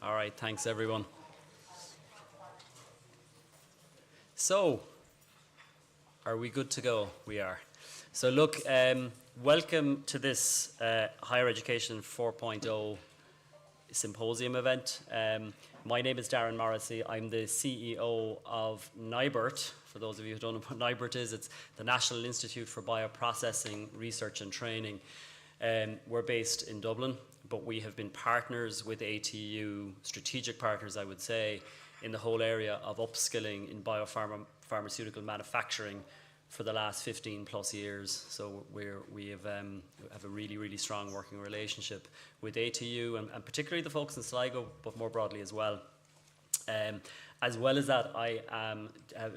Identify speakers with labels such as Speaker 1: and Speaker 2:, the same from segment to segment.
Speaker 1: All right, thanks everyone. So, are we good to go? We are. So look, welcome to this Higher Education 4.0 Symposium event. My name is Darren Morrissey. I'm the CEO of NIBRT. For those of you who don't know what NIBRT is, it's the National Institute for Bioprocessing Research and Training. We're based in Dublin, but we have been partners with ATU, strategic partners I would say, in the whole area of upskilling in biopharmaceutical manufacturing for the last 15 plus years. So we have a really, really strong working relationship with ATU and particularly the folks in Sligo, but more broadly as well. As well as that, I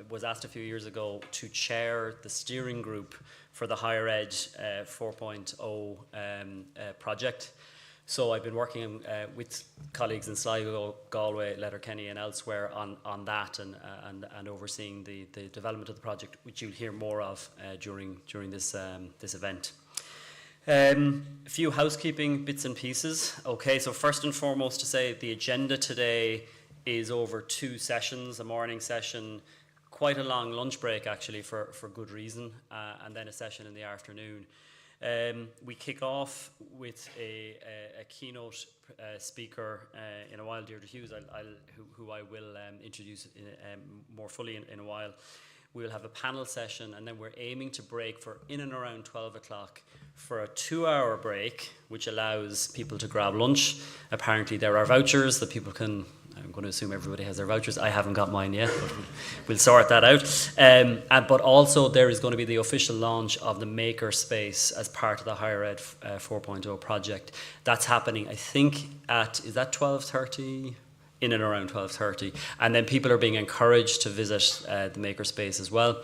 Speaker 1: was asked a few years ago to chair the steering group for the Higher Ed 4.0 project. So I've been working with colleagues in Sligo, Galway, Letterkenny and elsewhere on that and overseeing the development of the project, which you'll hear more of during this event. A few housekeeping bits and pieces. Okay, so first and foremost to say the agenda today is over 2 sessions, a morning session, quite a long lunch break actually for good reason, and then a session in the afternoon. We kick off with a keynote speaker in a while, Deirdre Hughes, who I will introduce more fully in a while. We'll have a panel session, and then we're aiming to break for in and around 12 o'clock for a 2-hour break, which allows people to grab lunch. Apparently there are vouchers that people can, I'm going to assume everybody has their vouchers. I haven't got mine yet, but we'll sort that out. But also there is going to be the official launch of the Maker Space as part of the Higher Ed 4.0 project. That's happening, I think, is that 12:30? In and around 12:30. And then people are being encouraged to visit the Maker Space as well.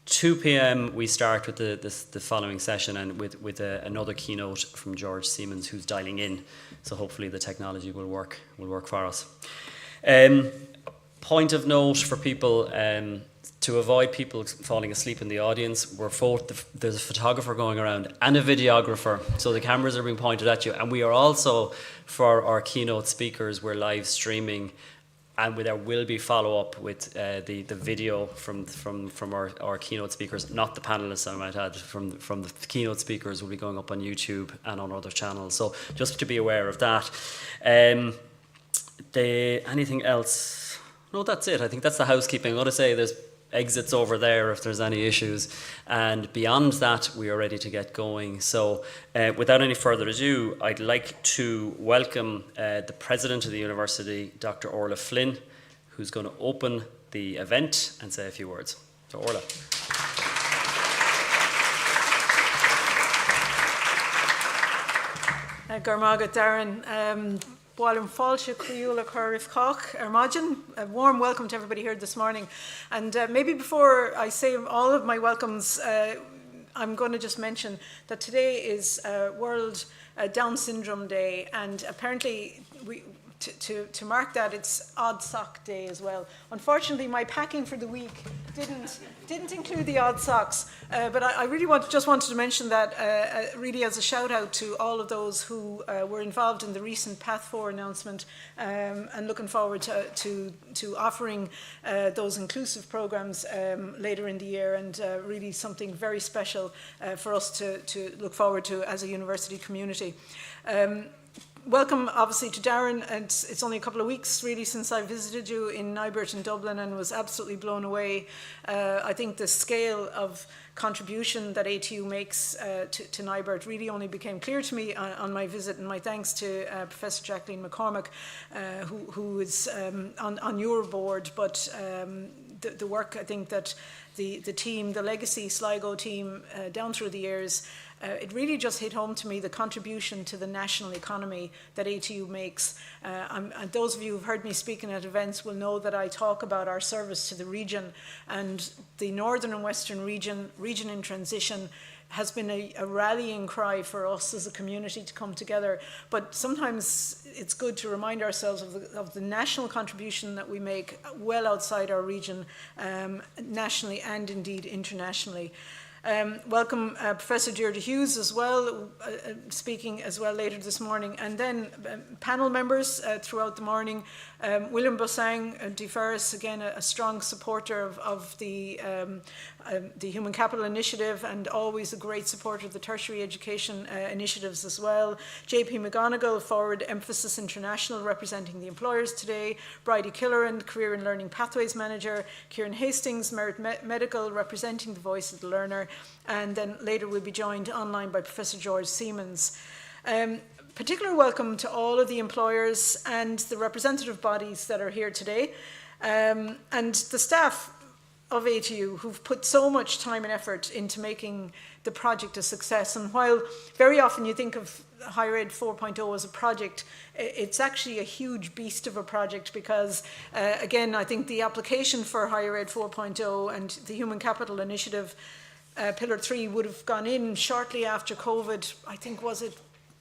Speaker 1: 2 p.m. we start with the following session and with another keynote from George Siemens, who's dialing in. So hopefully the technology will work for us. Point of note for people, to avoid people falling asleep in the audience, there's a photographer going around and a videographer, so the cameras are being pointed at you. And we are also, for our keynote speakers, we're live streaming, and there will be follow-up with the video from our keynote speakers, not the panelists, I might add, from the keynote speakers will be going up on YouTube and on other channels. So just to be aware of that. Anything else? No, that's it. I think that's the housekeeping. I'm going to say there's exits over there if there's any issues, and beyond that we are ready to get going. So without any further ado, I'd like to welcome the President of the University, Dr. Orla Flynn, who's going to open the event and say a few words. So Orla.
Speaker 2: Garmagat Darren. Bháilm fáilte chuúla chuirh Coch Armagin. A warm welcome to everybody here this morning. And maybe before I say all of my welcomes, I'm going to just mention that today is World Down Syndrome Day, and apparently to mark that, it's Odd Sock Day as well. Unfortunately, my packing for the week didn't include the odd socks, but I really just wanted to mention that really as a shout out to all of those who were involved in the recent Path 4 announcement, and looking forward to offering those inclusive programs later in the year, and really something very special for us to look forward to as a university community. Welcome, obviously, to Darren, and it's only a couple of weeks, really, since I visited you in NIBRT in Dublin and was absolutely blown away. I think the scale of contribution that ATU makes to NIBRT really only became clear to me on my visit, and my thanks to Professor Jacqueline McCormack, who is on your board, but the work, I think, that the team, the legacy Sligo team down through the years, it really just hit home to me the contribution to the national economy that ATU makes. And those of you who've heard me speaking at events will know that I talk about our service to the region, and the northern and western region in transition has been a rallying cry for us as a community to come together. But sometimes it's good to remind ourselves of the national contribution that we make well outside our region, nationally and indeed internationally. Welcome Professor Deirdre Hughes as well, speaking as well later this morning. And then panel members throughout the morning. William Bossang de Ferris, again a strong supporter of the Human Capital Initiative and always a great supporter of the tertiary education initiatives as well. JP McGonigal, Forward Emphasis International, representing the employers today. Bridie Killoran, Career and Learning Pathways Manager. Kieran Hastings, Merit Medical, representing the voice of the learner. And then later we'll be joined online by Professor George Siemens. Particular welcome to all of the employers and the representative bodies that are here today, and the staff of ATU who've put so much time and effort into making the project a success. And while very often you think of Higher Ed 4.0 as a project, it's actually a huge beast of a project because, again, I think the application for Higher Ed 4.0 and the Human Capital Initiative Pillar 3 would have gone in shortly after COVID. I think, was it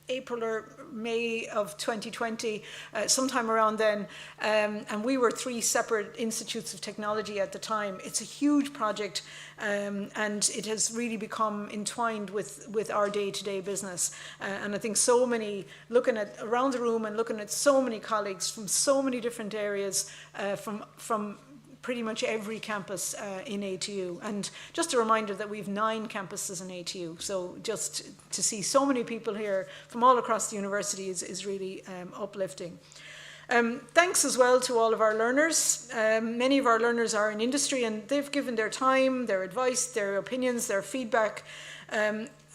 Speaker 2: April or May of 2020, sometime around then, and we were 3 separate institutes of technology at the time. It's a huge project, and it has really become entwined with our day-to-day business. And I think so many, looking at around the room and looking at so many colleagues from so many different areas, from pretty much every campus in ATU. And just a reminder that we've 9 campuses in ATU. So just to see so many people here from all across the university is really uplifting. Thanks as well to all of our learners. Many of our learners are in industry and they've given their time, their advice, their opinions, their feedback.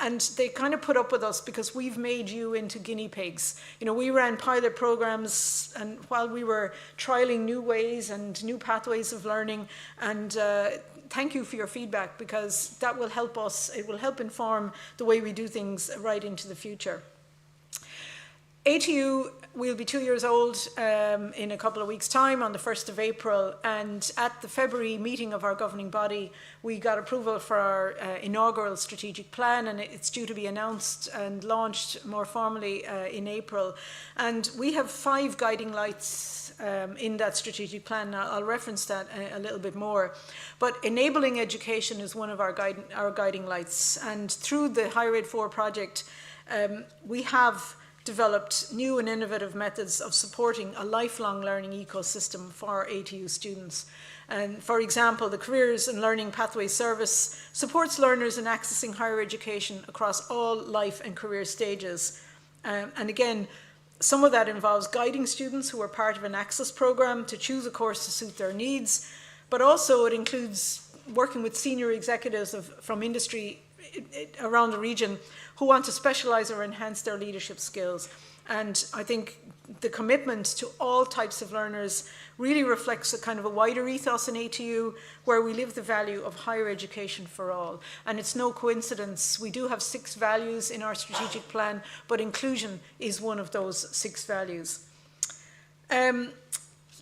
Speaker 2: And they kind of put up with us because we've made you into guinea pigs. You know, we ran pilot programs and while we were trialing new ways and new pathways of learning, and thank you for your feedback because that will help us, it will help inform the way we do things right into the future. ATU will be 2 years old in a couple of weeks' time on the 1st of April, and at the February meeting of our governing body we got approval for our inaugural strategic plan, and it's due to be announced and launched more formally in April. And we have 5 guiding lights in that strategic plan. I'll reference that a little bit more. But enabling education is one of our guiding lights, and through the Higher Ed 4 project we have developed new and innovative methods of supporting a lifelong learning ecosystem for ATU students. And for example, the Careers and Learning Pathways Service supports learners in accessing higher education across all life and career stages. And again, some of that involves guiding students who are part of an access program to choose a course to suit their needs, but also it includes working with senior executives from industry around the region who want to specialise or enhance their leadership skills. And I think the commitment to all types of learners really reflects a kind of a wider ethos in ATU where we live the value of higher education for all. And it's no coincidence, we do have 6 values in our strategic plan, but inclusion is one of those 6 values.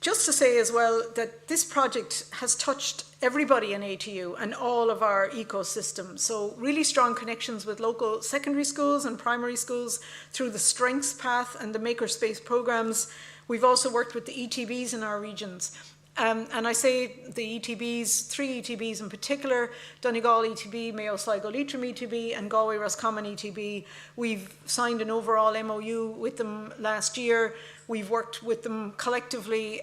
Speaker 2: Just to say as well that this project has touched everybody in ATU and all of our ecosystem. So really strong connections with local secondary schools and primary schools through the Strengths Path and the Makerspace programs. We've also worked with the ETBs in our regions. And I say the ETBs, 3 ETBs in particular, Donegal ETB, Mayo Sligo Leitrim ETB, and Galway Roscommon ETB. We've signed an overall MOU with them last year. We've worked with them collectively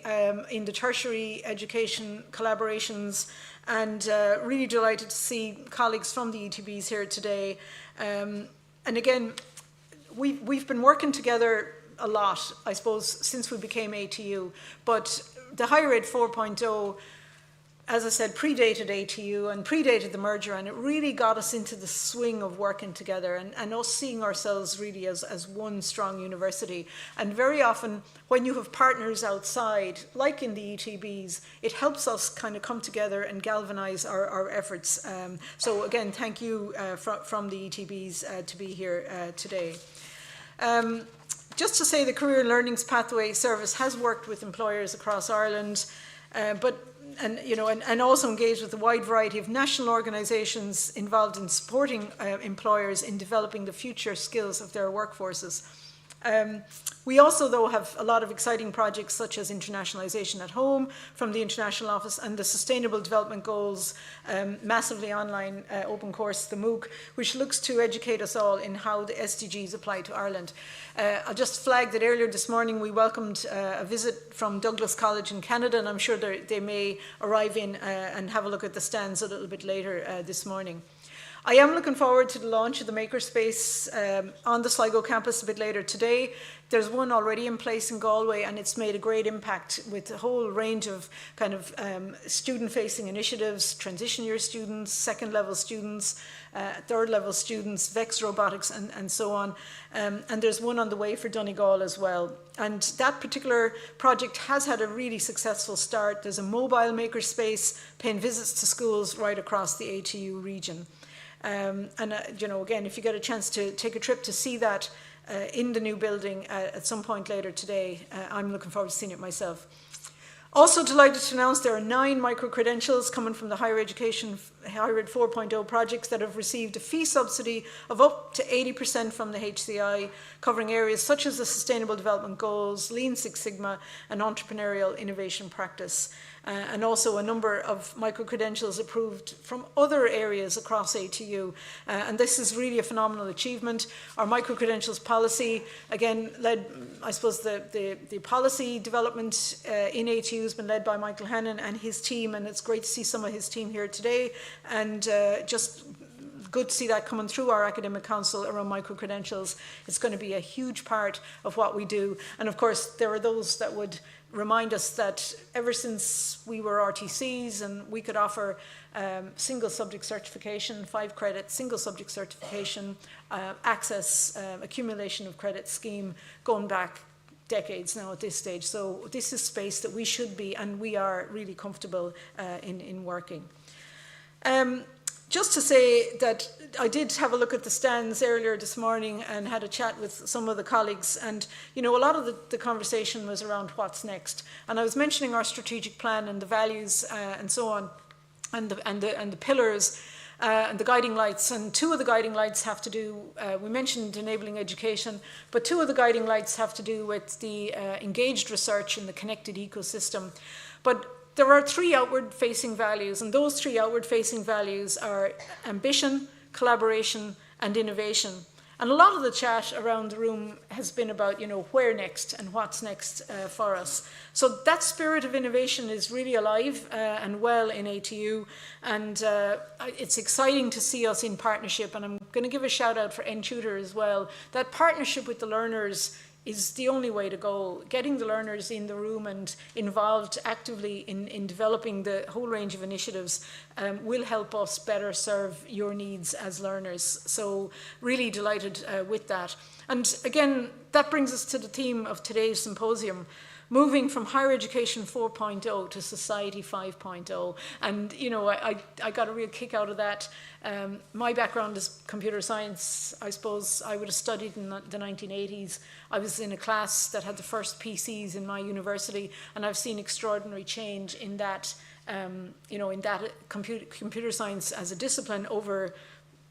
Speaker 2: in the tertiary education collaborations, and really delighted to see colleagues from the ETBs here today. And again, we've been working together a lot, I suppose, since we became ATU, but the Higher Ed 4.0, as I said, predated ATU and predated the merger, and it really got us into the swing of working together and us seeing ourselves really as one strong university. And very often when you have partners outside, like in the ETBs, it helps us kind of come together and galvanise our efforts. So again, thank you from the ETBs to be here today. Just to say, the Career and Learning Pathways Service has worked with employers across Ireland, and also engaged with a wide variety of national organisations involved in supporting employers in developing the future skills of their workforces. We also, though, have a lot of exciting projects such as internationalization at home from the International Office and the Sustainable Development Goals, massively online open course, the MOOC, which looks to educate us all in how the SDGs apply to Ireland. I'll just flag that earlier this morning we welcomed a visit from Douglas College in Canada, and I'm sure they may arrive in and have a look at the stands a little bit later this morning. I am looking forward to the launch of the Makerspace on the Sligo campus a bit later today. There's one already in place in Galway, and it's made a great impact with a whole range of kind of student-facing initiatives, transition year students, second-level students, third-level students, VEX robotics, and so on. And there's one on the way for Donegal as well. And that particular project has had a really successful start. There's a mobile Makerspace paying visits to schools right across the ATU region. You know, again, if you get a chance to take a trip to see that in the new building at some point later today, I'm looking forward to seeing it myself. Also delighted to announce there are 9 micro-credentials coming from the Higher Education Higher Ed 4.0 projects that have received a fee subsidy of up to 80% from the HCI, covering areas such as the Sustainable Development Goals, Lean Six Sigma, and entrepreneurial innovation practice. And also a number of micro-credentials approved from other areas across ATU. And this is really a phenomenal achievement. Our micro-credentials policy, again, led, I suppose, the policy development in ATU has been led by Michael Hannon and his team, and it's great to see some of his team here today. And just good to see that coming through our academic council around micro-credentials. It's going to be a huge part of what we do. And of course, there are those that would remind us that ever since we were RTCs and we could offer single subject certification, 5 credit, single subject certification, access, accumulation of credit scheme going back decades now at this stage. So this is space that we should be and we are really comfortable in working. Just to say that I did have a look at the stands earlier this morning and had a chat with some of the colleagues, and you know, a lot of the conversation was around what's next. And I was mentioning our strategic plan and the values and so on, and the pillars and the guiding lights. And 2 of the guiding lights have to do, we mentioned enabling education, but 2 of the guiding lights have to do with the engaged research in the connected ecosystem. But there are 3 outward-facing values, and those 3 outward-facing values are ambition, collaboration, and innovation. And a lot of the chat around the room has been about, you know, where next and what's next for us. So that spirit of innovation is really alive and well in ATU, and it's exciting to see us in partnership. And I'm going to give a shout out for NTutor as well. That partnership with the learners is the only way to go. Getting the learners in the room and involved actively in developing the whole range of initiatives will help us better serve your needs as learners. So really delighted with that. And again, that brings us to the theme of today's symposium, moving from higher education 4.0 to society 5.0. And, you know, I got a real kick out of that. My background is computer science. I suppose I would have studied in the 1980s. I was in a class that had the first PCs in my university, and I've seen extraordinary change in that, you know, in that computer science as a discipline over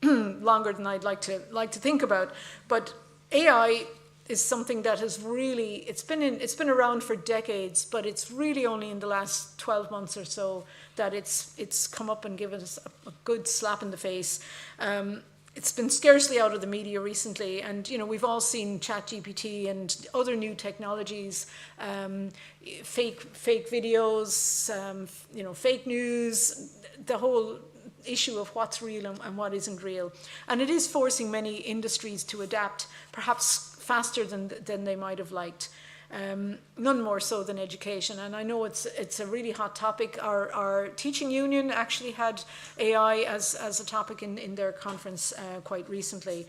Speaker 2: longer than I'd like to think about. But AI is something that has really, it's been around for decades, but it's really only in the last 12 months or so that it's come up and given us a good slap in the face. It's been scarcely out of the media recently, and you know, we've all seen ChatGPT and other new technologies, fake videos, you know, fake news, the whole issue of what's real and what isn't real. And it is forcing many industries to adapt, perhaps faster than they might have liked. None more so than education. And I know it's a really hot topic. Our teaching union actually had AI as a topic in their conference quite recently.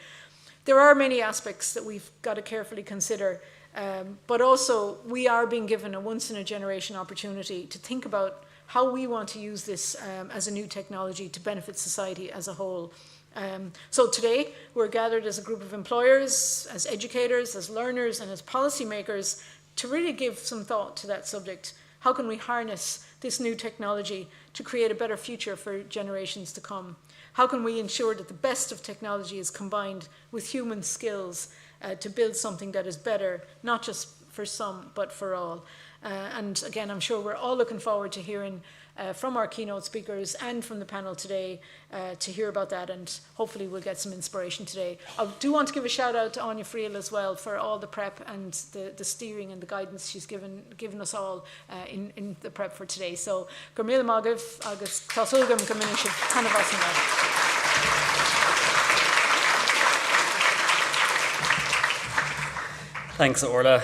Speaker 2: There are many aspects that we've got to carefully consider, but also we are being given a once-in-a-generation opportunity to think about how we want to use this as a new technology to benefit society as a whole. So today, we're gathered as a group of employers, as educators, as learners, and as policymakers to really give some thought to that subject. How can we harness this new technology to create a better future for generations to come? How can we ensure that the best of technology is combined with human skills to build something that is better, not just for some, but for all. And again, I'm sure we're all looking forward to hearing from our keynote speakers and from the panel today to hear about that, and hopefully we'll get some inspiration today. I do want to give a shout out to Anya Friel as well for all the prep and the steering and the guidance she's given us all in the prep for today. So, Gurmil Magav, agus Tásulgam Gurminishib, Tanavasana.
Speaker 1: Thanks, Orla.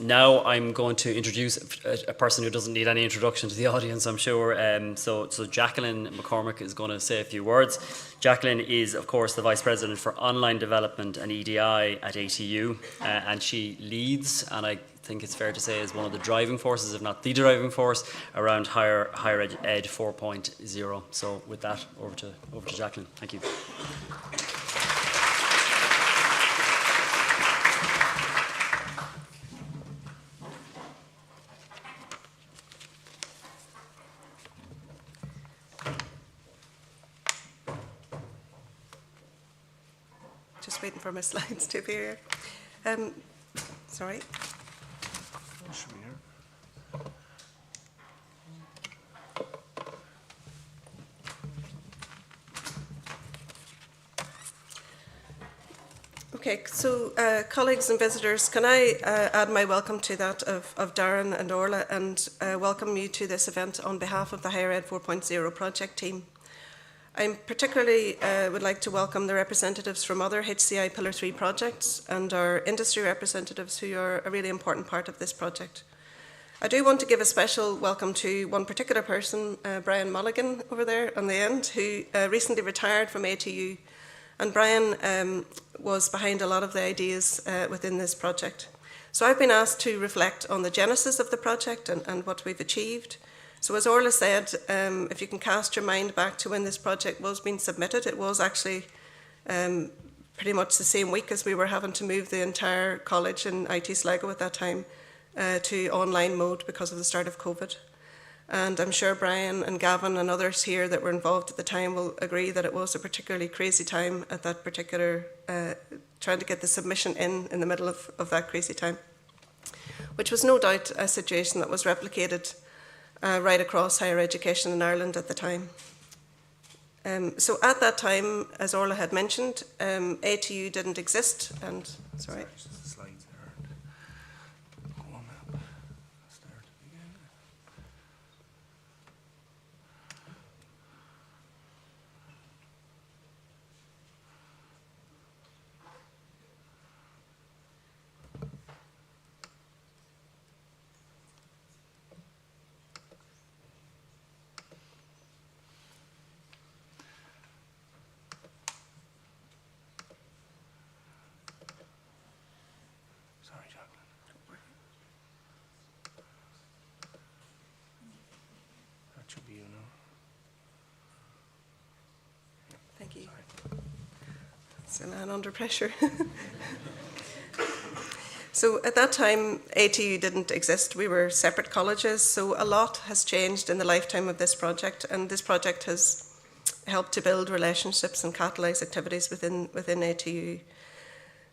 Speaker 1: Now I'm going to introduce a person who doesn't need any introduction to the audience, I'm sure. So Jacqueline McCormick is going to say a few words. Jacqueline is, of course, the Vice President for Online Development and EDI at ATU, and she leads, and I think it's fair to say is one of the driving forces, if not the driving force, around higher ed 4.0. So with that, over to Jacqueline. Thank you.
Speaker 3: Just waiting for my slides to appear. Sorry. Okay, so colleagues and visitors, can I add my welcome to that of Darren and Orla, and welcome you to this event on behalf of the Higher Ed 4.0 project team. I particularly would like to welcome the representatives from other HCI Pillar 3 projects and our industry representatives who are a really important part of this project. I do want to give a special welcome to one particular person, Brian Mulligan over there on the end, who recently retired from ATU. And Brian was behind a lot of the ideas within this project. So I've been asked to reflect on the genesis of the project and what we've achieved. So as Orla said, if you can cast your mind back to when this project was being submitted, it was actually pretty much the same week as we were having to move the entire college in IT Sligo at that time to online mode because of the start of COVID. And I'm sure Brian and Gavin and others here that were involved at the time will agree that it was a particularly crazy time at that particular, trying to get the submission in the middle of that crazy time, which was no doubt a situation that was replicated right across higher education in Ireland at the time. So at that time, as Orla had mentioned, ATU didn't exist, and sorry. Thank you. Still under pressure. So at that time, ATU didn't exist. We were separate colleges, so a lot has changed in the lifetime of this project, and this project has helped to build relationships and catalyse activities within ATU.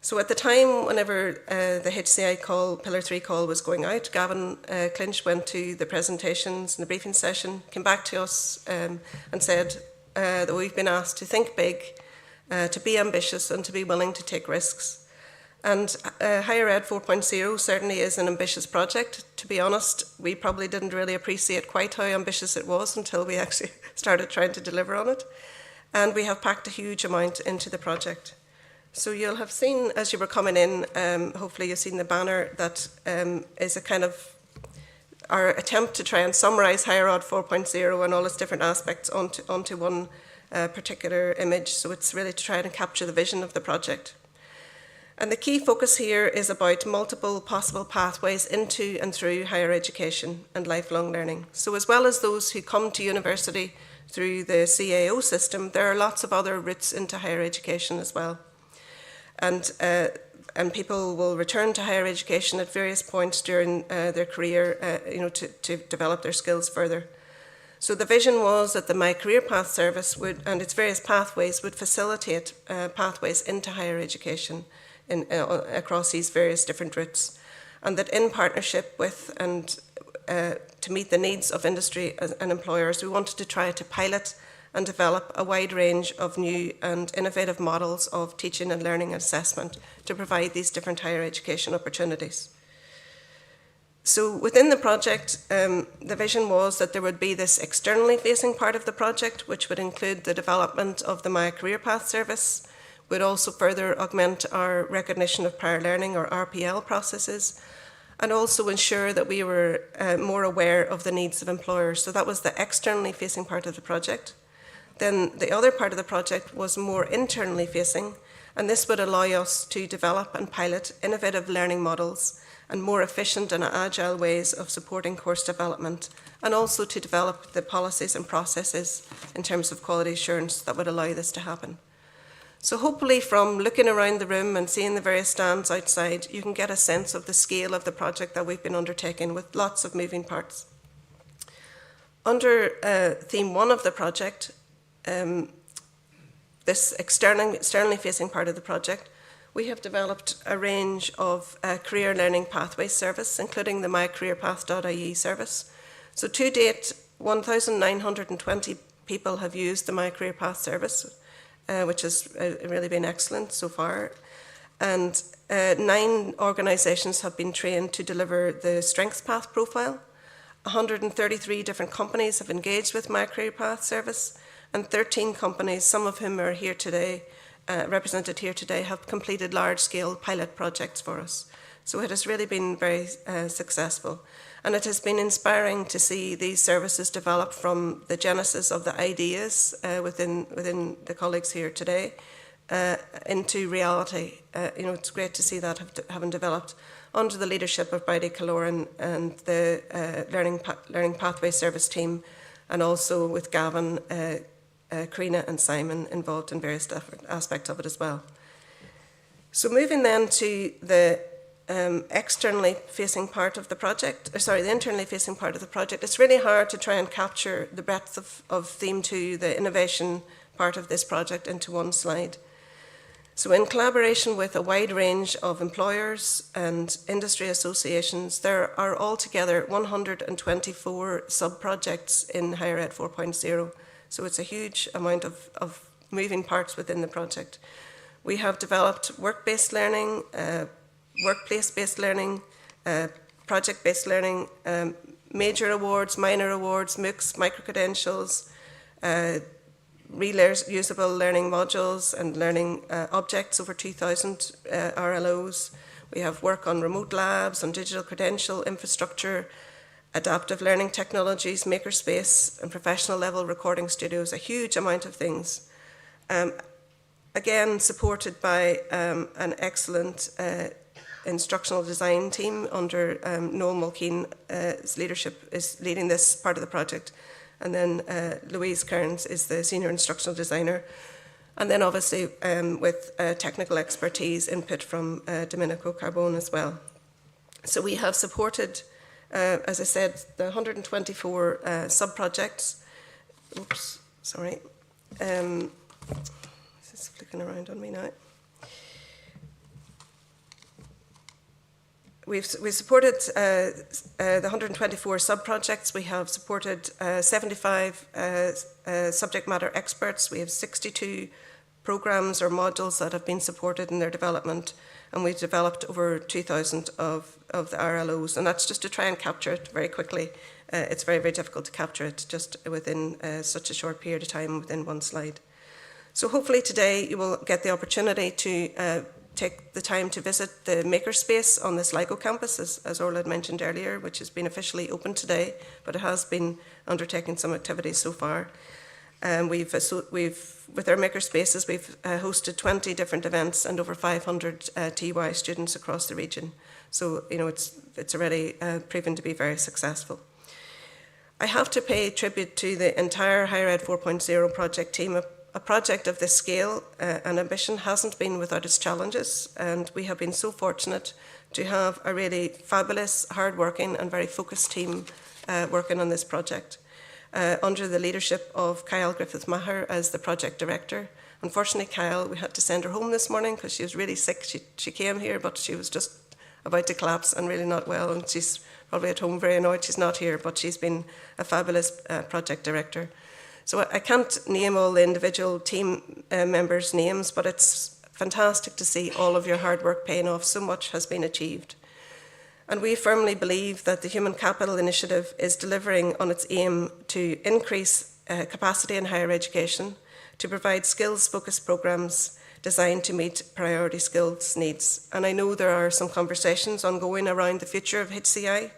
Speaker 3: So at the time, whenever the HCI call, Pillar 3 call was going out, Gavin Clinch went to the presentations and the briefing session, came back to us and said that we've been asked to think big, to be ambitious and to be willing to take risks. And Higher Ed 4.0 certainly is an ambitious project. To be honest, we probably didn't really appreciate quite how ambitious it was until we actually started trying to deliver on it. And we have packed a huge amount into the project. So you'll have seen, as you were coming in, hopefully you've seen the banner that is a kind of our attempt to try and summarise Higher Ed 4.0 and all its different aspects onto one particular image. So it's really to try and capture the vision of the project. And the key focus here is about multiple possible pathways into and through higher education and lifelong learning. So as well as those who come to university through the CAO system, there are lots of other routes into higher education as well. And people will return to higher education at various points during their career, to develop their skills further. So the vision was that the My Career Path service would, and its various pathways, would facilitate pathways into higher education across these various different routes. And that in partnership with and to meet the needs of industry and employers, we wanted to try to pilot and develop a wide range of new and innovative models of teaching and learning and assessment to provide these different higher education opportunities. So within the project, the vision was that there would be this externally facing part of the project, which would include the development of the My Career Path service, would also further augment our recognition of prior learning or RPL processes, and also ensure that we were more aware of the needs of employers. So that was the externally facing part of the project. Then the other part of the project was more internally facing, and this would allow us to develop and pilot innovative learning models and more efficient and agile ways of supporting course development, and also to develop the policies and processes in terms of quality assurance that would allow this to happen. So hopefully from looking around the room and seeing the various stands outside, you can get a sense of the scale of the project that we've been undertaking with lots of moving parts. Under theme 1 of the project, this externally facing part of the project, we have developed a range of career learning pathways service, including the mycareerpath.ie service. So to date, 1,920 people have used the My Career Path service, which has really been excellent so far. And 9 organisations have been trained to deliver the Strengths Path profile. 133 different companies have engaged with My Career Path service, and 13 companies, some of whom are here today, represented here today, have completed large-scale pilot projects for us. So it has really been very successful. And it has been inspiring to see these services develop from the genesis of the ideas within the colleagues here today into reality. It's great to see that having developed under the leadership of Bridie Kaloran and the Learning Pathway Service team, and also with Gavin, Karina and Simon involved in various different aspects of it as well. So moving then to the externally facing part of the project, the internally facing part of the project, it's really hard to try and capture the breadth of theme 2, the innovation part of this project, into one slide. So in collaboration with a wide range of employers and industry associations, there are altogether 124 sub-projects in Higher Ed 4.0. So it's a huge amount of moving parts within the project. We have developed work-based learning, workplace-based learning, project-based learning, major awards, minor awards, MOOCs, micro-credentials, reusable learning modules and learning objects, over 2,000 RLOs. We have work on remote labs, on digital credential infrastructure, adaptive learning technologies, makerspace, and professional level recording studios, a huge amount of things. Again, supported by an excellent instructional design team under Noel Mulkeen's leadership is leading this part of the project. And then Louise Kearns is the senior instructional designer. And then obviously with technical expertise input from Domenico Carbone as well. So we have supported, as I said, the 124 sub-projects. Oops, sorry. This is flicking around on me now. We've supported the 124 sub-projects. We have supported 75 subject matter experts. We have 62 programs or modules that have been supported in their development, and we've developed over 2,000 of the RLOs, and that's just to try and capture it very quickly. It's very, very difficult to capture it just within such a short period of time within one slide. So hopefully today you will get the opportunity to take the time to visit the makerspace on the Sligo campus, as Orla had mentioned earlier, which has been officially open today, but it has been undertaking some activities so far. With our makerspaces, we've hosted 20 different events and over 500 TY students across the region. So, it's already proven to be very successful. I have to pay tribute to the entire Higher Ed 4.0 project team. A project of this scale and ambition hasn't been without its challenges, and we have been so fortunate to have a really fabulous, hard-working and very focused team working on this project. Under the leadership of Kyle Griffith-Maher as the project director, Unfortunately, Kyle, we had to send her home this morning because she was really sick. She came here, but she was just about to collapse and really not well, and she's probably at home very annoyed she's not here, but she's been a fabulous project director. So I can't name all the individual team members' names, but it's fantastic to see all of your hard work paying off. So much has been achieved. And we firmly believe that the Human Capital Initiative is delivering on its aim to increase capacity in higher education, to provide skills-focused programmes designed to meet priority skills needs. And I know there are some conversations ongoing around the future of HCI,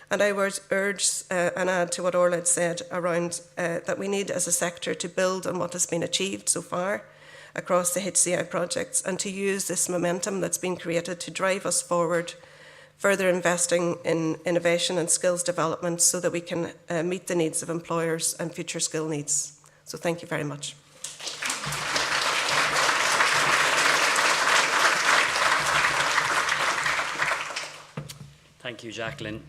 Speaker 3: and I would urge and add to what Orla had said around that we need as a sector to build on what has been achieved so far across the HCI projects and to use this momentum that's been created to drive us forward, further investing in innovation and skills development so that we can meet the needs of employers and future skill needs. So thank you very much.
Speaker 1: Thank you, Jacqueline.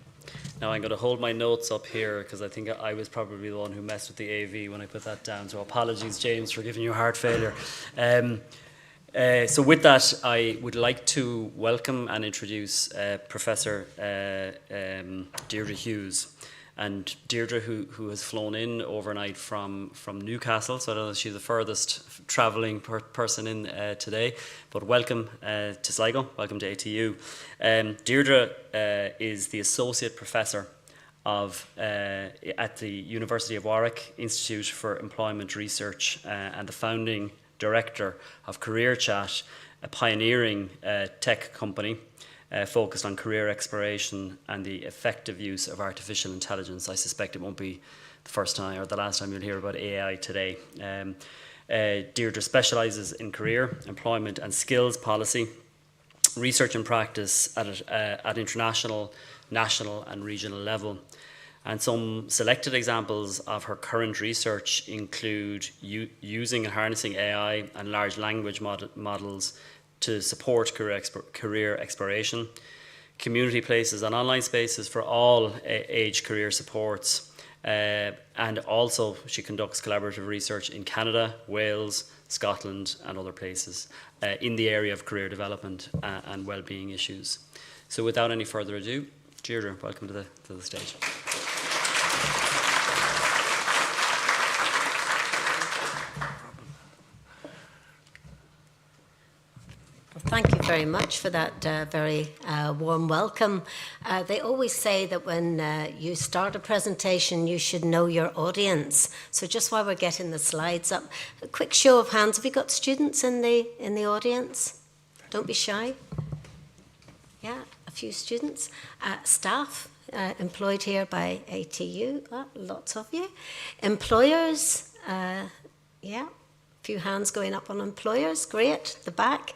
Speaker 1: Now I'm going to hold my notes up here because I think I was probably the one who messed with the AV when I put that down. So apologies, James, for giving you heart failure. So with that, I would like to welcome and introduce Professor Deirdre Hughes. And Deirdre, who has flown in overnight from Newcastle, so I don't know if she's the furthest travelling person in today, but welcome to Sligo, welcome to ATU. Deirdre is the Associate Professor at the University of Warwick Institute for Employment Research and the founding director of Career Chat, a pioneering tech company focused on career exploration and the effective use of artificial intelligence. I suspect it won't be the first time or the last time you'll hear about AI today. Deirdre specialises in career, employment and skills policy, research and practice at international, national and regional level. And some selected examples of her current research include using and harnessing AI and large language models to support career exploration, community places and online spaces for all age career supports, and also she conducts collaborative research in Canada, Wales, Scotland and other places in the area of career development and well-being issues. So without any further ado, Deirdre, welcome to the stage.
Speaker 4: Thank you very much for that very warm welcome. They always say that when you start a presentation, you should know your audience. So just while we're getting the slides up, a quick show of hands. Have you got students in the audience? Don't be shy. Yeah, a few students. Staff employed here by ATU. Lots of you. Employers, yeah. Few hands going up on employers, great, the back.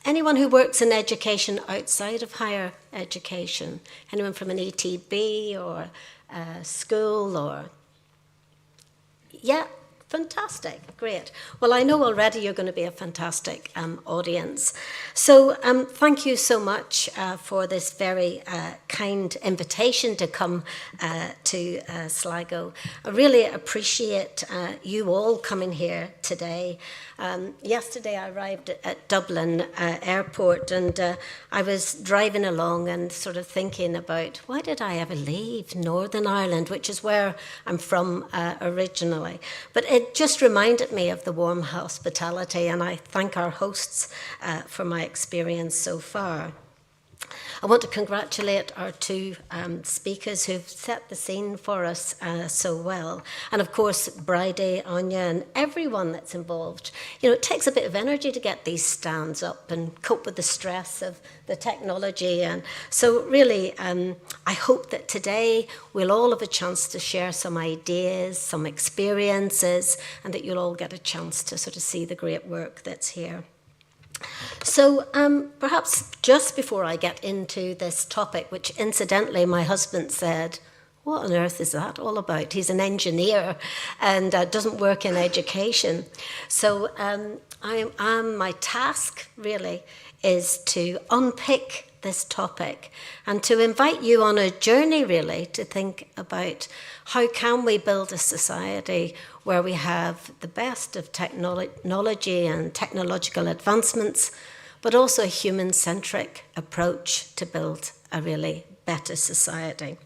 Speaker 4: Anyone who works in education outside of higher education, anyone from an ETB or a school or, yeah, fantastic, great. Well, I know already you're going to be a fantastic audience. So thank you so much for this very kind invitation to come to Sligo. I really appreciate you all coming here today. Yesterday I arrived at Dublin airport and I was driving along and sort of thinking about why did I ever leave Northern Ireland, which is where I'm from originally. But it just reminded me of the warm hospitality, and I thank our hosts for my experience so far. I want to congratulate our two speakers who've set the scene for us so well. And of course, Bridie, Anya, and everyone that's involved. You know, it takes a bit of energy to get these stands up and cope with the stress of the technology. And so really, I hope that today we'll all have a chance to share some ideas, some experiences, and that you'll all get a chance to sort of see the great work that's here. So perhaps just before I get into this topic, which incidentally my husband said, what on earth is that all about? He's an engineer and doesn't work in education. So my task really is to unpick this topic and to invite you on a journey really to think about how can we build a society where we have the best of technology and technological advancements, but also a human-centric approach to build a really better society.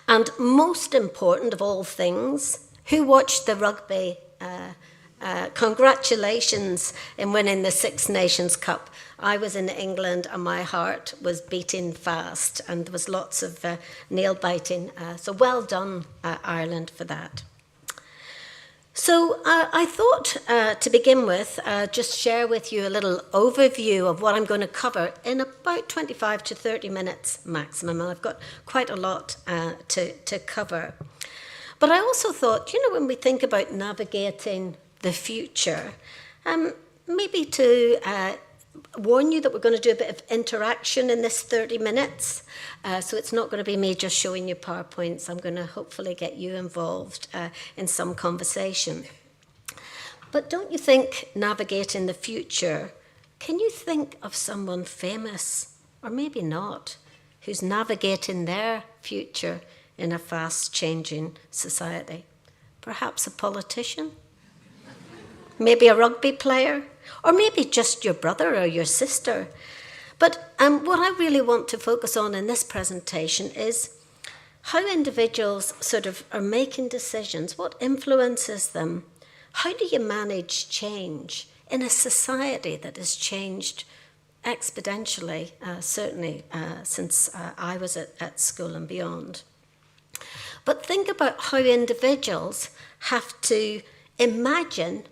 Speaker 4: And most important of all things, who watched the rugby? Congratulations in winning the Six Nations Cup. I was in England and my heart was beating fast and there was lots of nail biting. So well done, Ireland, for that. So I thought to begin with, just share with you a little overview of what I'm going to cover in about 25 to 30 minutes maximum. And I've got quite a lot to cover. But I also thought, when we think about navigating the future, maybe to warn you that we're going to do a bit of interaction in this 30 minutes. So it's not going to be me just showing you PowerPoints. I'm going to hopefully get you involved in some conversation. But don't you think navigating the future, can you think of someone famous, or maybe not, who's navigating their future in a fast-changing society? Perhaps a politician? Maybe a rugby player, or maybe just your brother or your sister. But what I really want to focus on in this presentation is how individuals sort of are making decisions, what influences them, how do you manage change in a society that has changed exponentially, certainly since I was at school and beyond. But think about how individuals have to imagine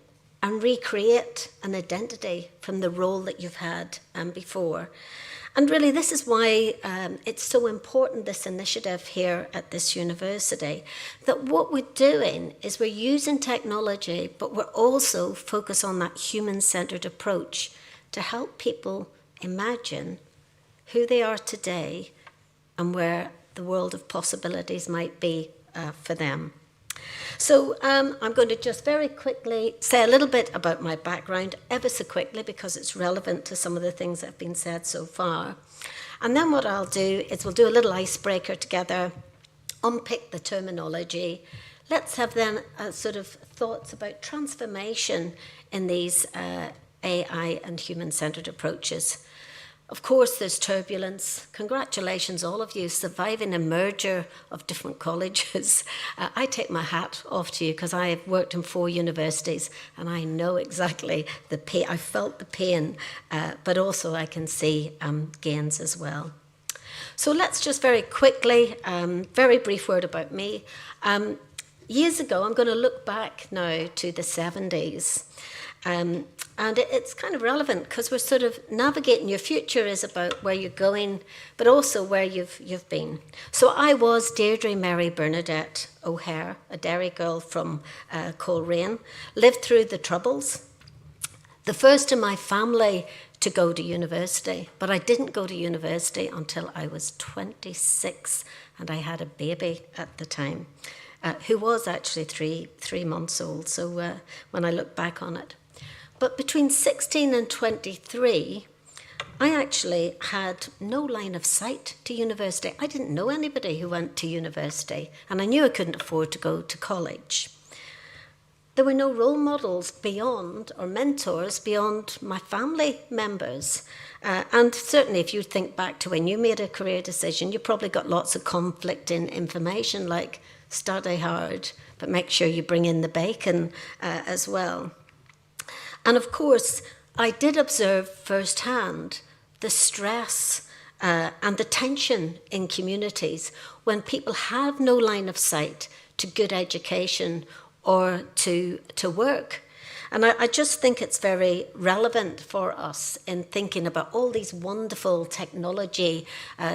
Speaker 4: and recreate an identity from the role that you've had before. And really, this is why it's so important, this initiative here at this university, that what we're doing is we're using technology, but we're also focused on that human-centered approach to help people imagine who they are today and where the world of possibilities might be for them. So I'm going to just very quickly say a little bit about my background, ever so quickly, because it's relevant to some of the things that have been said so far. And then what I'll do is we'll do a little icebreaker together, unpick the terminology. Let's have then sort of thoughts about transformation in these AI and human-centered approaches. Of course, there's turbulence. Congratulations, all of you, surviving a merger of different colleges. I take my hat off to you because I have worked in 4 universities and I know exactly the pain. I felt the pain, but also I can see gains as well. So let's just very quickly, very brief word about me. Years ago, I'm going to look back now to the 70s. And it's kind of relevant because we're sort of navigating your future is about where you're going, but also where you've been. So I was Deirdre Mary Bernadette O'Hare, a Derry girl from Coleraine, lived through the Troubles, the first in my family to go to university, but I didn't go to university until I was 26 and I had a baby at the time, who was actually three months old, so when I look back on it. But between 16 and 23, I actually had no line of sight to university. I didn't know anybody who went to university, and I knew I couldn't afford to go to college. There were no role models beyond, or mentors beyond my family members. And certainly if you think back to when you made a career decision, you probably got lots of conflicting information like study hard, but make sure you bring in the bacon as well. And of course, I did observe firsthand the stress and the tension in communities when people have no line of sight to good education or to work. And I just think it's very relevant for us in thinking about all these wonderful technology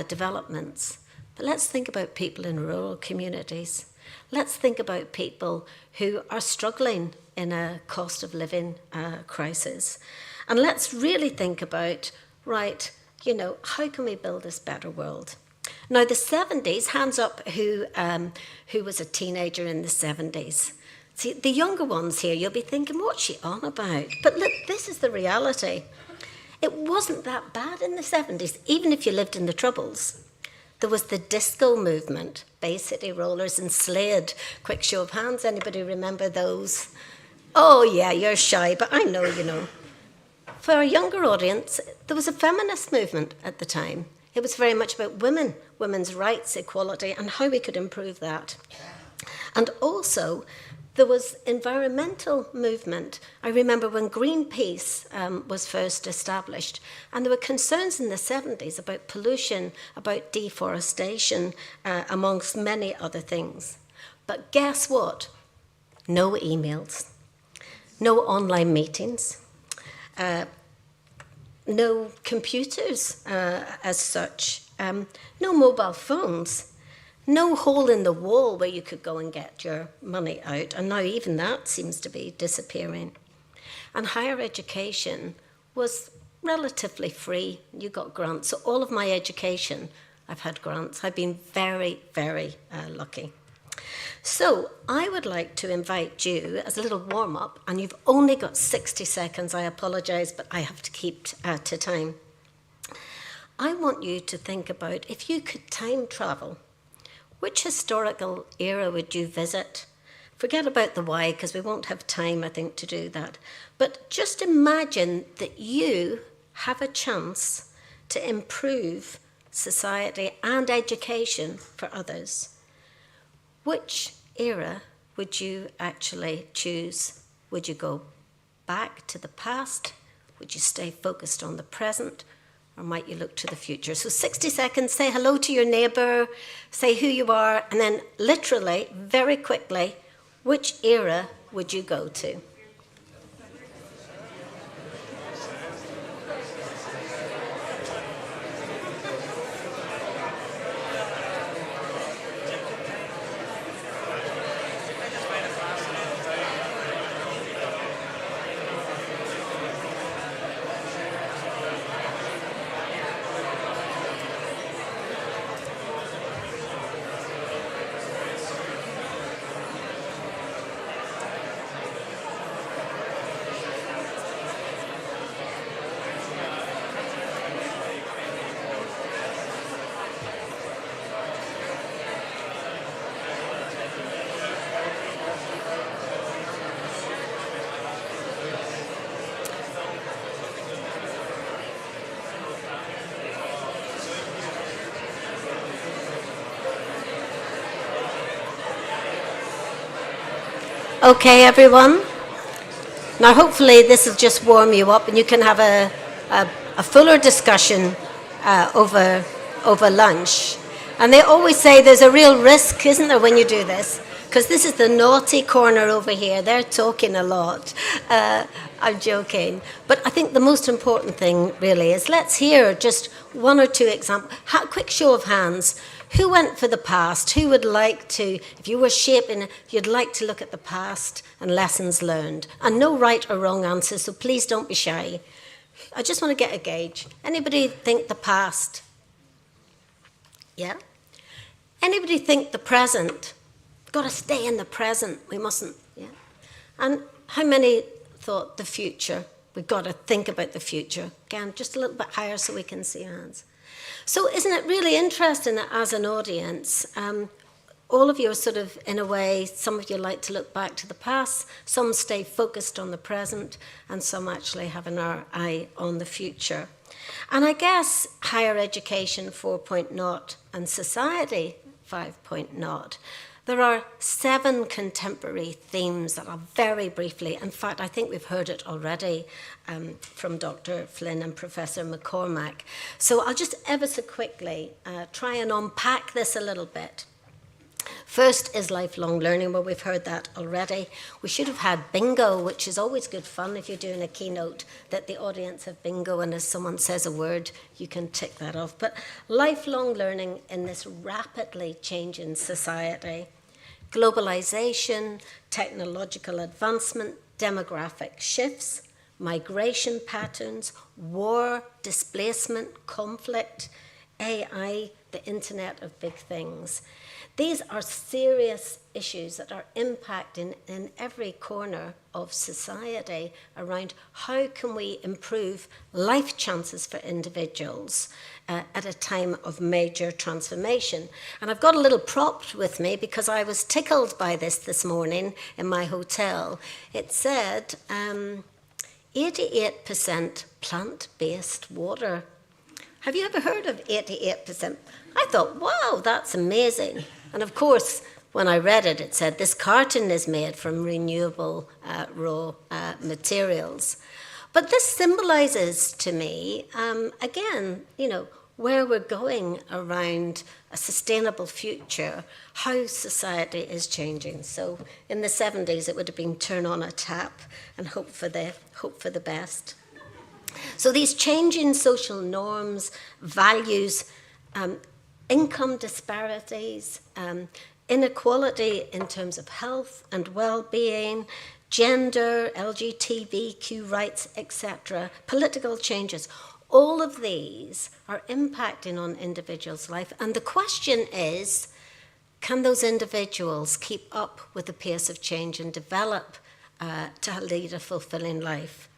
Speaker 4: developments. But let's think about people in rural communities. Let's think about people who are struggling in a cost of living crisis. And let's really think about, right, how can we build this better world? Now, the 70s, hands up who was a teenager in the 70s. See, the younger ones here, you'll be thinking, what's she on about? But look, this is the reality. it wasn't that bad in the 70s, even if you lived in the Troubles. There was the disco movement, Bay City Rollers and Slade. Quick show of hands, anybody remember those? Oh yeah, you're shy, but I know you know. For a younger audience, there was a feminist movement at the time. It was very much about women, women's rights, equality, and how we could improve that. And also, there was environmental movement. I remember when Greenpeace was first established, and there were concerns in the 70s about pollution, about deforestation, amongst many other things. But guess what? No emails, no online meetings, no computers as such, no mobile phones, no hole in the wall where you could go and get your money out. And now even that seems to be disappearing. And higher education was relatively free. You got grants. So all of my education, I've had grants. I've been very, very lucky. So I would like to invite you as a little warm-up, and you've only got 60 seconds. I apologise, but I have to keep to time. I want you to think about, if you could time travel, which historical era would you visit? Forget about the why, because we won't have time, I think, to do that. But just imagine that you have a chance to improve society and education for others. Which era would you actually choose? Would you go back to the past? Would you stay focused on the present? Or might you look to the future? So 60 seconds, say hello to your neighbour, say who you are, and then literally, very quickly, which era would you go to? Okay, everyone. Now, hopefully, this will just warm you up, and you can have a fuller discussion over lunch. And they always say there's a real risk, isn't there, when you do this? Because this is the naughty corner over here. They're talking a lot. I'm joking. But I think the most important thing, really, is let's hear just one or two examples. Quick show of hands. Who went for the past? Who would like to, if you were shaping, you'd like to look at the past and lessons learned? And no right or wrong answers, so please don't be shy. I just want to get a gauge. Anybody think the past? Yeah? Anybody think the present? We've got to stay in the present. We mustn't, yeah? And how many thought the future? We've got to think about the future. Again, just a little bit higher so we can see hands. So isn't it really interesting that as an audience, all of you are sort of, in a way, some of you like to look back to the past, some stay focused on the present, and some actually have an eye on the future. And I guess higher education 4.0 and society 5.0, there are 7 contemporary themes that are very briefly, in fact, I think we've heard it already from Dr. Flynn and Professor McCormack. So I'll just ever so quickly try and unpack this a little bit. First is lifelong learning. Well, we've heard that already. We should have had bingo, which is always good fun if you're doing a keynote, that the audience have bingo, and as someone says a word, you can tick that off. But lifelong learning in this rapidly changing society. Globalization, technological advancement, demographic shifts, migration patterns, war, displacement, conflict, AI, the Internet of Big Things. These are serious issues that are impacting in every corner of society around how can we improve life chances for individuals at a time of major transformation. And I've got a little prop with me because I was tickled by this morning in my hotel. It said 88% plant-based water. Have you ever heard of 88%? I thought, wow, that's amazing. And of course, when I read it, it said this carton is made from renewable raw materials. But this symbolises to me, again, where we're going around a sustainable future, how society is changing. So in the 70s, it would have been turn on a tap and hope for the best. So these changing social norms, values, income disparities, inequality in terms of health and well-being, gender, LGBTQ rights, etc., political changes, all of these are impacting on individuals' life. And the question is, can those individuals keep up with the pace of change and develop to lead a fulfilling life?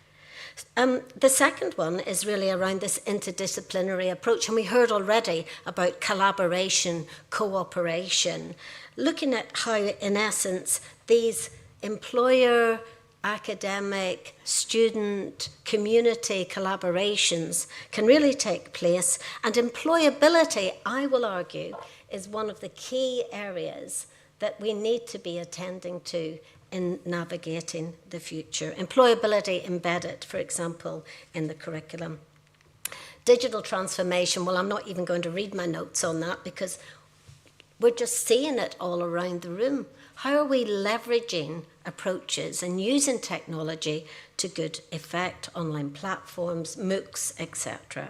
Speaker 4: The second one is really around this interdisciplinary approach, and we heard already about collaboration, cooperation, looking at how, in essence, these employer, academic, student, community collaborations can really take place. And employability, I will argue, is one of the key areas that we need to be attending to in navigating the future. Employability embedded, for example, in the curriculum. Digital transformation, well, I'm not even going to read my notes on that because we're just seeing it all around the room. How are we leveraging approaches and using technology to good effect, online platforms, MOOCs, etc.?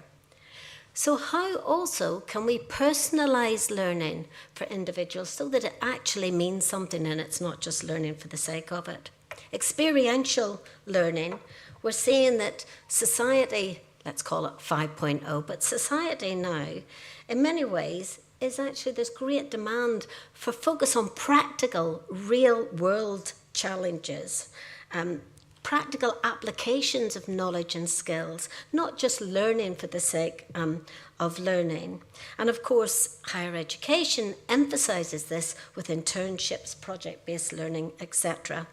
Speaker 4: So how also can we personalise learning for individuals so that it actually means something and it's not just learning for the sake of it? Experiential learning, we're seeing that society, let's call it 5.0, but society now, in many ways, is actually this great demand for focus on practical, real-world challenges, practical applications of knowledge and skills, not just learning for the sake of learning. And of course, higher education emphasises this with internships, project-based learning, etc.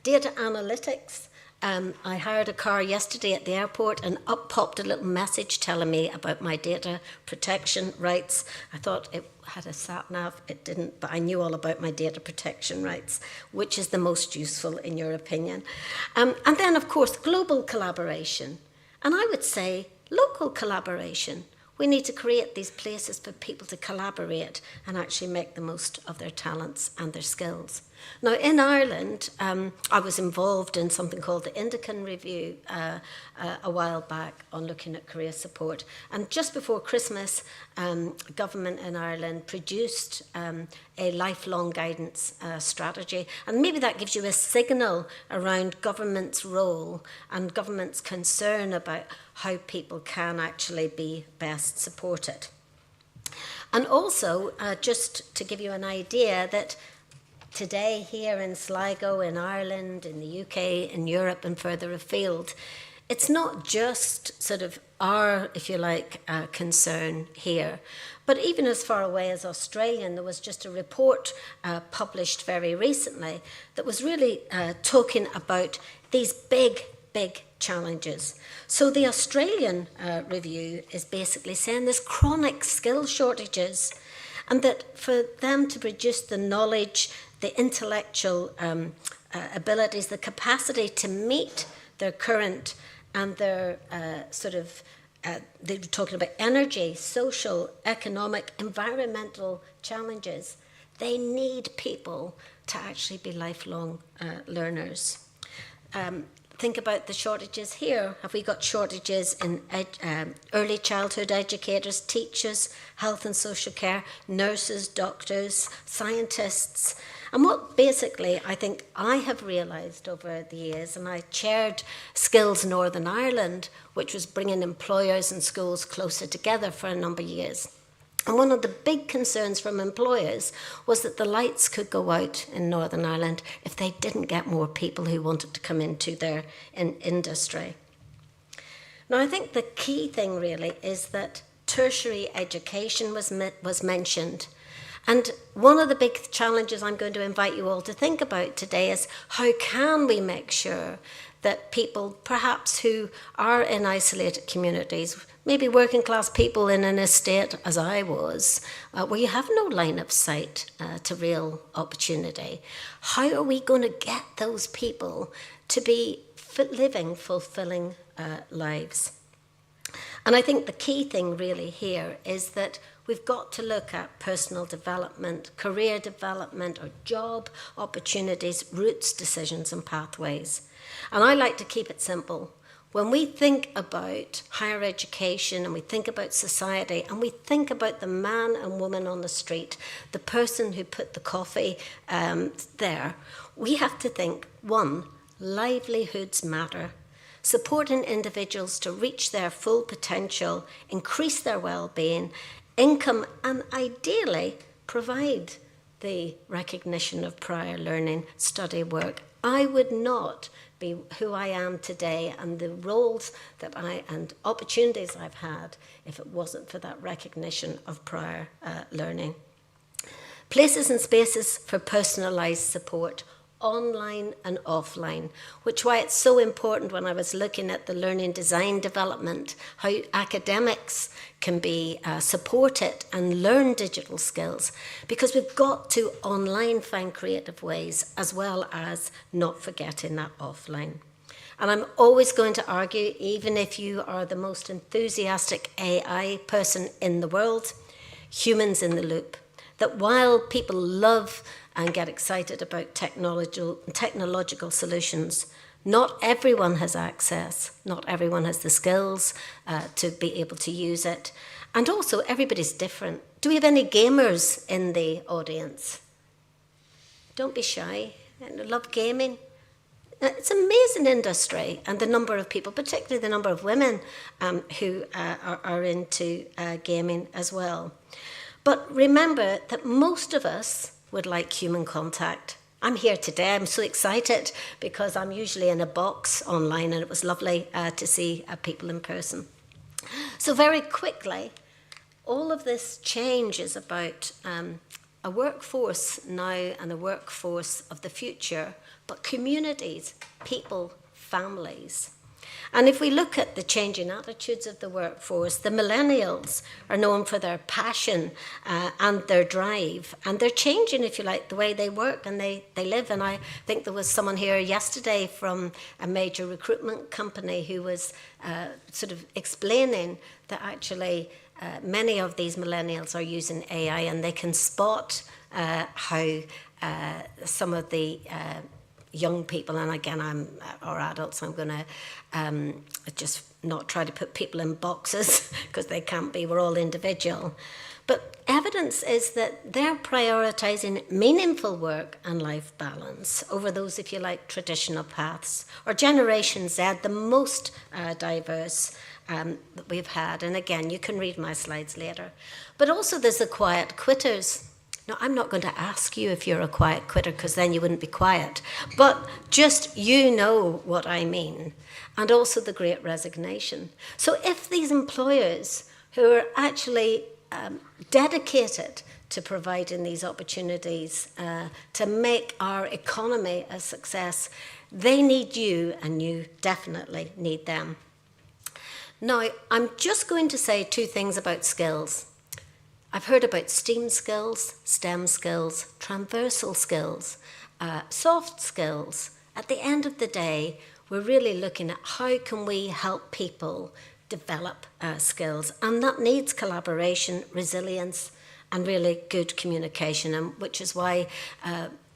Speaker 4: Data analytics. I hired a car yesterday at the airport and up popped a little message telling me about my data protection rights. I thought it had a sat-nav, it didn't, but I knew all about my data protection rights. Which is the most useful in your opinion? And then, of course, global collaboration. And I would say local collaboration. We need to create these places for people to collaborate and actually make the most of their talents and their skills. Now, in Ireland, I was involved in something called the Indican Review a while back on looking at career support. And just before Christmas, government in Ireland produced a lifelong guidance strategy. And maybe that gives you a signal around government's role and government's concern about how people can actually be best supported. And also, just to give you an idea that today here in Sligo, in Ireland, in the UK, in Europe and further afield, it's not just sort of our, if you like, concern here, but even as far away as Australia, there was just a report published very recently that was really talking about these big challenges. So the Australian review is basically saying there's chronic skill shortages and that for them to produce the knowledge, the intellectual abilities, the capacity to meet their current and their they were talking about energy, social, economic, environmental challenges. They need people to actually be lifelong learners. Think about the shortages here. Have we got shortages in early childhood educators, teachers, health and social care, nurses, doctors, scientists? And what basically I think I have realised over the years, and I chaired Skills Northern Ireland, which was bringing employers and schools closer together for a number of years. And one of the big concerns from employers was that the lights could go out in Northern Ireland if they didn't get more people who wanted to come into their industry. Now, I think the key thing really is that tertiary education was mentioned. And one of the big challenges I'm going to invite you all to think about today is how can we make sure that people, perhaps who are in isolated communities, maybe working class people in an estate as I was, where you have no line of sight to real opportunity, how are we going to get those people to be living fulfilling lives? And I think the key thing really here is that we've got to look at personal development, career development, or job opportunities, routes, decisions, and pathways. And I like to keep it simple. When we think about higher education and we think about society and we think about the man and woman on the street, the person who put the coffee there, we have to think, one, livelihoods matter. Supporting individuals to reach their full potential, increase their well-being, income, and ideally provide the recognition of prior learning, study work. I would not be who I am today and the roles that and opportunities I've had if it wasn't for that recognition of prior learning. Places and spaces for personalised support, online and offline, which is why it's so important when I was looking at the learning design development, how academics can be supported and learn digital skills, because we've got to online find creative ways as well as not forgetting that offline. And I'm always going to argue, even if you are the most enthusiastic AI person in the world, humans in the loop, that while people love and get excited about technological solutions, not everyone has access, not everyone has the skills to be able to use it. And also, everybody's different. Do we have any gamers in the audience? Don't be shy. I love gaming. It's an amazing industry, and the number of people, particularly the number of women who are into gaming as well. But remember that most of us would like human contact. I'm here today, I'm so excited because I'm usually in a box online, and it was lovely to see people in person. So very quickly, all of this change is about a workforce now and a workforce of the future, but communities, people, families. And if we look at the changing attitudes of the workforce, the millennials are known for their passion and their drive. And they're changing, if you like, the way they work and they live. And I think there was someone here yesterday from a major recruitment company who was sort of explaining that actually many of these millennials are using AI, and they can spot how some of the young people, and again, or adults, I'm going to just not try to put people in boxes because they can't be, we're all individual. But evidence is that they're prioritising meaningful work and life balance over those, if you like, traditional paths. Or Generation Z, the most diverse that we've had. And again, you can read my slides later. But also there's the quiet quitters. Now, I'm not going to ask you if you're a quiet quitter, because then you wouldn't be quiet. But just you know what I mean. And also the Great Resignation. So if these employers who are actually dedicated to providing these opportunities to make our economy a success, they need you, and you definitely need them. Now, I'm just going to say two things about skills. I've heard about STEAM skills, STEM skills, transversal skills, soft skills. At the end of the day, we're really looking at how can we help people develop skills, and that needs collaboration, resilience, and really good communication, and which is why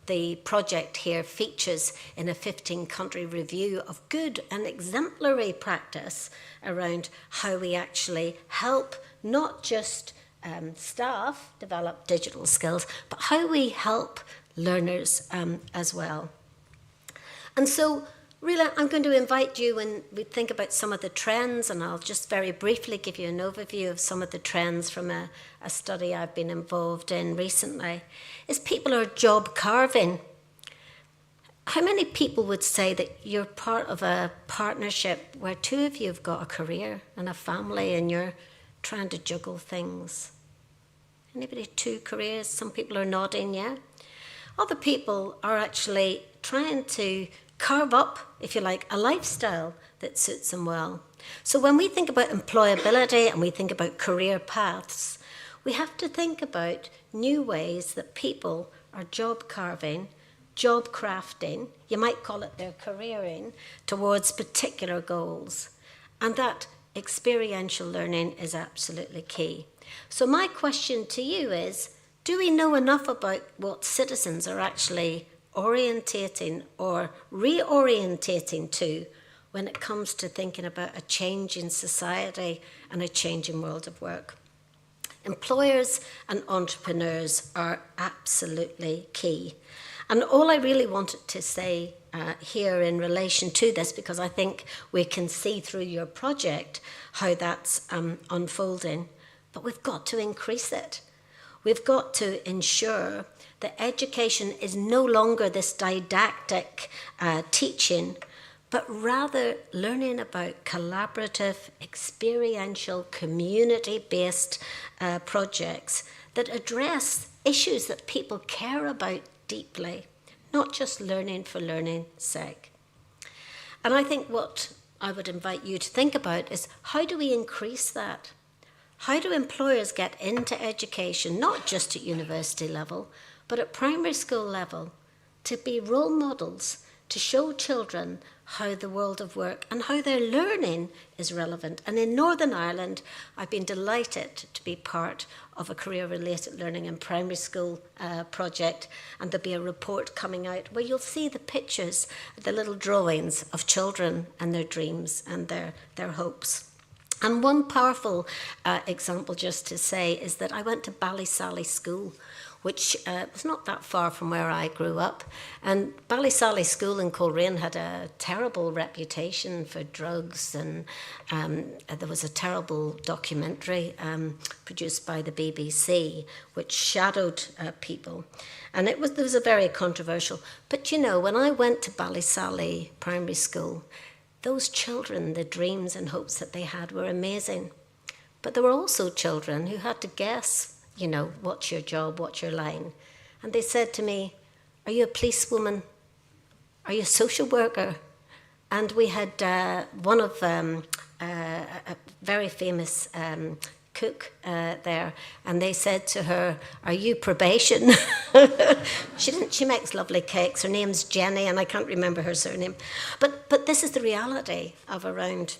Speaker 4: the project here features in a 15-country review of good and exemplary practice around how we actually help not just staff develop digital skills, but how we help learners as well. And so really, I'm going to invite you when we think about some of the trends, and I'll just very briefly give you an overview of some of the trends from a study I've been involved in recently, is people are job carving. How many people would say that you're part of a partnership where two of you have got a career and a family and you're trying to juggle things? Anybody, 2 careers? Some people are nodding, yeah? Other people are actually trying to carve up, if you like, a lifestyle that suits them well. So when we think about employability and we think about career paths, we have to think about new ways that people are job carving, job crafting, you might call it their careering, towards particular goals. And that experiential learning is absolutely key. So my question to you is, do we know enough about what citizens are actually orientating or reorientating to when it comes to thinking about a change in society and a changing world of work? Employers and entrepreneurs are absolutely key. And all I really wanted to say here in relation to this, because I think we can see through your project how that's unfolding, but we've got to increase it. We've got to ensure that education is no longer this didactic teaching, but rather learning about collaborative, experiential, community-based projects that address issues that people care about deeply, not just learning for learning's sake. And I think what I would invite you to think about is, how do we increase that? How do employers get into education, not just at university level, but at primary school level, to be role models, to show children how the world of work and how their learning is relevant? And in Northern Ireland, I've been delighted to be part of a career-related learning in primary school project, and there'll be a report coming out where you'll see the pictures, the little drawings of children and their dreams and their hopes. And one powerful example, just to say, is that I went to Ballysally School, which was not that far from where I grew up. And Ballysally School in Coleraine had a terrible reputation for drugs, and there was a terrible documentary produced by the BBC which shadowed people. And there was a very controversial. But you know, when I went to Ballysally Primary School, those children, the dreams and hopes that they had were amazing. But there were also children who had to guess, you know, what's your job, what's your line? And they said to me, are you a policewoman? Are you a social worker? And we had one of a very famous cook there, and they said to her, are you probation? She makes lovely cakes. Her name's Jenny, and I can't remember her surname. But this is the reality of around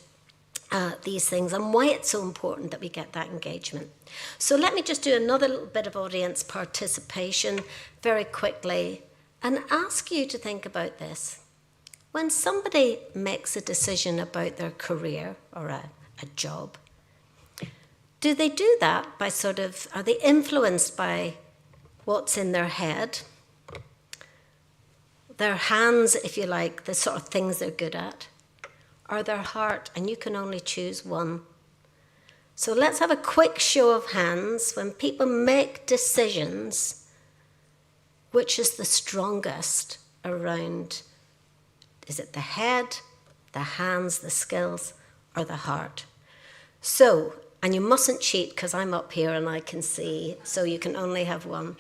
Speaker 4: these things, and why it's so important that we get that engagement. So let me just do another little bit of audience participation very quickly and ask you to think about this. When somebody makes a decision about their career or a job, do they do that by are they influenced by what's in their head, their hands, if you like, the sort of things they're good at, or their heart, and you can only choose one? So let's have a quick show of hands. When people make decisions, which is the strongest around? Is it the head, the hands, the skills, or the heart? So, and you mustn't cheat because I'm up here and I can see, so you can only have one.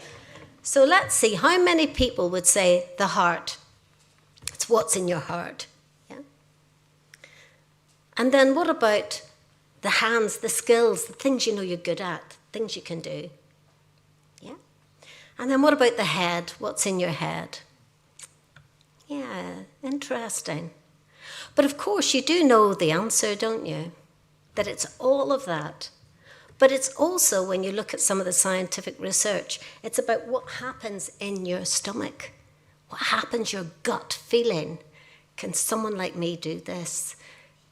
Speaker 4: So let's see, how many people would say the heart? It's what's in your heart. Yeah. And then what about the hands, the skills, the things you know you're good at, things you can do? Yeah. And then what about the head? What's in your head? Yeah, interesting. But of course, you do know the answer, don't you? That it's all of that. But it's also, when you look at some of the scientific research, it's about what happens in your stomach. What happens, your gut feeling. Can someone like me do this?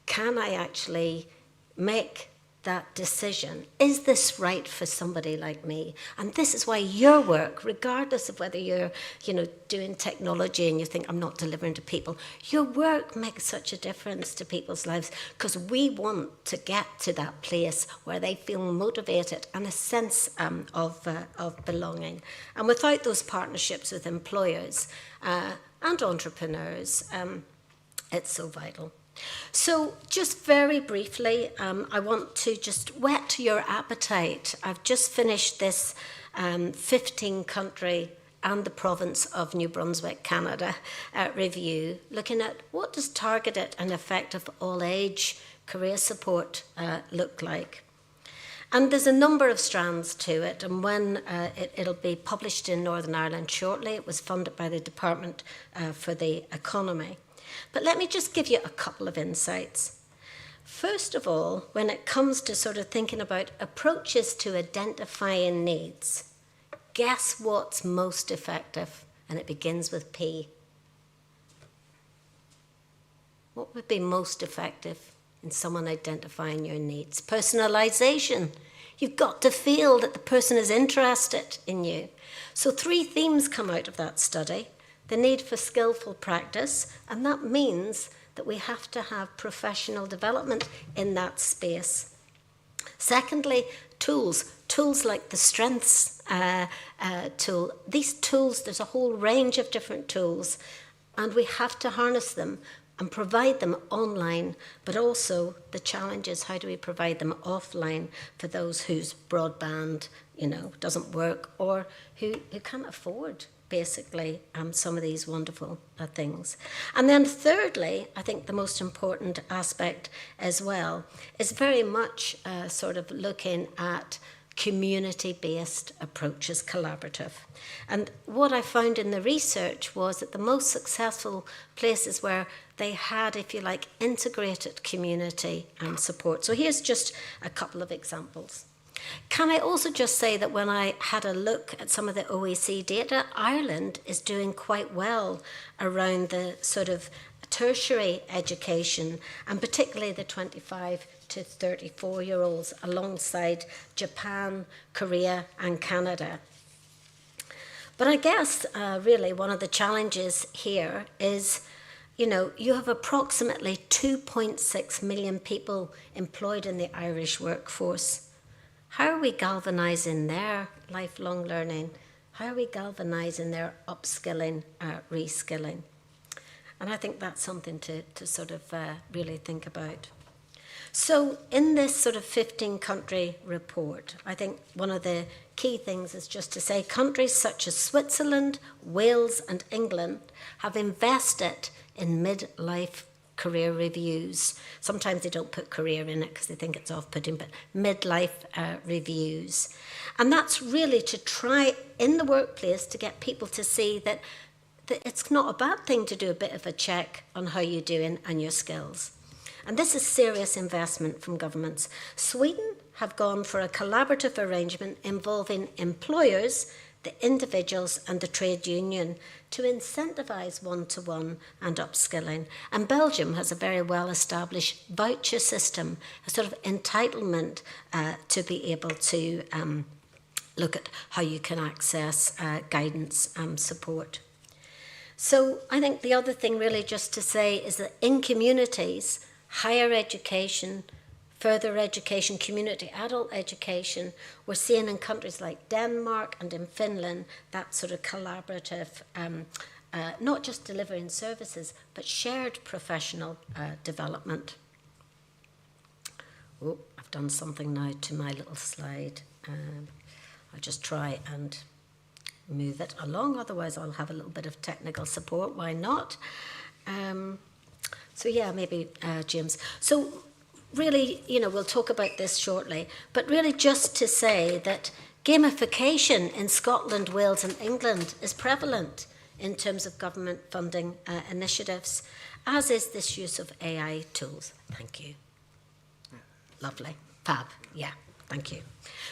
Speaker 4: Can I actually make that decision. Is this right for somebody like me? And this is why your work, regardless of whether you're, doing technology and you think I'm not delivering to people, your work makes such a difference to people's lives, because we want to get to that place where they feel motivated and a sense of belonging. And without those partnerships with employers and entrepreneurs, it's so vital. So just very briefly, I want to just whet your appetite. I've just finished this 15-country and the province of New Brunswick, Canada, review, looking at what does targeted and effective all-age career support look like. And there's a number of strands to it, and when it'll be published in Northern Ireland shortly. It was funded by the Department for the Economy. But let me just give you a couple of insights. First of all, when it comes to sort of thinking about approaches to identifying needs, guess what's most effective? And it begins with P. What would be most effective in someone identifying your needs? Personalization. You've got to feel that the person is interested in you. So 3 themes come out of that study. The need for skillful practice, and that means that we have to have professional development in that space. Secondly, tools like the strengths tool. These tools, there's a whole range of different tools, and we have to harness them and provide them online, but also the challenge is how do we provide them offline for those whose broadband, doesn't work, or who can't afford basically some of these wonderful things. And then thirdly, I think the most important aspect as well is very much sort of looking at community-based approaches, collaborative. And what I found in the research was that the most successful places where they had, if you like, integrated community support. So here's just a couple of examples. Can I also just say that when I had a look at some of the OEC data, Ireland is doing quite well around the sort of tertiary education, and particularly the 25 to 34-year-olds, alongside Japan, Korea, and Canada. But I guess really one of the challenges here is, you have approximately 2.6 million people employed in the Irish workforce. How are we galvanising their lifelong learning? How are we galvanising their upskilling, reskilling? And I think that's something to sort of really think about. So in this sort of 15-country report, I think one of the key things is just to say countries such as Switzerland, Wales and England have invested in midlife career reviews. Sometimes they don't put career in it because they think it's off-putting, but midlife reviews. And that's really to try in the workplace to get people to see that it's not a bad thing to do a bit of a check on how you're doing and your skills. And this is serious investment from governments. Sweden have gone for a collaborative arrangement involving employers, the individuals and the trade union to incentivise one-to-one and upskilling. And Belgium has a very well-established voucher system, a sort of entitlement to be able to look at how you can access guidance and support. So I think the other thing really just to say is that in communities, higher education, further education, community adult education, we're seeing in countries like Denmark and in Finland that sort of collaborative, not just delivering services, but shared professional development. Oh, I've done something now to my little slide. I'll just try and move it along, otherwise I'll have a little bit of technical support. Why not? So yeah, maybe James. So really, we'll talk about this shortly, but really just to say that gamification in Scotland, Wales and England is prevalent in terms of government funding initiatives, as is this use of AI tools. Thank you. Lovely. Fab. Yeah, thank you.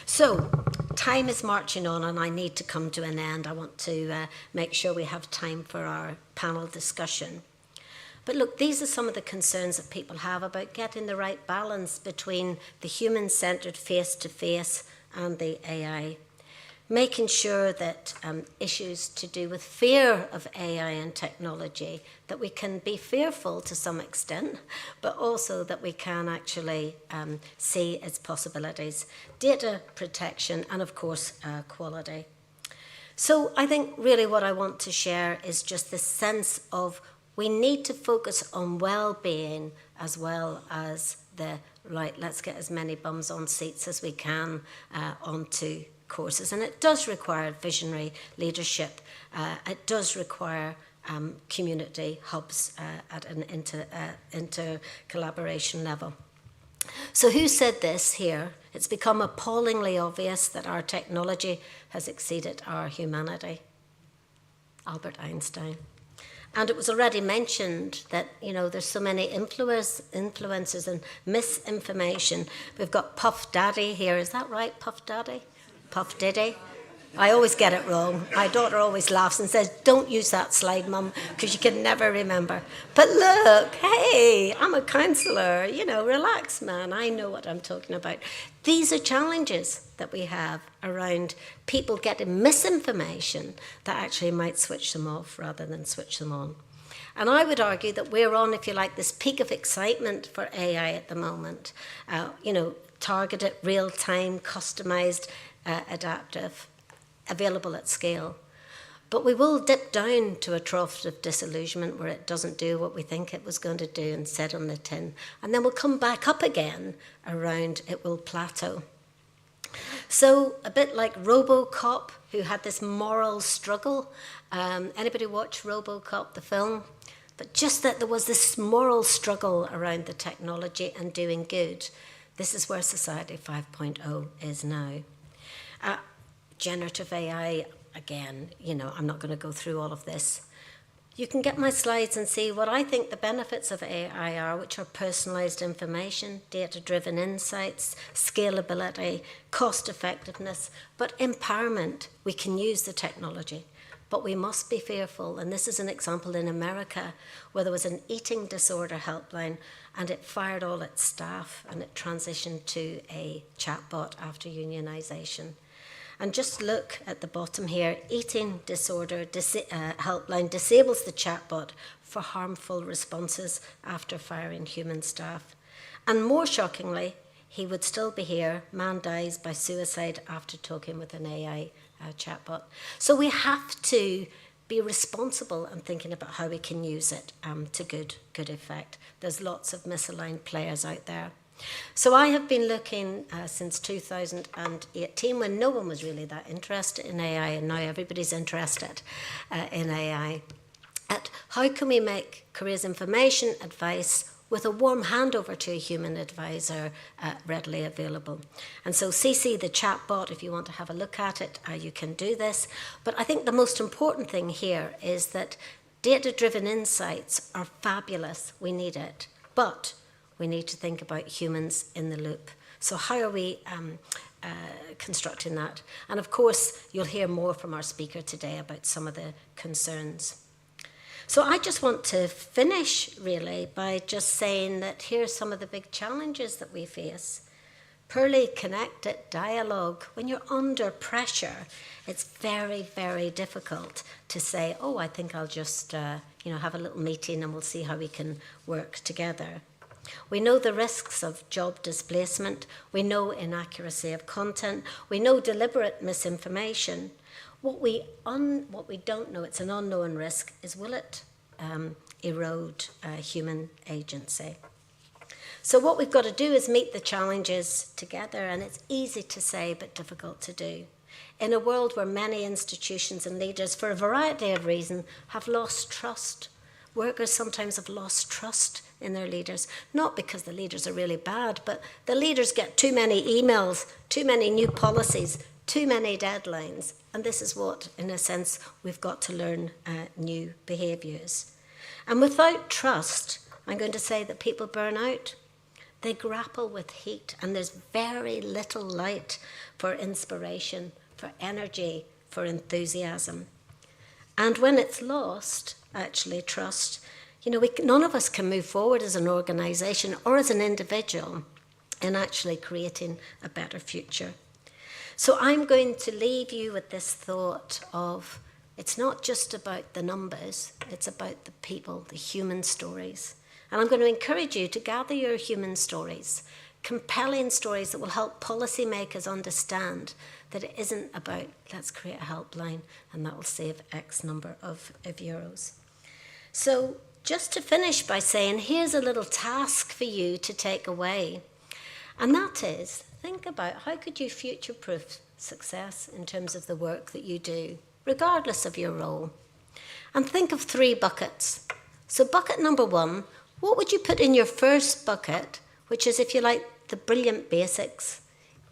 Speaker 4: So, time is marching on and I need to come to an end. I want to make sure we have time for our panel discussion. But look, these are some of the concerns that people have about getting the right balance between the human-centred face-to-face and the AI. Making sure that issues to do with fear of AI and technology, that we can be fearful to some extent, but also that we can actually see its possibilities, data protection, and of course, quality. So I think really what I want to share is just this sense of we need to focus on well-being as well as the, right, let's get as many bums on seats as we can onto courses. And it does require visionary leadership. It does require community hubs at an inter-collaboration level. So who said this here? It's become appallingly obvious that our technology has exceeded our humanity. Albert Einstein. And it was already mentioned that, you know, there's so many influencers and misinformation. We've got Puff Daddy here. Is that right, Puff Daddy? Puff Diddy? I always get it wrong. My daughter always laughs and says, don't use that slide, Mum, because you can never remember. But look, hey, I'm a counsellor. You know, relax, man. I know what I'm talking about. These are challenges that we have around people getting misinformation that actually might switch them off rather than switch them on. And I would argue that we're on, if you like, this peak of excitement for AI at the moment. You know, targeted, real-time, customised, adaptive, available at scale. But we will dip down to a trough of disillusionment where it doesn't do what we think it was going to do and set on the tin. And then we'll come back up again around it will plateau. So a bit like RoboCop, who had this moral struggle. Anybody watch RoboCop, the film? But just that there was this moral struggle around the technology and doing good. This is where Society 5.0 is now. Generative AI, again, you know, I'm not going to go through all of this. You can get my slides and see what I think the benefits of AI are, which are personalised information, data-driven insights, scalability, cost-effectiveness, but empowerment. We can use the technology, but we must be fearful. And this is an example in America where there was an eating disorder helpline and it fired all its staff and it transitioned to a chatbot after unionisation. And just look at the bottom here, eating disorder helpline disables the chatbot for harmful responses after firing human staff. And more shockingly, he would still be here, man dies by suicide after talking with an AI chatbot. So we have to be responsible and thinking about how we can use it to good effect. There's lots of misaligned players out there. So I have been looking since 2018 when no one was really that interested in AI, and now everybody's interested in AI, at how can we make careers information advice with a warm handover to a human advisor readily available. And so CC, the chatbot, if you want to have a look at it, you can do this. But I think the most important thing here is that data-driven insights are fabulous. We need it. But we need to think about humans in the loop. So how are we constructing that? And of course, you'll hear more from our speaker today about some of the concerns. So I just want to finish, really, by just saying that here's some of the big challenges that we face. Poorly connected dialogue. When you're under pressure, it's very, very difficult to say, oh, I think I'll just have a little meeting and we'll see how we can work together. We know the risks of job displacement. We know inaccuracy of content. We know deliberate misinformation. What we don't know, it's an unknown risk, is will it erode human agency? So what we've got to do is meet the challenges together, and it's easy to say but difficult to do. In a world where many institutions and leaders, for a variety of reasons, have lost trust. Workers sometimes have lost trust in their leaders, not because the leaders are really bad, but the leaders get too many emails, too many new policies, too many deadlines. And this is what, in a sense, we've got to learn new behaviours. And without trust, I'm going to say that people burn out. They grapple with heat, and there's very little light for inspiration, for energy, for enthusiasm. And when it's lost, actually, trust, none of us can move forward as an organisation or as an individual in actually creating a better future. So I'm going to leave you with this thought of, it's not just about the numbers, it's about the people, the human stories. And I'm going to encourage you to gather your human stories, compelling stories that will help policymakers understand that it isn't about, let's create a helpline and that will save X number of euros. So just to finish by saying, here's a little task for you to take away. And that is, think about how could you future-proof success in terms of the work that you do, regardless of your role. And think of 3 buckets. So bucket number 1, what would you put in your first bucket, which is, if you like, the brilliant basics?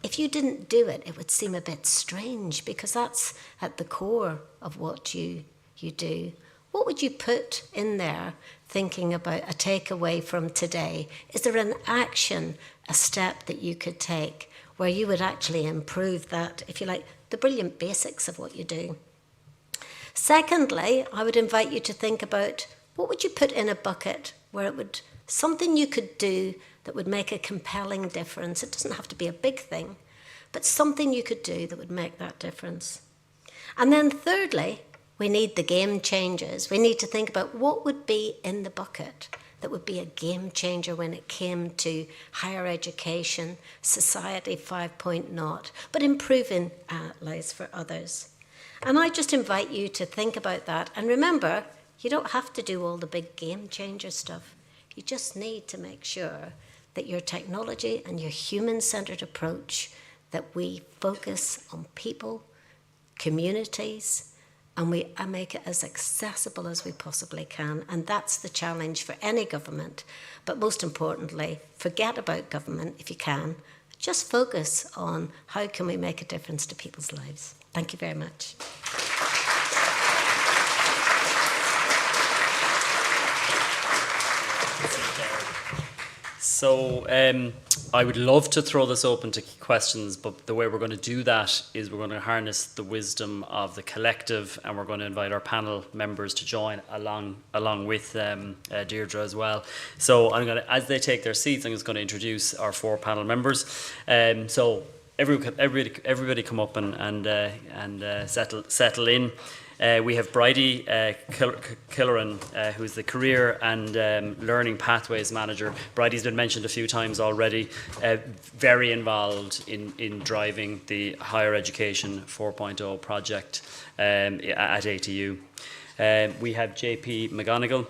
Speaker 4: If you didn't do it, it would seem a bit strange because that's at the core of what you do. What would you put in there thinking about a takeaway from today? Is there an action, a step that you could take where you would actually improve that, if you like, the brilliant basics of what you do? Secondly, I would invite you to think about what would you put in a bucket where it would, something you could do that would make a compelling difference. It doesn't have to be a big thing, but something you could do that would make that difference. And then thirdly, we need the game changers. We need to think about what would be in the bucket that would be a game changer when it came to higher education, society 5.0, but improving lives for others. And I just invite you to think about that. And remember, you don't have to do all the big game changer stuff. You just need to make sure that your technology and your human-centered approach, that we focus on people, communities, and we make it as accessible as we possibly can. And that's the challenge for any government. But most importantly, forget about government if you can. Just focus on how can we make a difference to people's lives. Thank you very much.
Speaker 1: So I would love to throw this open to questions, but the way we're going to do that is we're going to harness the wisdom of the collective, and we're going to invite our panel members to join along with Deirdre as well. So I'm going to, as they take their seats, I'm just going to introduce our 4 panel members. So everybody come up and settle in. We have Bridie Killeran, who's the Career and Learning Pathways Manager. Bridie's been mentioned a few times already, very involved in driving the Higher Education 4.0 project at ATU. We have JP McGonigal,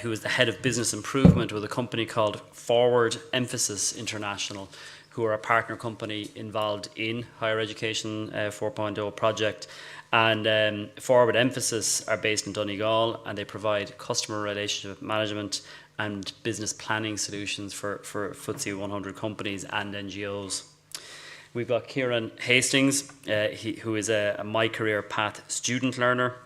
Speaker 1: who is the Head of Business Improvement with a company called Forward Emphasis International, who are a partner company involved in Higher Education 4.0 project. And Forward Emphasis are based in Donegal, and they provide customer relationship management and business planning solutions for FTSE 100 companies and NGOs. We've got Kieran Hastings, who is a My Career Path student learner,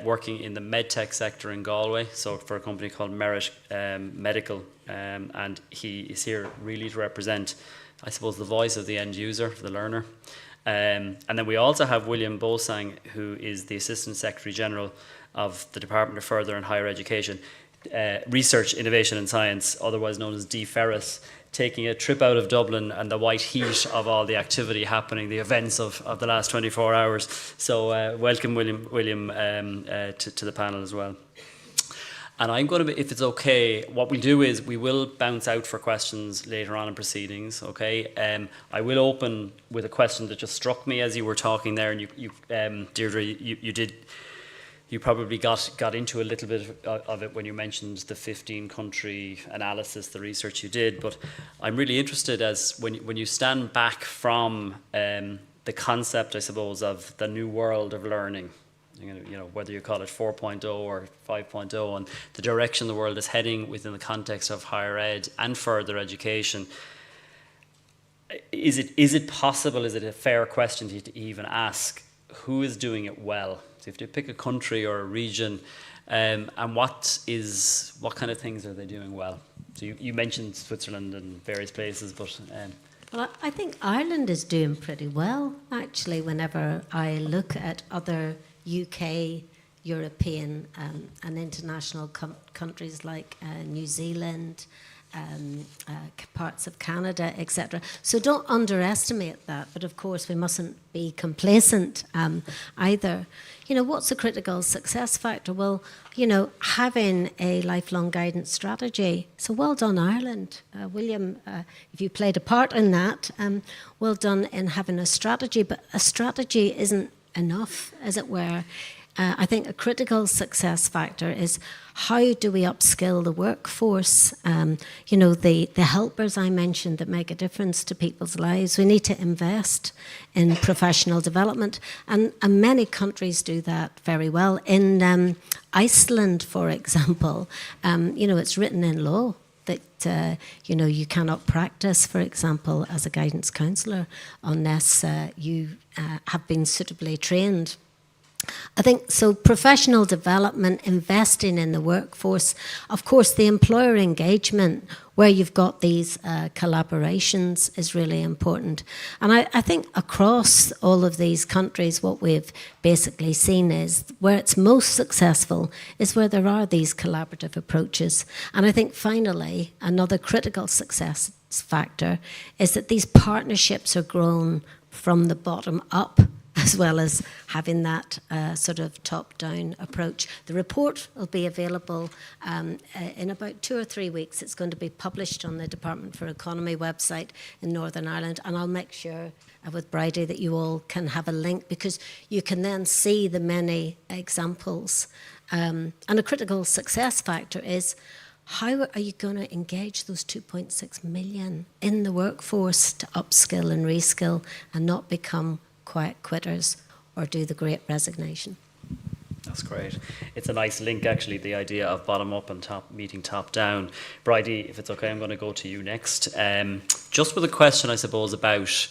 Speaker 1: working in the medtech sector in Galway, so for a company called Merit Medical, and he is here really to represent, I suppose, the voice of the end user, the learner. And then we also have William Bosang, who is the Assistant Secretary General of the Department of Further and Higher Education, Research, Innovation and Science, otherwise known as DFERRIS, taking a trip out of Dublin and the white heat of all the activity happening, the events of the last 24 hours. So welcome, William, to the panel as well. And I'm going to, if it's okay, what we'll do is we will bounce out for questions later on in proceedings, okay? I will open with a question that just struck me as you were talking there, and you Deirdre, you probably got into a little bit of it when you mentioned the 15-country analysis, the research you did, but I'm really interested as when you stand back from the concept, I suppose, of the new world of learning, you know, whether you call it 4.0 or 5.0, and the direction the world is heading within the context of higher ed and further education. Is it possible, is it a fair question to even ask, who is doing it well? So if you pick a country or a region, and what kind of things are they doing well? So you mentioned Switzerland and various places, but...
Speaker 4: Well, I think Ireland is doing pretty well, actually, whenever I look at other UK, European and international countries like New Zealand, parts of Canada, etc. So don't underestimate that, but of course we mustn't be complacent either. You know, what's a critical success factor? Well, you know, having a lifelong guidance strategy. So well done, Ireland. William, if you played a part in that, well done in having a strategy, but a strategy isn't enough, as it were. I think a critical success factor is how do we upskill the workforce? You know, the helpers I mentioned that make a difference to people's lives. We need to invest in professional development, and many countries do that very well. In Iceland, for example, you know, it's written in law that, you know, you cannot practice, for example, as a guidance counsellor unless you have been suitably trained. I think so. Professional development, investing in the workforce, of course, the employer engagement, where you've got these collaborations, is really important. And I think across all of these countries, what we've basically seen is where it's most successful is where there are these collaborative approaches. And I think finally, another critical success factor is that these partnerships are grown from the bottom up, as well as having that sort of top-down approach. The report will be available in about 2 or 3 weeks. It's going to be published on the Department for Economy website in Northern Ireland, and I'll make sure with Bridie that you all can have a link, because you can then see the many examples. And a critical success factor is, how are you going to engage those 2.6 million in the workforce to upskill and reskill and not become quiet quitters or do the great resignation?
Speaker 1: That's great. It's a nice link, actually, the idea of bottom up and meeting top down. Bridie, if it's okay, I'm going to go to you next. Just with a question, I suppose, about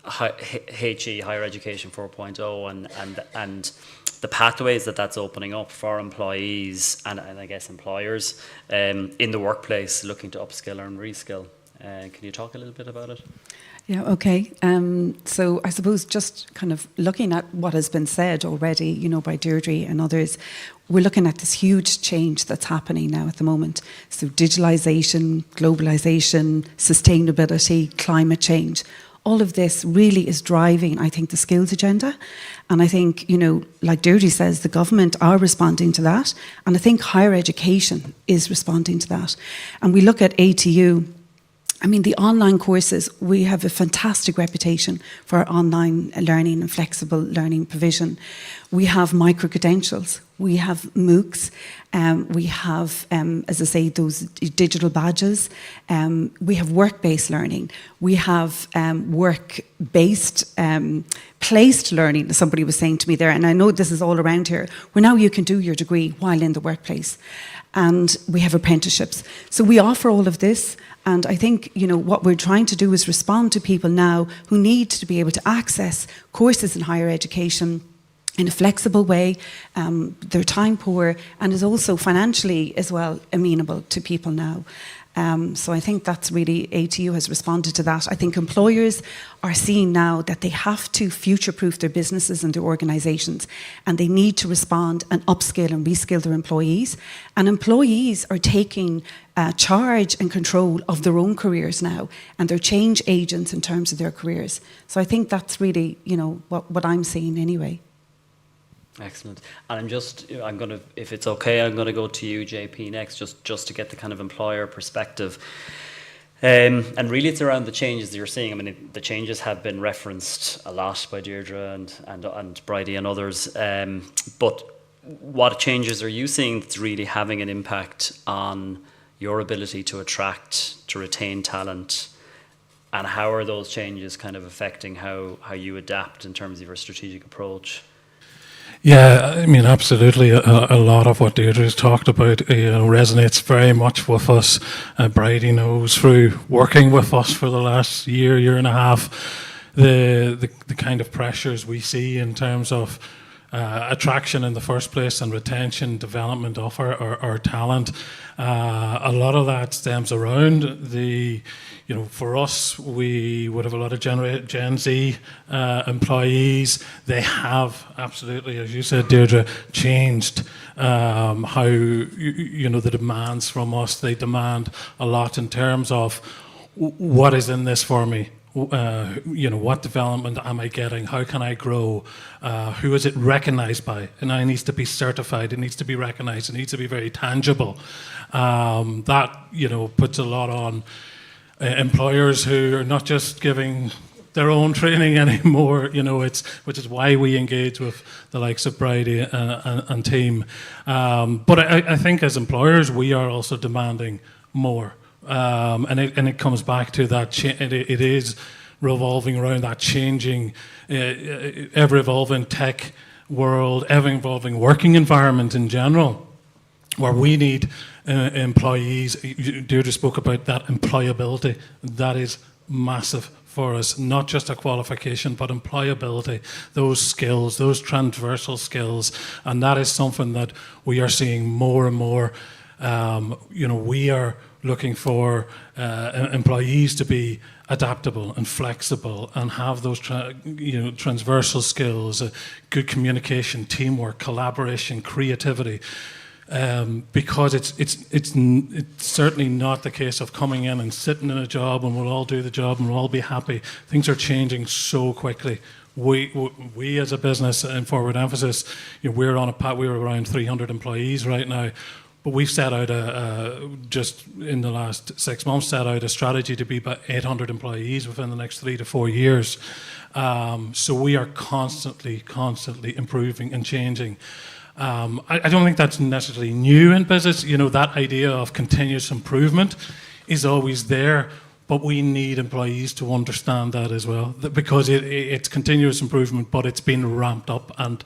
Speaker 1: HE, Higher Education 4.0, and the pathways that's opening up for employees and I guess employers in the workplace looking to upskill and reskill. Can you talk a little bit about it?
Speaker 5: Yeah, okay. So I suppose just kind of looking at what has been said already, you know, by Deirdre and others, we're looking at this huge change that's happening now at the moment. So digitalisation, globalisation, sustainability, climate change, all of this really is driving, I think, the skills agenda. And I think, you know, like Deirdre says, the government are responding to that. And I think higher education is responding to that. And we look at ATU, I mean, the online courses, we have a fantastic reputation for our online learning and flexible learning provision. We have micro-credentials, we have MOOCs, we have, as I say, those digital badges, we have work-based learning, we have work-based placed learning, as somebody was saying to me there, and I know this is all around here, where now you can do your degree while in the workplace. And we have apprenticeships. So we offer all of this. And I think, you know, what we're trying to do is respond to people now who need to be able to access courses in higher education in a flexible way. They're time poor and is also financially as well amenable to people now. So I think that's really, ATU has responded to that. I think employers are seeing now that they have to future-proof their businesses and their organisations, and they need to respond and upskill and reskill their employees. And employees are taking charge and control of their own careers now, and they're change agents in terms of their careers. So I think that's really, you know, what I'm seeing anyway.
Speaker 1: Excellent. And I'm going to, if it's okay, I'm going to go to you, JP, next, just to get the kind of employer perspective. And really it's around the changes that you're seeing. I mean, the changes have been referenced a lot by Deirdre and Bridie and others. But what changes are you seeing that's really having an impact on your ability to attract, to retain talent? And how are those changes kind of affecting how you adapt in terms of your strategic approach?
Speaker 6: Yeah, I mean, absolutely. A lot of what Deirdre's talked about resonates very much with us. Bridie knows through working with us for the last year and a half, the kind of pressures we see in terms of attraction in the first place and retention, development of our talent. A lot of that stems around for us, we would have a lot of Gen Z employees. They have absolutely, as you said, Deirdre, changed how the demands from us. They demand a lot in terms of what is in this for me. What development am I getting? How can I grow? Who is it recognized by? And it needs to be certified. It needs to be recognized. It needs to be very tangible. That puts a lot on employers who are not just giving their own training anymore. Which is why we engage with the likes of Bridie and team. But I think as employers, we are also demanding more. And it comes back to that. It is revolving around that changing, ever-evolving tech world, ever-evolving working environment in general, where we need employees. Deirdre spoke about that employability. That is massive for us, not just a qualification, but employability, those skills, those transversal skills, and that is something that we are seeing more and more. We are looking for employees to be adaptable and flexible and have those transversal skills, good communication, teamwork, collaboration, creativity. Because it's certainly not the case of coming in and sitting in a job and we'll all do the job and we'll all be happy. Things are changing so quickly. We as a business in Forward Emphasis, we're on a path. We're around 300 employees right now. But we've set out just in the last 6 months, set out a strategy to be about 800 employees within the next 3 to 4 years. So we are constantly improving and changing. I don't think that's necessarily new in business. That idea of continuous improvement is always there, but we need employees to understand that as well, because it's continuous improvement, but it's been ramped up and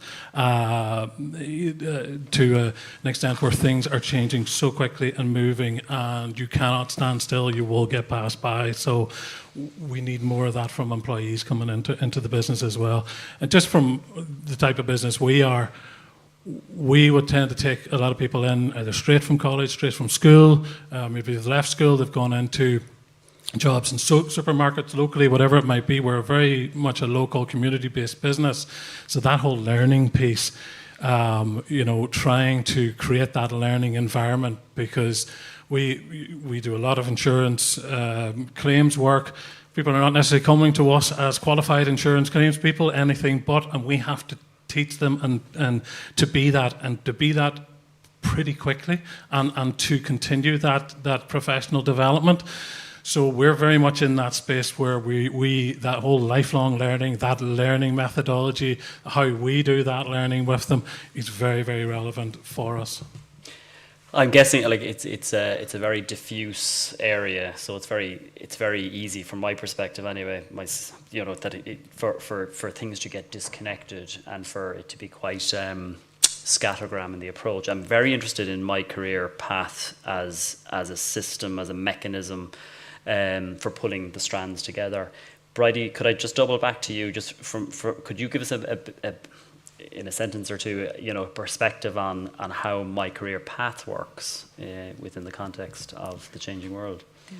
Speaker 6: to an extent where things are changing so quickly and moving, and you cannot stand still. You will get passed by. So we need more of that from employees coming into the business as well. And just from the type of business we are, we would tend to take a lot of people in either straight from college, straight from school. Maybe they've left school, they've gone into jobs in supermarkets locally, whatever it might be. We're very much a local community-based business. So that whole learning piece, trying to create that learning environment, because we do a lot of insurance claims work. People are not necessarily coming to us as qualified insurance claims people, anything but, and we have to teach them and to be that pretty quickly and to continue that professional development. So we're very much in that space where we that whole lifelong learning, that learning methodology, how we do that learning with them is very, very relevant for us.
Speaker 1: I'm guessing it's a very diffuse area, so it's very easy from my perspective anyway. For things to get disconnected and for it to be quite scattergram in the approach. I'm very interested in my career path as a system, as a mechanism for pulling the strands together. Bridie, could I just double back to you? Could you give us in a sentence or two, perspective on how my career path works within the context of the changing world?
Speaker 5: Yeah.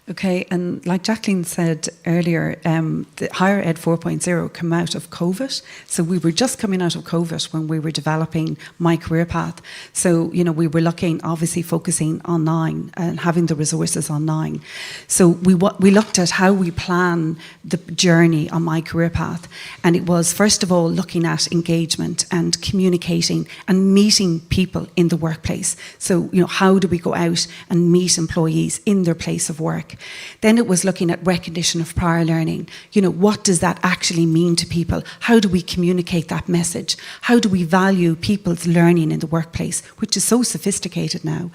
Speaker 5: Okay, and like Jacqueline said earlier, the Higher Ed 4.0 came out of COVID. So we were just coming out of COVID when we were developing my career path. So, we were obviously focusing online and having the resources online. So we looked at how we plan the journey on my career path. And it was, first of all, looking at engagement and communicating and meeting people in the workplace. So, how do we go out and meet employees in their place of work? Then it was looking at recognition of prior learning. What does that actually mean to people? How do we communicate that message? How do we value people's learning in the workplace, which is so sophisticated now?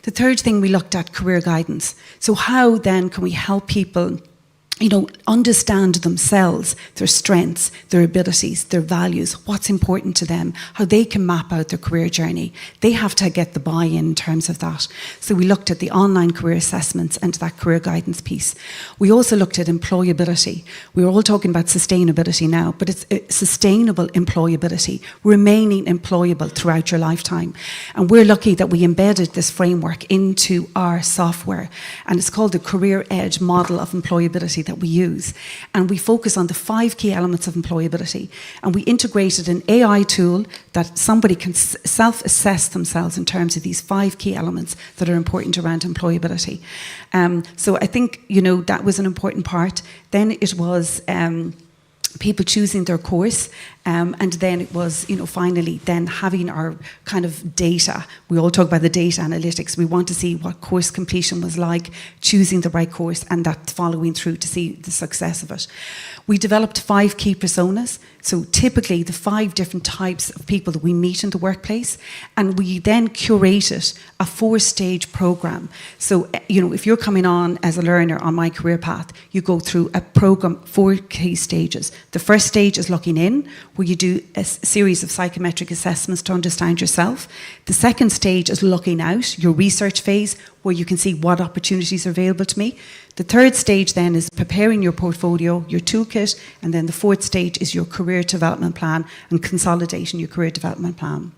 Speaker 5: The third thing we looked at, career guidance. So how then can we help people understand themselves, their strengths, their abilities, their values, what's important to them, how they can map out their career journey. They have to get the buy-in in terms of that. So we looked at the online career assessments and that career guidance piece. We also looked at employability. We're all talking about sustainability now, but it's sustainable employability, remaining employable throughout your lifetime. And we're lucky that we embedded this framework into our software, and it's called the Career Edge model of employability that we use. And we focus on the 5 key elements of employability. And we integrated an AI tool that somebody can self-assess themselves in terms of these 5 key elements that are important around employability. So I think, that was an important part. Then it was people choosing their course, and then it was, finally then having our kind of data. We all talk about the data analytics. We want to see what course completion was like, choosing the right course, and that following through to see the success of it. We developed 5 key personas. So typically the 5 different types of people that we meet in the workplace, and we then curated a 4-stage program. So, if you're coming on as a learner on My Career Path, you go through a program, 4 key stages. The first stage is looking in, where you do a series of psychometric assessments to understand yourself. The second stage is looking out, your research phase, where you can see what opportunities are available to me. The third stage then is preparing your portfolio, your toolkit, and then the 4th stage is your career development plan and consolidating your career development plan.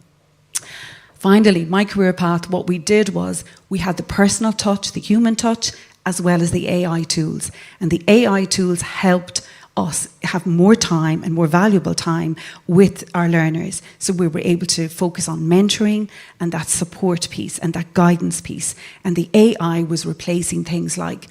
Speaker 5: Finally, My Career Path, what we did was we had the personal touch, the human touch, as well as the AI tools. And the AI tools helped us have more time and more valuable time with our learners. So we were able to focus on mentoring and that support piece and that guidance piece. And the AI was replacing things like,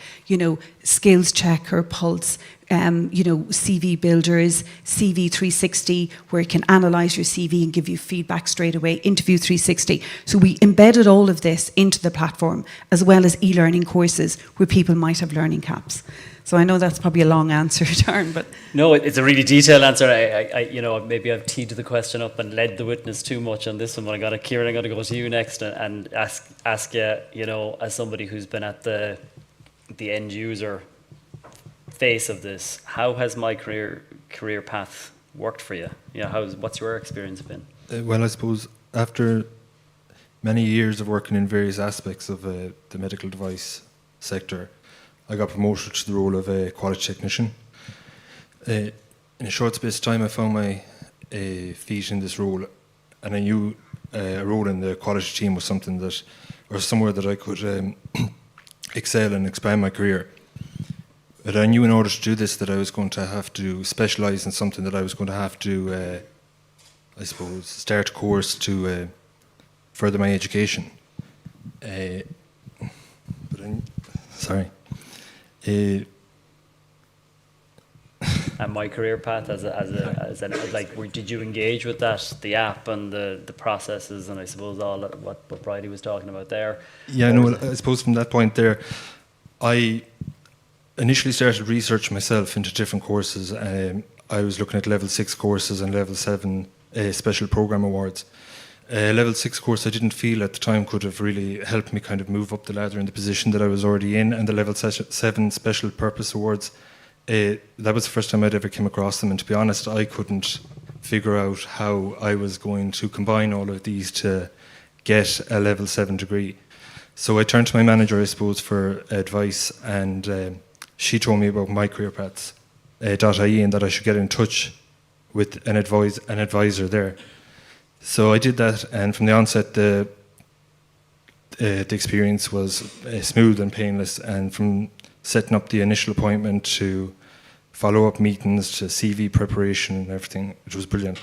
Speaker 5: skills checker, pulse, CV builders, CV 360, where it can analyze your CV and give you feedback straight away, interview 360. So we embedded all of this into the platform, as well as e-learning courses where people might have learning caps. So I know that's probably a long answer, Darren, but...
Speaker 1: No, it's a really detailed answer. Maybe I've teed the question up and led the witness too much on this one, but Kieran, I'm going to go to you next and ask you, as somebody who's been at the end user face of this, how has My Career Path worked for you? What's your experience been?
Speaker 7: Well, I suppose after many years of working in various aspects of the medical device sector, I got promoted to the role of a quality technician. In a short space of time, I found my feet in this role, and I knew a role in the quality team was somewhere that I could excel and expand my career. But I knew in order to do this that I was going to have to specialise in something, that I was going to have to, start a course to further my education.
Speaker 1: And My Career Path, did you engage with that, the app and the processes, and I suppose all what Bridie was talking about there?
Speaker 7: Yeah, no, I suppose from that point there, I initially started research myself into different courses. I was looking at level 6 courses and level 7 special program awards. Level 6 course I didn't feel at the time could have really helped me kind of move up the ladder in the position that I was already in, and the level 7 special purpose awards, that was the first time I'd ever came across them, and to be honest, I couldn't figure out how I was going to combine all of these to get a level 7 degree. So I turned to my manager, I suppose, for advice, and she told me about mycareerpaths.ie and that I should get in touch with an advisor there. So I did that, and from the onset, the experience was smooth and painless. And from setting up the initial appointment to follow-up meetings to CV preparation and everything, it was brilliant.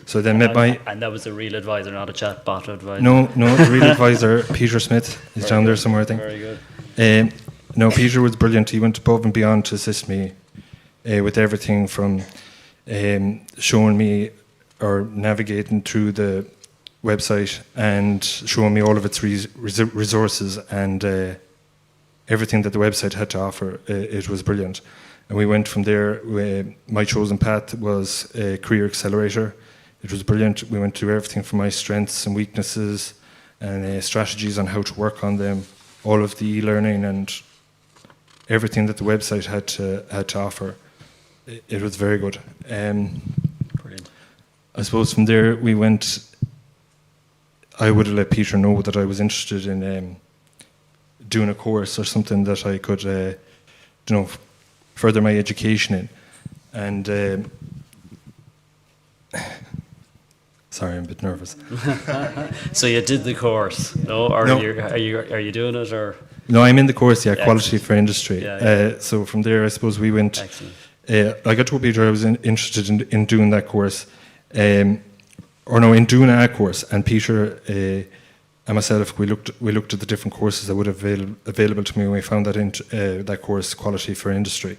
Speaker 7: So then
Speaker 1: and that was a real advisor, not a chatbot advisor.
Speaker 7: No, the real advisor, Peter Smith, is down there somewhere, I think.
Speaker 1: Very good.
Speaker 7: No, Peter was brilliant. He went above and beyond to assist me with everything from showing me or navigating through the website and showing me all of its resources and everything that the website had to offer. It was brilliant. And we went from there. My chosen path was a career accelerator. It was brilliant. We went through everything from my strengths and weaknesses and strategies on how to work on them, all of the e-learning and everything that the website had to offer. It was very good.
Speaker 1: Brilliant.
Speaker 7: I suppose from there we went. I would have let Peter know that I was interested in doing a course or something that I could, further my education in. And sorry, I'm a bit nervous.
Speaker 1: So you did the course, no? Or
Speaker 7: No.
Speaker 1: are you doing it, or?
Speaker 7: No, I'm in the course, yeah, Quality
Speaker 1: Excellent.
Speaker 7: for Industry.
Speaker 1: Yeah.
Speaker 7: So from there, I suppose we went.
Speaker 1: Excellent.
Speaker 7: Like I told Peter, I was interested in doing that course, in doing a course. And Peter and myself, we looked at the different courses that would have available to me, and we found that course, Quality for Industry.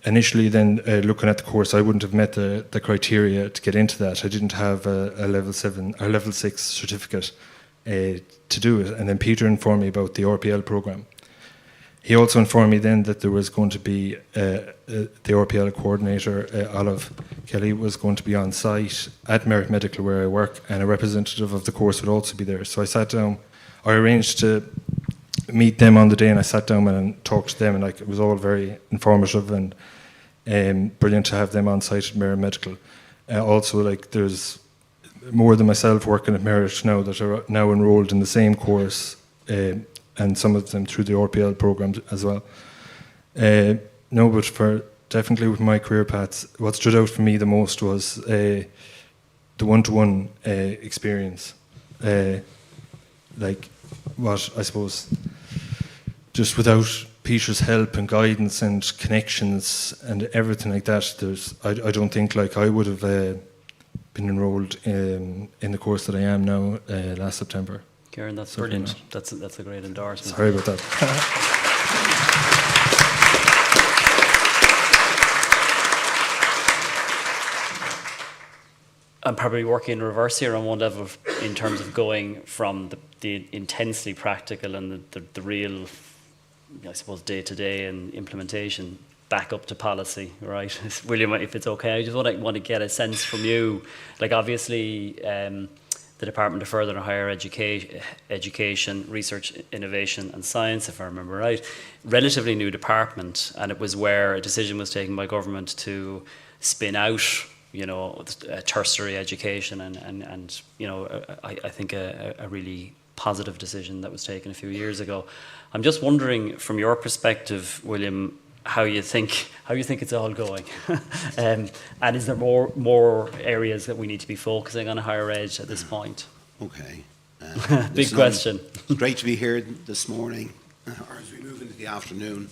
Speaker 7: Initially, then looking at the course, I wouldn't have met the criteria to get into that. I didn't have a level 7 or level 6 certificate to do it. And then Peter informed me about the RPL program. He also informed me then that there was going to be the RPL coordinator, Olive Kelly, was going to be on site at Merit Medical where I work, and a representative of the course would also be there. So I sat down. I arranged to meet them on the day, and I sat down and talked to them, and it was all very informative and brilliant to have them on site at Merit Medical. Also, there's more than myself working at Merit now that are now enrolled in the same course, and some of them through the RPL program as well. No, but definitely with my career paths, what stood out for me the most was the one-to-one experience. What I suppose, just without Peter's help and guidance and connections and everything like that, I don't think I would have been enrolled in the course that I am now last September.
Speaker 1: Karen, that's brilliant. That's a great endorsement.
Speaker 7: Sorry about that.
Speaker 1: I'm probably working in reverse here on one level in terms of going from the intensely practical and the real, I suppose, day-to-day and implementation back up to policy, right? William, if it's okay, I just want to get a sense from you. Obviously, the Department of Further and Higher Education, Research, Innovation and Science, if I remember right, relatively new department, and it was where a decision was taken by government to spin out, tertiary education, and I think a really positive decision that was taken a few years ago. I'm just wondering, from your perspective, William, how you think it's all going, and is there more areas that we need to be focusing on higher ed at this point?
Speaker 8: Okay.
Speaker 1: Big question.
Speaker 8: It's great to be here this morning, or as we move into the afternoon.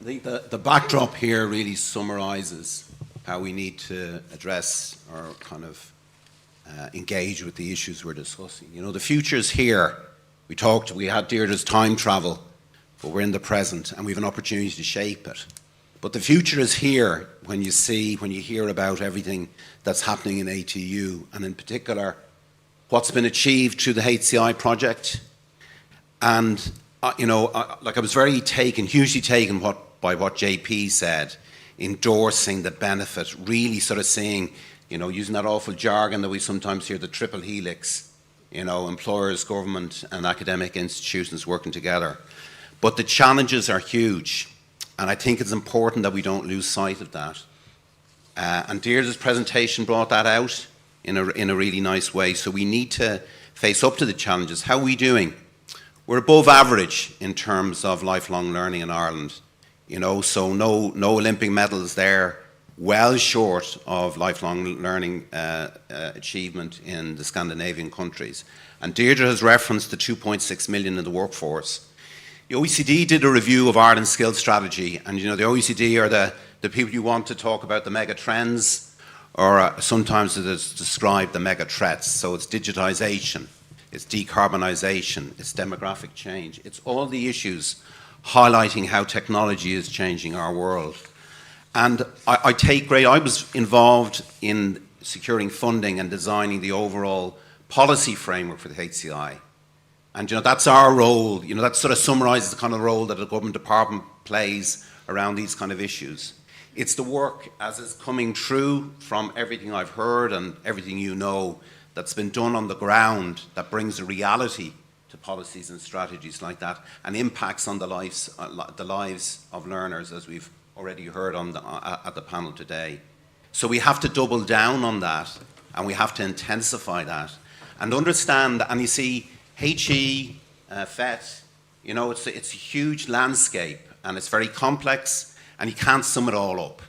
Speaker 8: I think the backdrop here really summarises how we need to address or kind of engage with the issues we're discussing. The future's here. We had Deirdre's time travel, but we're in the present and we have an opportunity to shape it. But the future is here when you hear about everything that's happening in ATU, and in particular, what's been achieved through the HCI project. And, I was hugely taken by what JP said, endorsing the benefit, really sort of saying, using that awful jargon that we sometimes hear, the triple helix, employers, government and academic institutions working together. But the challenges are huge, and I think it's important that we don't lose sight of that. And Deirdre's presentation brought that out in a really nice way. So we need to face up to the challenges. How are we doing? We're above average in terms of lifelong learning in Ireland. So no Olympic medals there, well short of lifelong learning achievement in the Scandinavian countries. And Deirdre has referenced the 2.6 million in the workforce. The OECD did a review of Ireland's skills strategy, and the OECD are the people you want to talk about the mega trends, or sometimes it is described the mega threats. So it's digitisation, it's decarbonisation, it's demographic change. It's all the issues highlighting how technology is changing our world. And I was involved in securing funding and designing the overall policy framework for the HCI. And that's our role. That sort of summarises the kind of role that a government department plays around these kind of issues. It's the work, as is coming through from everything I've heard and everything that's been done on the ground that brings the reality to policies and strategies like that, and impacts on the lives of learners, as we've already heard at the panel today. So we have to double down on that, and we have to intensify that, and understand. And you see, HE, FET, you know, it's a huge landscape, and it's very complex, and you can't sum it all up.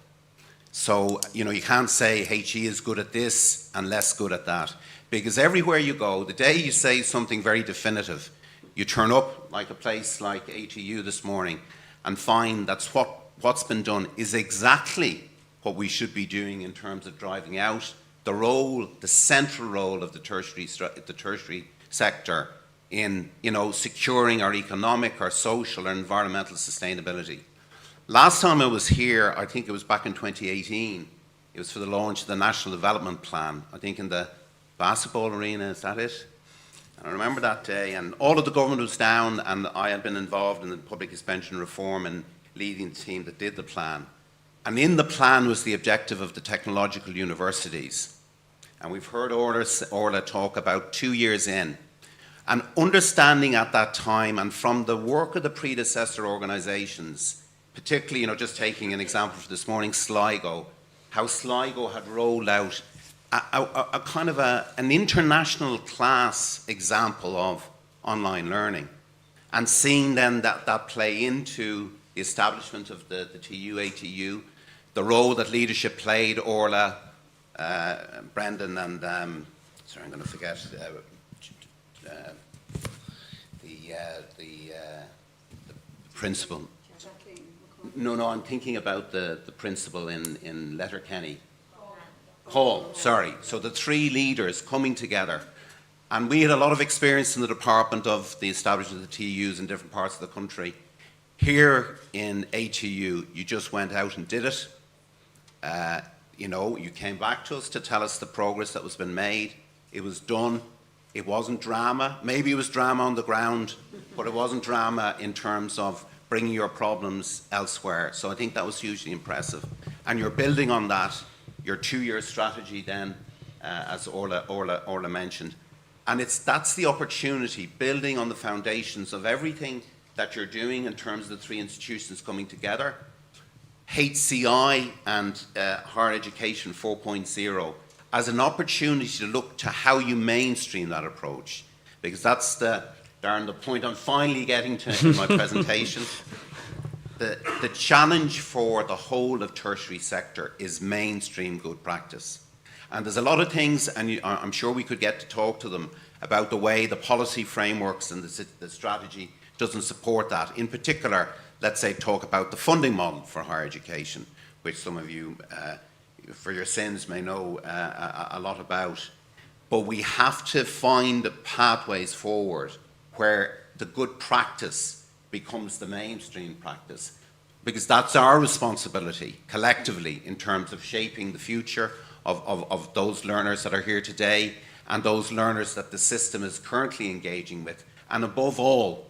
Speaker 8: So, you know, you can't say HE is good at this and less good at that. Because everywhere you go, the day you say something very definitive, you turn up like a place like ATU this morning and find that's what's been done is exactly what we should be doing in terms of driving out the role, the central role of the tertiary sector in, you know, securing our economic, our social, our environmental sustainability. Last time I was here, I think it was back in 2018, it was for the launch of the National Development Plan, I think in the basketball arena, is that it? And I remember that day, and all of the government was down, and I had been involved in the public expenditure reform and leading the team that did the plan. And in the plan was the objective of the technological universities. And we've heard Orla talk about 2 years in, and understanding at that time, and from the work of the predecessor organisations, particularly, you know, just taking an example for this morning, Sligo, how Sligo had rolled out a kind of an international class example of online learning, and seeing then that play into the establishment of the TU, ATU, the role that leadership played, Orla, Brendan, and sorry, I'm going to forget the principal. No, I'm thinking about the principal in Letterkenny. Hall, sorry. So the three leaders coming together. And we had a lot of experience in the department of the establishment of the TUs in different parts of the country. Here in ATU, you just went out and did it. You know, you came back to us to tell us the progress that was been made. It was done. It wasn't drama. Maybe it was drama on the ground, but it wasn't drama in terms of bringing your problems elsewhere. So I think that was hugely impressive. And you're building on that, your 2-year strategy then, as Orla mentioned. And that's the opportunity, building on the foundations of everything that you're doing in terms of the three institutions coming together. HCI and Higher Education 4.0 as an opportunity to look to how you mainstream that approach. Because that's the point I'm finally getting to in my presentation. The challenge for the whole of tertiary sector is mainstream good practice. And there's a lot of things, and I'm sure we could get to talk to them, about the way the policy frameworks and the strategy doesn't support that. In particular, let's say talk about the funding model for higher education, which some of you, for your sins, may know a lot about. But we have to find pathways forward where the good practice becomes the mainstream practice, because that's our responsibility collectively in terms of shaping the future of those learners that are here today and those learners that the system is currently engaging with. And above all,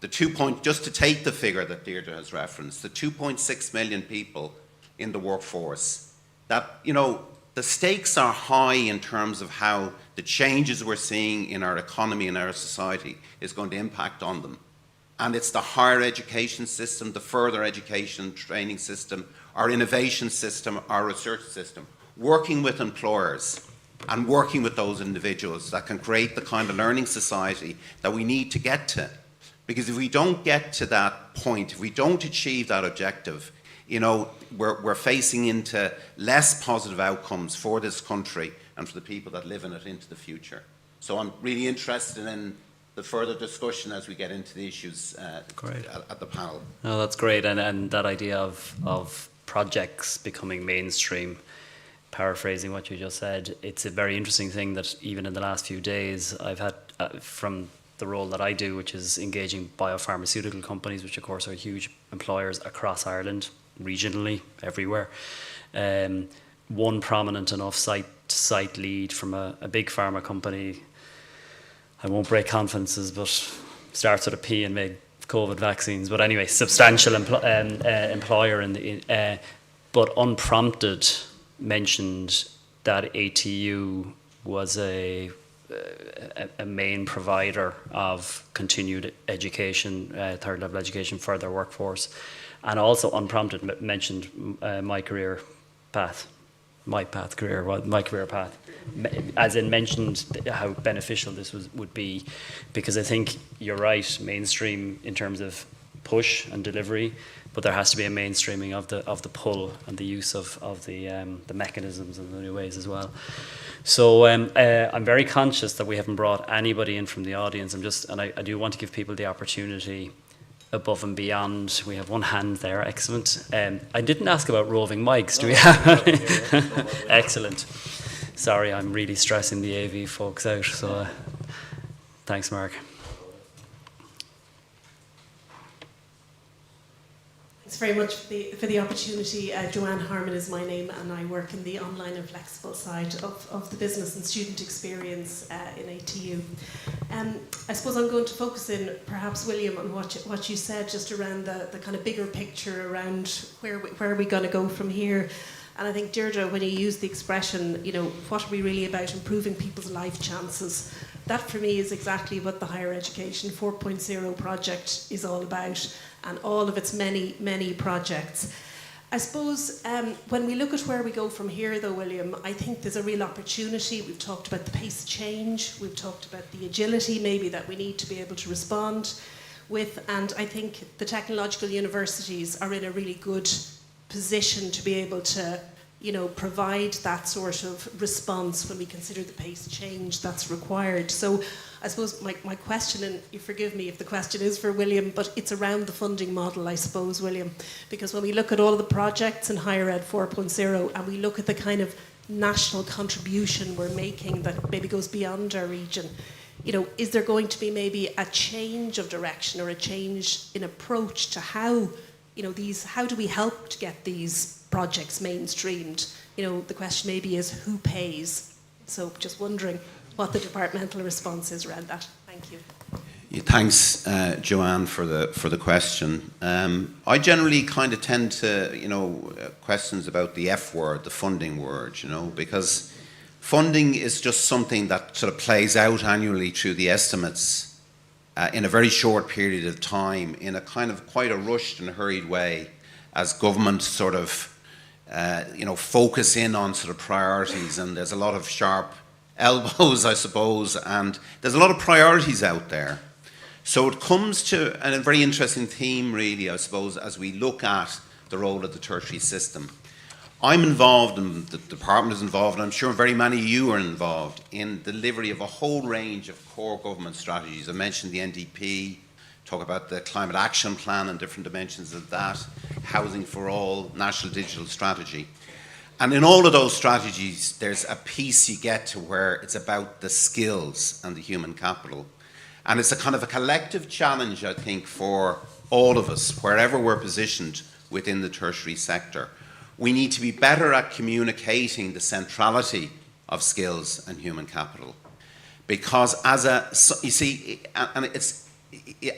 Speaker 8: just to take the figure that Deirdre has referenced, the 2.6 million people in the workforce, that, you know, the stakes are high in terms of how the changes we're seeing in our economy and our society is going to impact on them. And it's the higher education system, the further education training system, our innovation system, our research system, working with employers and working with those individuals that can create the kind of learning society that we need to get to. Because if we don't get to that point, if we don't achieve that objective, you know, we're facing into less positive outcomes for this country and for the people that live in it into the future. So I'm really interested in the further discussion as we get into the issues at the panel.
Speaker 1: No, that's great. And that idea of projects becoming mainstream, paraphrasing what you just said, it's a very interesting thing that even in the last few days I've had from the role that I do, which is engaging biopharmaceutical companies, which of course are huge employers across Ireland, regionally, everywhere. One prominent enough site lead from a big pharma company, I won't break confidences, but starts with a P and made COVID vaccines. But anyway, substantial employer in the but unprompted mentioned that ATU was a a main provider of continued education, third level education for their workforce, and also unprompted mentioned my career path, my career path, as in mentioned how beneficial this would be, because I think you're right, mainstream in terms of push and delivery, but there has to be a mainstreaming of the pull and the use of the mechanisms and the new ways as well. So I'm very conscious that we haven't brought anybody in from the audience. I do want to give people the opportunity above and beyond. We have one hand there, excellent. I didn't ask about roving mics. Do we have any? Excellent. Sorry, I'm really stressing the AV folks out. So thanks, Mark.
Speaker 9: Thanks very much for the opportunity. Joanne Harmon is my name, and I work in the online and flexible side of the business and student experience in ATU. I suppose I'm going to focus in, perhaps, William, on what you said just around the kind of bigger picture around where are we going to go from here. And I think, Deirdre, when you use the expression, what are we really about, improving people's life chances, that for me is exactly what the Higher Education 4.0 project is all about, and all of its many, many projects. I suppose when we look at where we go from here, though, William, I think there's a real opportunity. We've talked about the pace of change. We've talked about the agility, maybe, that we need to be able to respond with. And I think the technological universities are in a really good position to be able to, provide that sort of response when we consider the pace of change that's required. So I suppose my question, and you forgive me if the question is for William, but it's around the funding model, I suppose, William, because when we look at all of the projects in Higher Ed 4.0 and we look at the kind of national contribution we're making that maybe goes beyond our region, is there going to be maybe a change of direction or a change in approach to how, how do we help to get these projects mainstreamed? The question maybe is who pays? So just wondering what the departmental response is around that. Thank you.
Speaker 8: Yeah, thanks, Joanne, for the question. I generally kind of tend to, questions about the F word, the funding word, because funding is just something that sort of plays out annually through the estimates in a very short period of time, in a kind of quite a rushed and hurried way, as government sort of, focus in on sort of priorities, and there's a lot of sharp elbows, I suppose, and there's a lot of priorities out there. So it comes to a very interesting theme, really, I suppose, as we look at the role of the tertiary system. I'm involved, and the department is involved, and I'm sure very many of you are involved in the delivery of a whole range of core government strategies. I mentioned the NDP, talk about the Climate Action Plan and different dimensions of that, Housing for All, National Digital Strategy. And in all of those strategies, there's a piece you get to where it's about the skills and the human capital. And it's a kind of a collective challenge, I think, for all of us, wherever we're positioned within the tertiary sector. We need to be better at communicating the centrality of skills and human capital. Because you see, and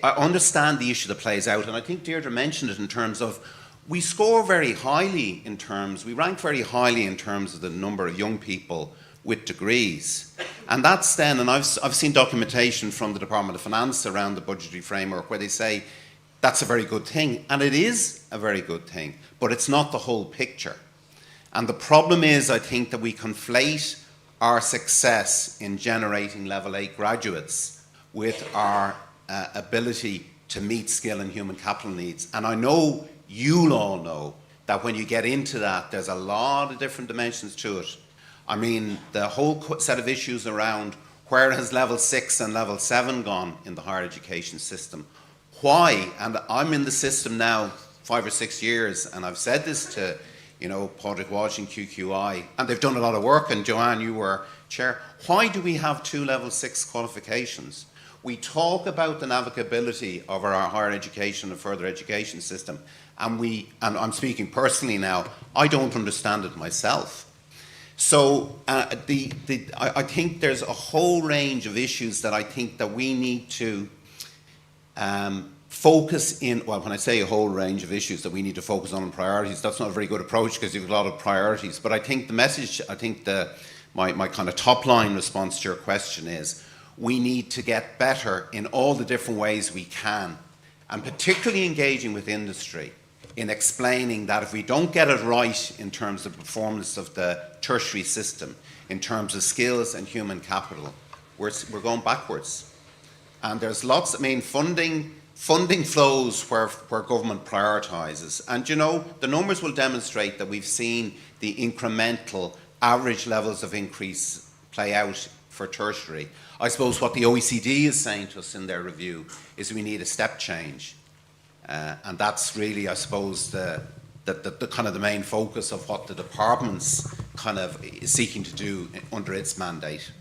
Speaker 8: I understand the issue that plays out, and I think Deirdre mentioned it in terms of we rank very highly in terms of the number of young people with degrees. And that's then, and I've seen documentation from the Department of Finance around the budgetary framework where they say that's a very good thing, and it is a very good thing, but it's not the whole picture. And the problem is, I think, that we conflate our success in generating level 8 graduates with our ability to meet skill and human capital needs. And I know you'll all know that when you get into that, there's a lot of different dimensions to it. I mean, the whole set of issues around where has level 6 and level 7 gone in the higher education system? Why? And I'm in the system now 5 or 6 years, and I've said this to, Padraig Walsh and QQI, and they've done a lot of work, and Joanne, you were chair. Why do we have 2 level 6 qualifications? We talk about the navigability of our higher education and further education system, and I'm speaking personally now, I don't understand it myself. So I think there's a whole range of issues that I think that we need to focus in. Well, when I say a whole range of issues that we need to focus on priorities, that's not a very good approach because you've got a lot of priorities. But I think the message, the my kind of top line response to your question is we need to get better in all the different ways we can, and particularly engaging with industry in explaining that if we don't get it right in terms of performance of the tertiary system, in terms of skills and human capital, we're going backwards. And there's lots, I mean, funding flows where government prioritises. And you know, the numbers will demonstrate that we've seen the incremental average levels of increase play out for tertiary. I suppose what the OECD is saying to us in their review is we need a step change. And that's really, I suppose, the kind of the main focus of what the department's kind of is seeking to do under its mandate.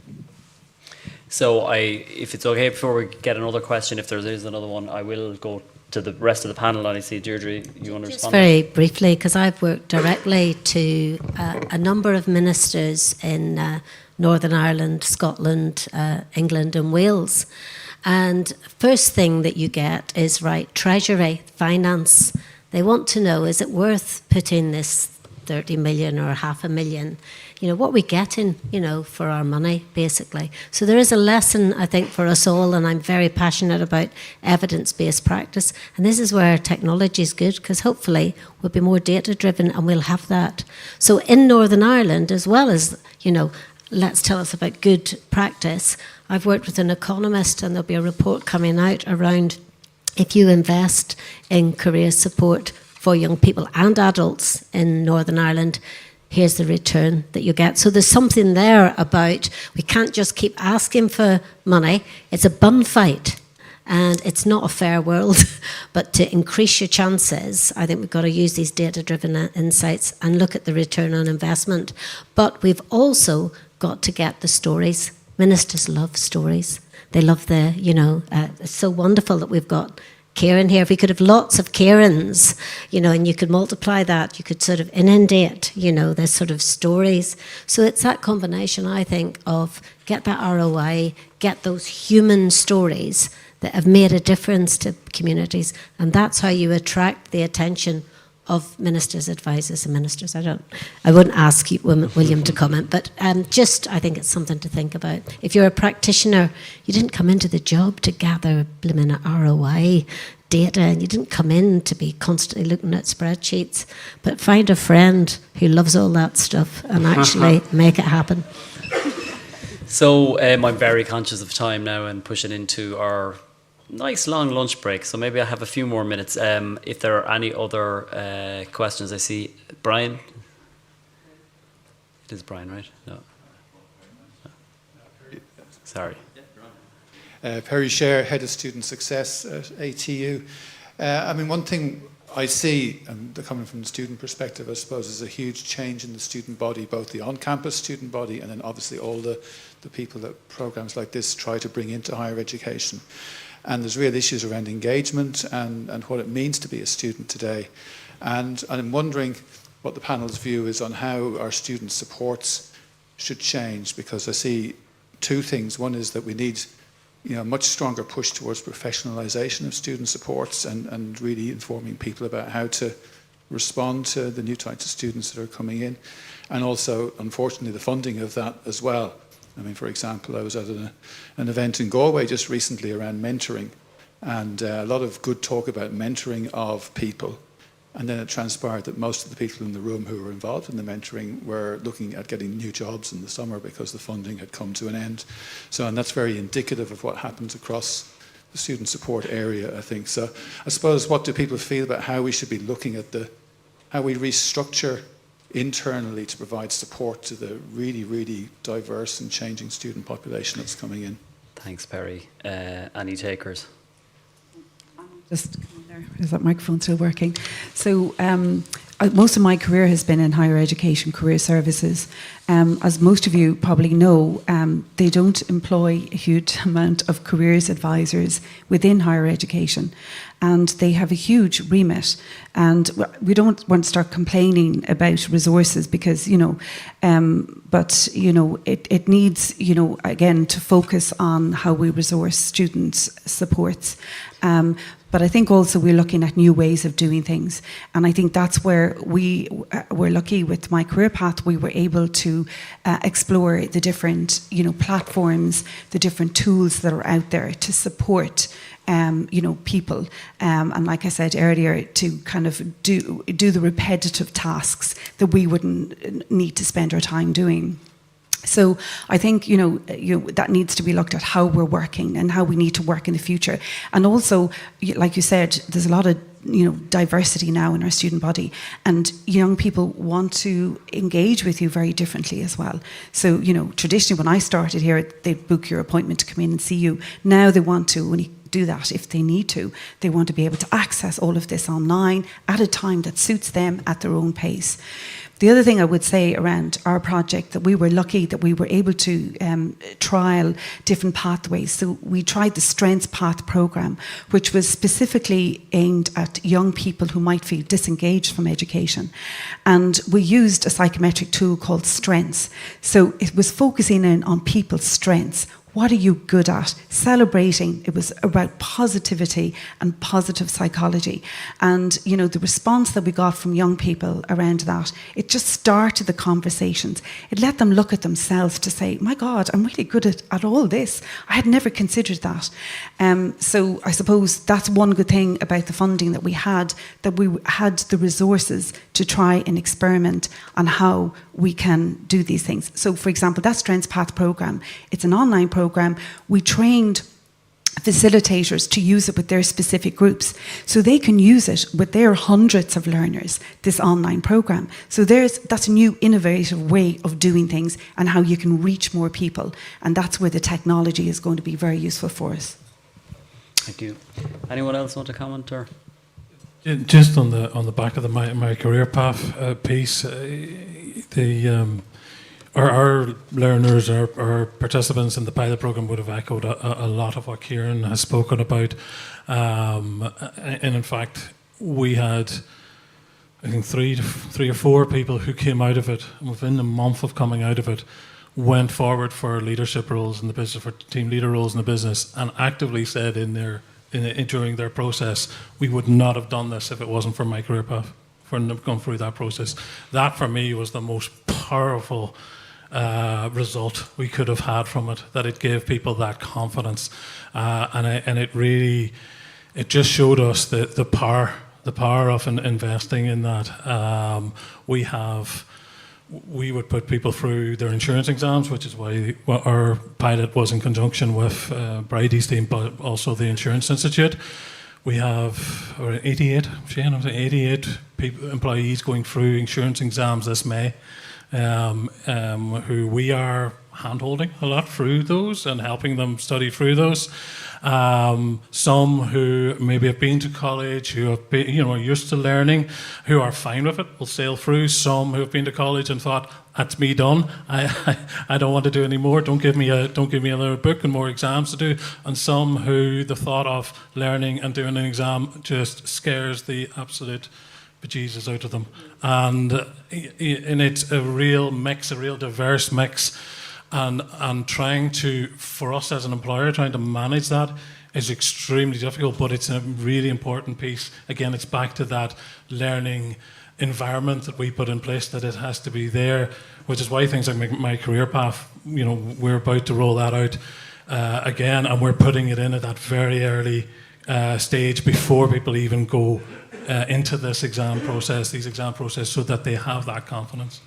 Speaker 1: So if it's okay, before we get another question, if there is another one, I will go to the rest of the panel. And I see Deirdre, you want to
Speaker 4: Just
Speaker 1: respond?
Speaker 4: very briefly, because I've worked directly to a number of ministers in Northern Ireland, Scotland, England and Wales. And first thing that you get is, right, Treasury, finance. They want to know, is it worth putting this 30 million or 500,000? You know, what are we getting, you know, for our money, basically. So there is a lesson, I think, for us all, and I'm very passionate about evidence-based practice. And this is where technology is good, because hopefully we'll be more data-driven and we'll have that. So in Northern Ireland, as well as, you know, let's tell us about good practice, I've worked with an economist, and there'll be a report coming out around if you invest in career support for young people and adults in Northern Ireland, here's the return that you get. So there's something there about we can't just keep asking for money. It's a bun fight, and it's not a fair world. But to increase your chances, I think we've got to use these data-driven insights and look at the return on investment. But we've also got to get the stories. Ministers love stories. They love the, you know, it's so wonderful that we've got Karen here. If we could have lots of Karens, you know, and you could multiply that, you could sort of inundate, you know, there's sort of stories. So it's that combination, I think, of get that ROI, get those human stories that have made a difference to communities, and that's how you attract the attention of ministers, advisors and ministers. I wouldn't ask you, William, to comment, but just I think it's something to think about. If you're a practitioner, you didn't come into the job to gather blimmin' ROI data, and you didn't come in to be constantly looking at spreadsheets, but find a friend who loves all that stuff and actually make it happen.
Speaker 1: So I'm very conscious of time now and pushing into our nice long lunch break, so maybe I have a few more minutes. If there are any other questions, I see Brian. It is Brian, right? No. Sorry.
Speaker 10: Perry Sher, Head of Student Success at ATU. I mean, one thing I see, and coming from the student perspective, I suppose, is a huge change in the student body, both the on-campus student body and then obviously all the people that programs like this try to bring into higher education. And there's real issues around engagement and what it means to be a student today. And I'm wondering what the panel's view is on how our student supports should change, because I see two things. One is that we need, you know, a much stronger push towards professionalisation of student supports and really informing people about how to respond to the new types of students that are coming in. And also, unfortunately, the funding of that as well. I mean, for example, I was at an event in Galway just recently around mentoring, and a lot of good talk about mentoring of people. And then it transpired that most of the people in the room who were involved in the mentoring were looking at getting new jobs in the summer because the funding had come to an end. So, and that's very indicative of what happens across the student support area, I think. So I suppose, what do people feel about how we should be looking at how we restructure internally to provide support to the really, really diverse and changing student population that's coming in?
Speaker 1: Thanks, Perry. Any takers?
Speaker 5: Just there. Is that microphone still working? So most of my career has been in higher education career services. As most of you probably know, they don't employ a huge amount of careers advisors within higher education, and they have a huge remit. And we don't want to start complaining about resources because, you know, but, you know, it needs, you know, again, to focus on how we resource students' supports. But I think also we're looking at new ways of doing things. And I think that's where where we were lucky with My Career Path, we were able to explore the different, platforms, the different tools that are out there to support people, and like I said earlier, to kind of do the repetitive tasks that we wouldn't need to spend our time doing. So I think that needs to be looked at, how we're working and how we need to work in the future. And also, like you said, there's a lot of diversity now in our student body, and young people want to engage with you very differently as well. So traditionally when I started here, they'd book your appointment to come in and see you. Now they want to only do that if they need to. They want to be able to access all of this online at a time that suits them at their own pace. The other thing I would say around our project, that we were lucky that we were able to trial different pathways. So we tried the Strengths Path programme, which was specifically aimed at young people who might feel disengaged from education. And we used a psychometric tool called Strengths. So it was focusing in on people's strengths. What are you good at? Celebrating. It was about positivity and positive psychology. And, the response that we got from young people around that, it just started the conversations. It let them look at themselves to say, my God, I'm really good at all this. I had never considered that. So I suppose that's one good thing about the funding that we had the resources to try and experiment on how we can do these things. So, for example, that Strengths Path programme, it's an online programme. We trained facilitators to use it with their specific groups, so they can use it with their hundreds of learners, this online programme. So that's a new innovative way of doing things and how you can reach more people, and that's where the technology is going to be very useful for us.
Speaker 1: Thank you. Anyone else want to comment? Or
Speaker 6: just on the back of the My Career Path piece, our learners, our participants in the pilot programme would have echoed a lot of what Kieran has spoken about. And in fact, we had, I think, three or four people who came out of it, within a month of coming out of it, went forward for leadership roles in the business, for team leader roles in the business, and actively said during their process, we would not have done this if it wasn't for My Career Path, for going through that process. That for me was the most powerful result we could have had from it, that it gave people that confidence, and it just showed us the power of investing in that. We would put people through their insurance exams, which is why our pilot was in conjunction with Bridie's team, but also the Insurance Institute. We have 88 employees going through insurance exams this May, who we are hand-holding a lot through those and helping them study through those. Some who maybe have been to college, who have been, are used to learning, who are fine with it, will sail through. Some who have been to college and thought, "That's me done. I don't want to do any more. Don't give me another book and more exams to do." And some who the thought of learning and doing an exam just scares the absolute bejesus out of them. And it's a real mix, a real diverse mix. And for us as an employer, trying to manage that is extremely difficult, but it's a really important piece. Again, it's back to that learning environment that we put in place, that it has to be there, which is why things like My Career Path, we're about to roll that out again, and we're putting it in at that very early stage before people even go into these exam process, so that they have that confidence.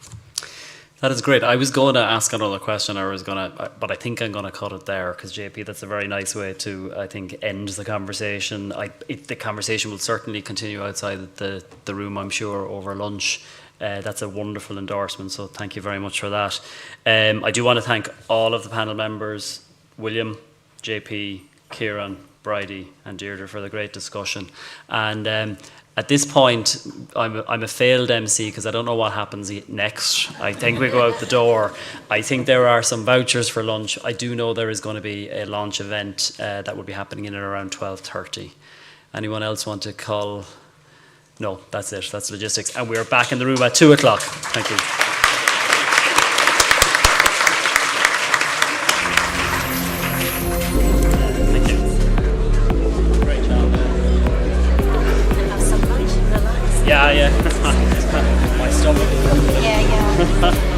Speaker 1: that is great. I was going to ask another question, but I think I'm going to cut it there, because JP, that's a very nice way to, I think, end the conversation. The conversation will certainly continue outside the room, I'm sure, over lunch. That's a wonderful endorsement, so thank you very much for that. I do want to thank all of the panel members, William, JP, Kieran, Bridie and Deirdre, for the great discussion. And at this point, I'm a failed MC, because I don't know what happens next. I think we go out the door. I think there are some vouchers for lunch. I do know there is going to be a launch event that will be happening in and around 12:30. Anyone else want to call? No, that's it. That's logistics. And we're back in the room at 2 o'clock. Thank you. Thank you. Great job.
Speaker 4: Have some lunch in the lunch.
Speaker 1: Yeah. stop it.
Speaker 4: Yeah, yeah.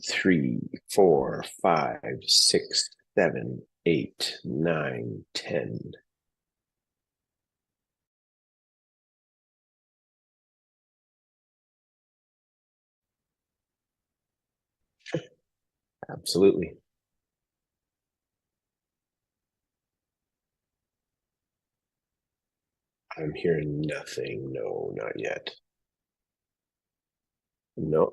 Speaker 11: 3, 4, 5, 6, 7, 8, 9, 10. Sure, absolutely. I'm hearing nothing. No, not yet. No.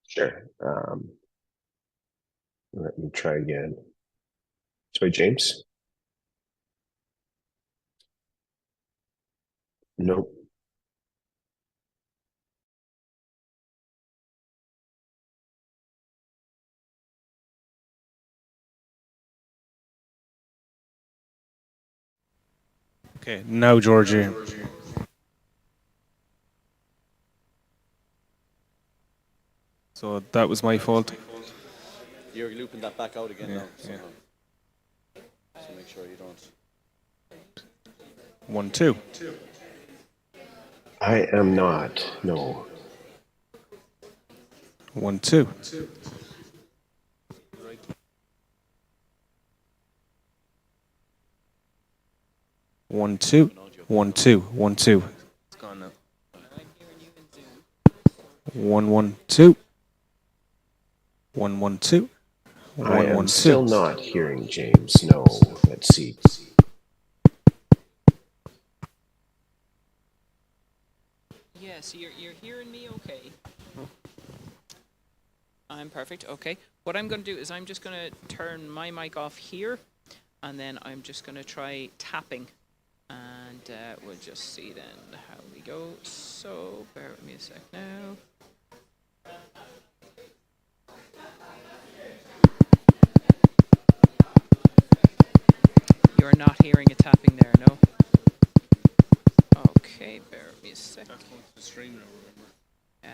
Speaker 11: Sure. Let me try again. Sorry, James? Nope.
Speaker 12: Okay, now Georgie. So that was my fault.
Speaker 13: You're looping that back out again
Speaker 12: Yeah,
Speaker 13: now.
Speaker 12: yeah.
Speaker 13: So make sure you don't.
Speaker 12: 1, 2.
Speaker 11: I am not. No.
Speaker 12: 1, 2. 1, 2. 1, 2. 1, 2. It's gone now. 1, 1, 2. 1, 1, 2.
Speaker 11: I
Speaker 12: 1,
Speaker 11: am
Speaker 12: 1, 2.
Speaker 11: still not hearing James. No. Let's see.
Speaker 14: Yes, you're hearing me okay. I'm perfect, okay. What I'm going to do is I'm just going to turn my mic off here, and then I'm just going to try tapping. And we'll just see then how we go. So, bear with me a sec now. You're not hearing a tapping there, no? Okay, bear with me a sec.
Speaker 12: That's going to the stream now, remember?
Speaker 14: Yeah.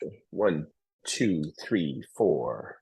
Speaker 11: Actually, 1, 2, 3, 4.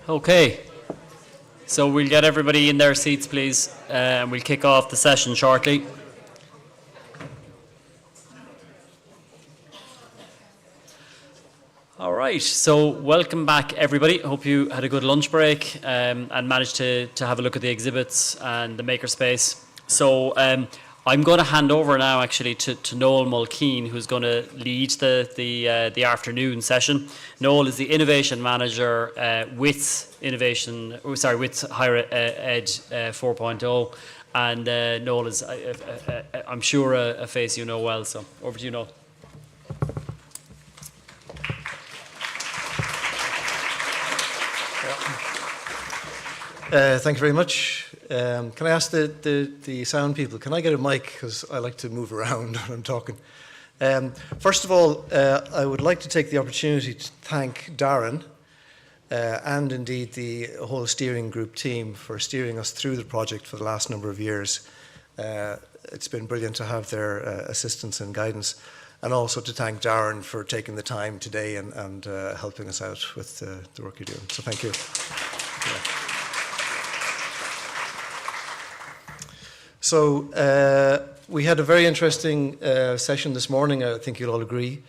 Speaker 1: Okay, so we'll get everybody in their seats, please, and we'll kick off the session shortly. All right, so welcome back, everybody. Hope you had a good lunch break and managed to have a look at the exhibits and the makerspace. So I'm going to hand over now, actually, to Noel Mulkeen, who's going to lead the afternoon session. Noel is the innovation manager with Higher Ed 4.0, and Noel is, I'm sure, a face you know well. So over to you, Noel.
Speaker 15: Thank you very much. Can I ask the sound people, can I get a mic? Because I like to move around when I'm talking. First of all, I would like to take the opportunity to thank Darren and indeed the whole steering group team for steering us through the project for the last number of years. It's been brilliant to have their assistance and guidance, and also to thank Darren for taking the time today and helping us out with the work you're doing. So thank you. Yeah. So we had a very interesting session this morning. I think you'll all agree.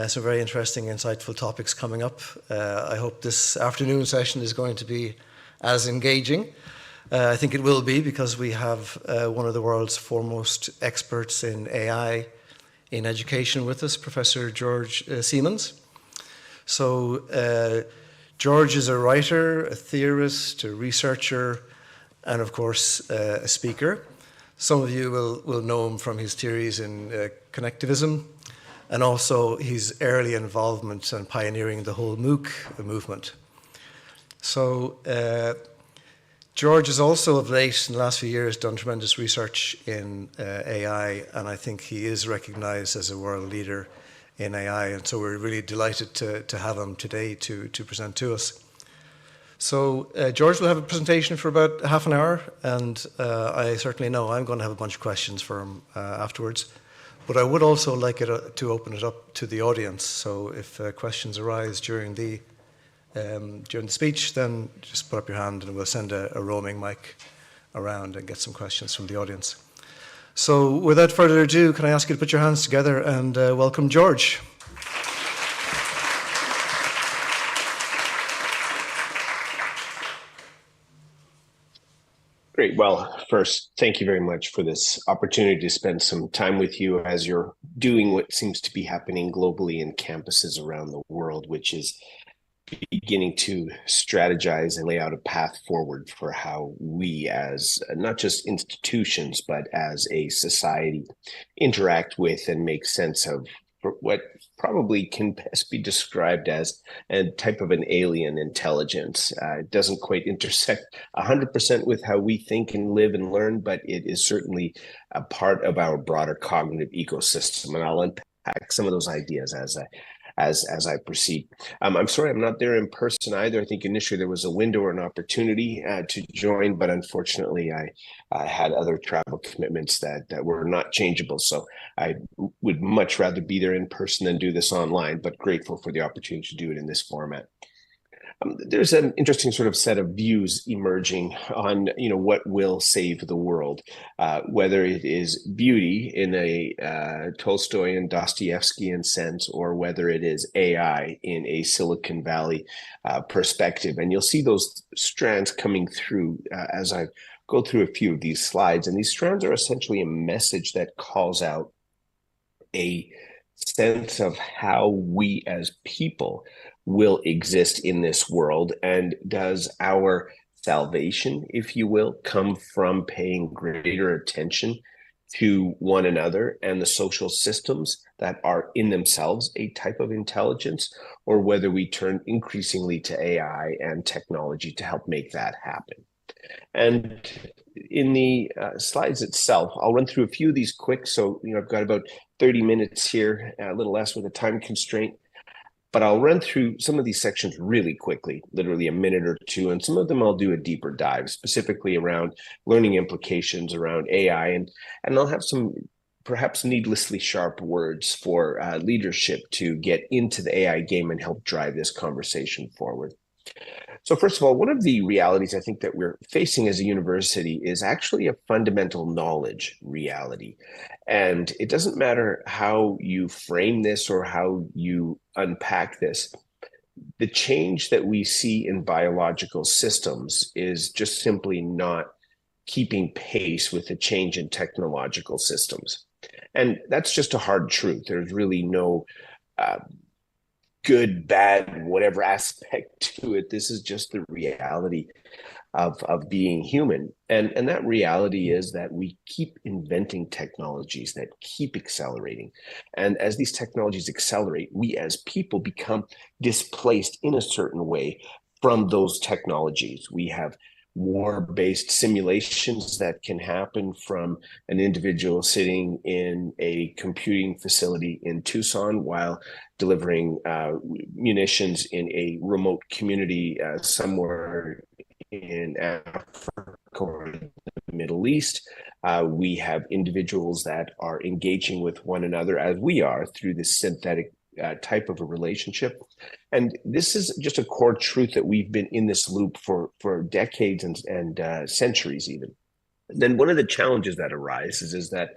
Speaker 15: Some very interesting, insightful topics coming up. I hope this afternoon session is going to be as engaging. I think it will be, because we have one of the world's foremost experts in AI in education with us, Professor George Siemens. So George is a writer, a theorist, a researcher, and of course a speaker. Some of you will know him from his theories in connectivism, and also his early involvement and pioneering the whole MOOC movement. So George has also of late, in the last few years, done tremendous research in AI, and I think he is recognized as a world leader in AI, and so we're really delighted to have him today to present to us. So George will have a presentation for about half an hour, and I certainly know I'm going to have a bunch of questions for him afterwards. But I would also like to open it up to the audience. So if questions arise during the speech, then just put up your hand and we'll send a roaming mic around and get some questions from the audience. So without further ado, can I ask you to put your hands together and welcome George.
Speaker 11: Great. Well, first, thank you very much for this opportunity to spend some time with you as you're doing what seems to be happening globally in campuses around the world, which is beginning to strategize and lay out a path forward for how we, as not just institutions, but as a society, interact with and make sense of what probably can best be described as a type of an alien intelligence. It doesn't quite intersect 100% with how we think and live and learn, but it is certainly a part of our broader cognitive ecosystem. And I'll unpack some of those ideas as I proceed. I'm sorry I'm not there in person either. I think initially there was a window or an opportunity to join, but unfortunately I had other travel commitments that were not changeable. So I would much rather be there in person than do this online, but grateful for the opportunity to do it in this format. There's an interesting sort of set of views emerging on, what will save the world, whether it is beauty in a Tolstoyan, Dostoevskian sense, or whether it is AI in a Silicon Valley perspective. And you'll see those strands coming through as I go through a few of these slides. And these strands are essentially a message that calls out a sense of how we as people will exist in this world, and does our salvation, if you will, come from paying greater attention to one another and the social systems that are in themselves a type of intelligence, or whether we turn increasingly to AI and technology to help make that happen. And in the slides itself, I'll run through a few of these quick. So, I've got about 30 minutes here, a little less with a time constraint. But I'll run through some of these sections really quickly, literally a minute or two, and some of them I'll do a deeper dive, specifically around learning implications around AI, and I'll have some perhaps needlessly sharp words for leadership to get into the AI game and help drive this conversation forward. So first of all, one of the realities I think that we're facing as a university is actually a fundamental knowledge reality. And it doesn't matter how you frame this or how you unpack this. The change that we see in biological systems is just simply not keeping pace with the change in technological systems. And that's just a hard truth. There's really no good, bad, whatever aspect to it. This is just the reality of being human. And that reality is that we keep inventing technologies that keep accelerating. And as these technologies accelerate, we as people become displaced in a certain way from those technologies. We have war-based simulations that can happen from an individual sitting in a computing facility in Tucson while delivering munitions in a remote community somewhere in Africa or the Middle East. We have individuals that are engaging with one another as we are through this synthetic type of a relationship. And this is just a core truth that we've been in this loop for decades and centuries even. And then one of the challenges that arises is that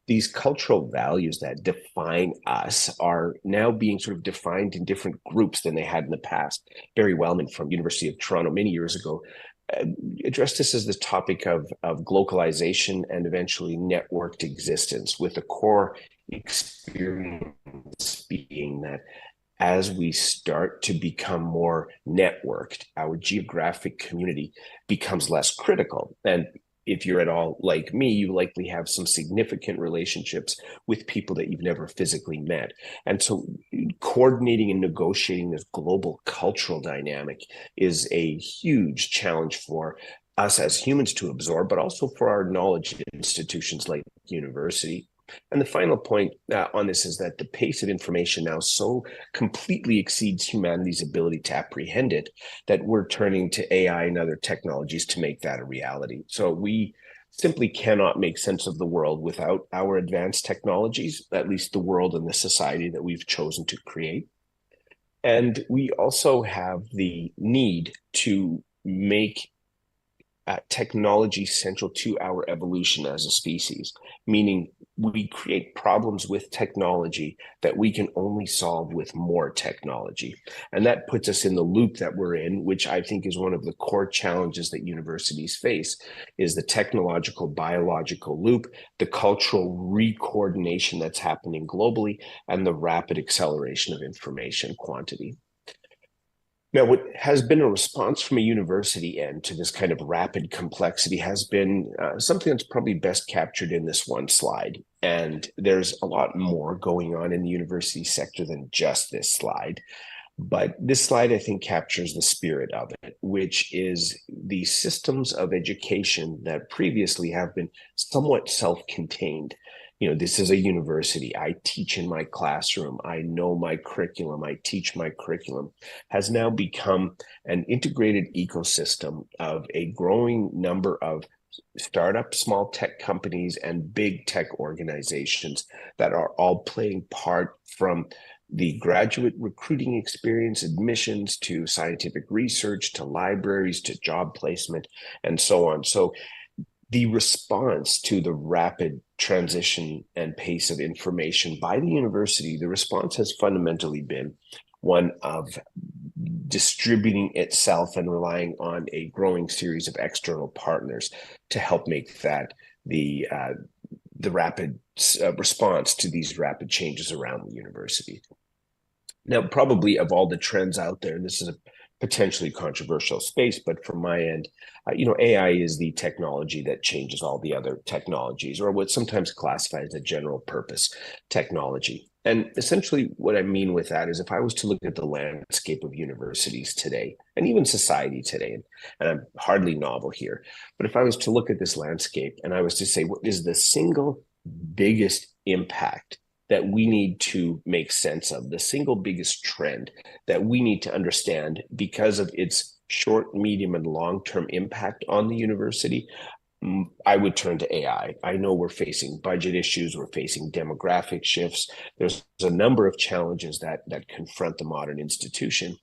Speaker 11: these cultural values that define us are now being sort of defined in different groups than they had in the past. Barry Wellman from University of Toronto many years ago addressed this as the topic of globalization and eventually networked existence, with the core experience being that as we start to become more networked, our geographic community becomes less critical. And if you're at all like me, you likely have some significant relationships with people that you've never physically met. And so coordinating and negotiating this global cultural dynamic is a huge challenge for us as humans to absorb, but also for our knowledge institutions like university. And the final point on this is that the pace of information now so completely exceeds humanity's ability to apprehend it that we're turning to AI and other technologies to make that a reality. So we simply cannot make sense of the world without our advanced technologies, at least the world and the society that we've chosen to create. And we also have the need to make technology central to our evolution as a species, meaning we create problems with technology that we can only solve with more technology. And that puts us in the loop that we're in, which I think is one of the core challenges that universities face, is the technological biological loop, the cultural recoordination that's happening globally, and the rapid acceleration of information quantity. Now, what has been a response from a university end to this kind of rapid complexity has been something that's probably best captured in this one slide. And there's a lot more going on in the university sector than just this slide. But this slide, I think, captures the spirit of it, which is the systems of education that previously have been somewhat self-contained. You know, this is a university. I teach in my classroom. I know my curriculum. I teach my curriculum, has now become an integrated ecosystem of a growing number of startup small tech companies and big tech organizations that are all playing part, from the graduate recruiting experience, admissions, to scientific research, to libraries, to job placement, and so on. So the response to the rapid transition and pace of information by the university, the response has fundamentally been one of distributing itself and relying on a growing series of external partners to help make that the rapid response to these rapid changes around the university. Now, probably of all the trends out there, and this is a potentially controversial space, but from my end, AI is the technology that changes all the other technologies, or what's sometimes classified as a general purpose technology. And essentially what I mean with that is, if I was to look at the landscape of universities today, and even society today, and I'm hardly novel here, but if I was to look at this landscape and I was to say, what is the single biggest impact that we need to make sense of, the single biggest trend that we need to understand because of its short, medium, and long-term impact on the university, I would turn to AI. I know we're facing budget issues, we're facing demographic shifts. There's a number of challenges that confront the modern institution.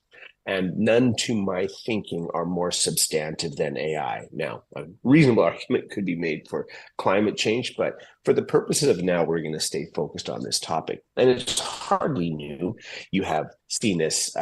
Speaker 11: And none, to my thinking, are more substantive than AI. Now, a reasonable argument could be made for climate change, but for the purposes of now, we're going to stay focused on this topic. And it's hardly new. You have seen this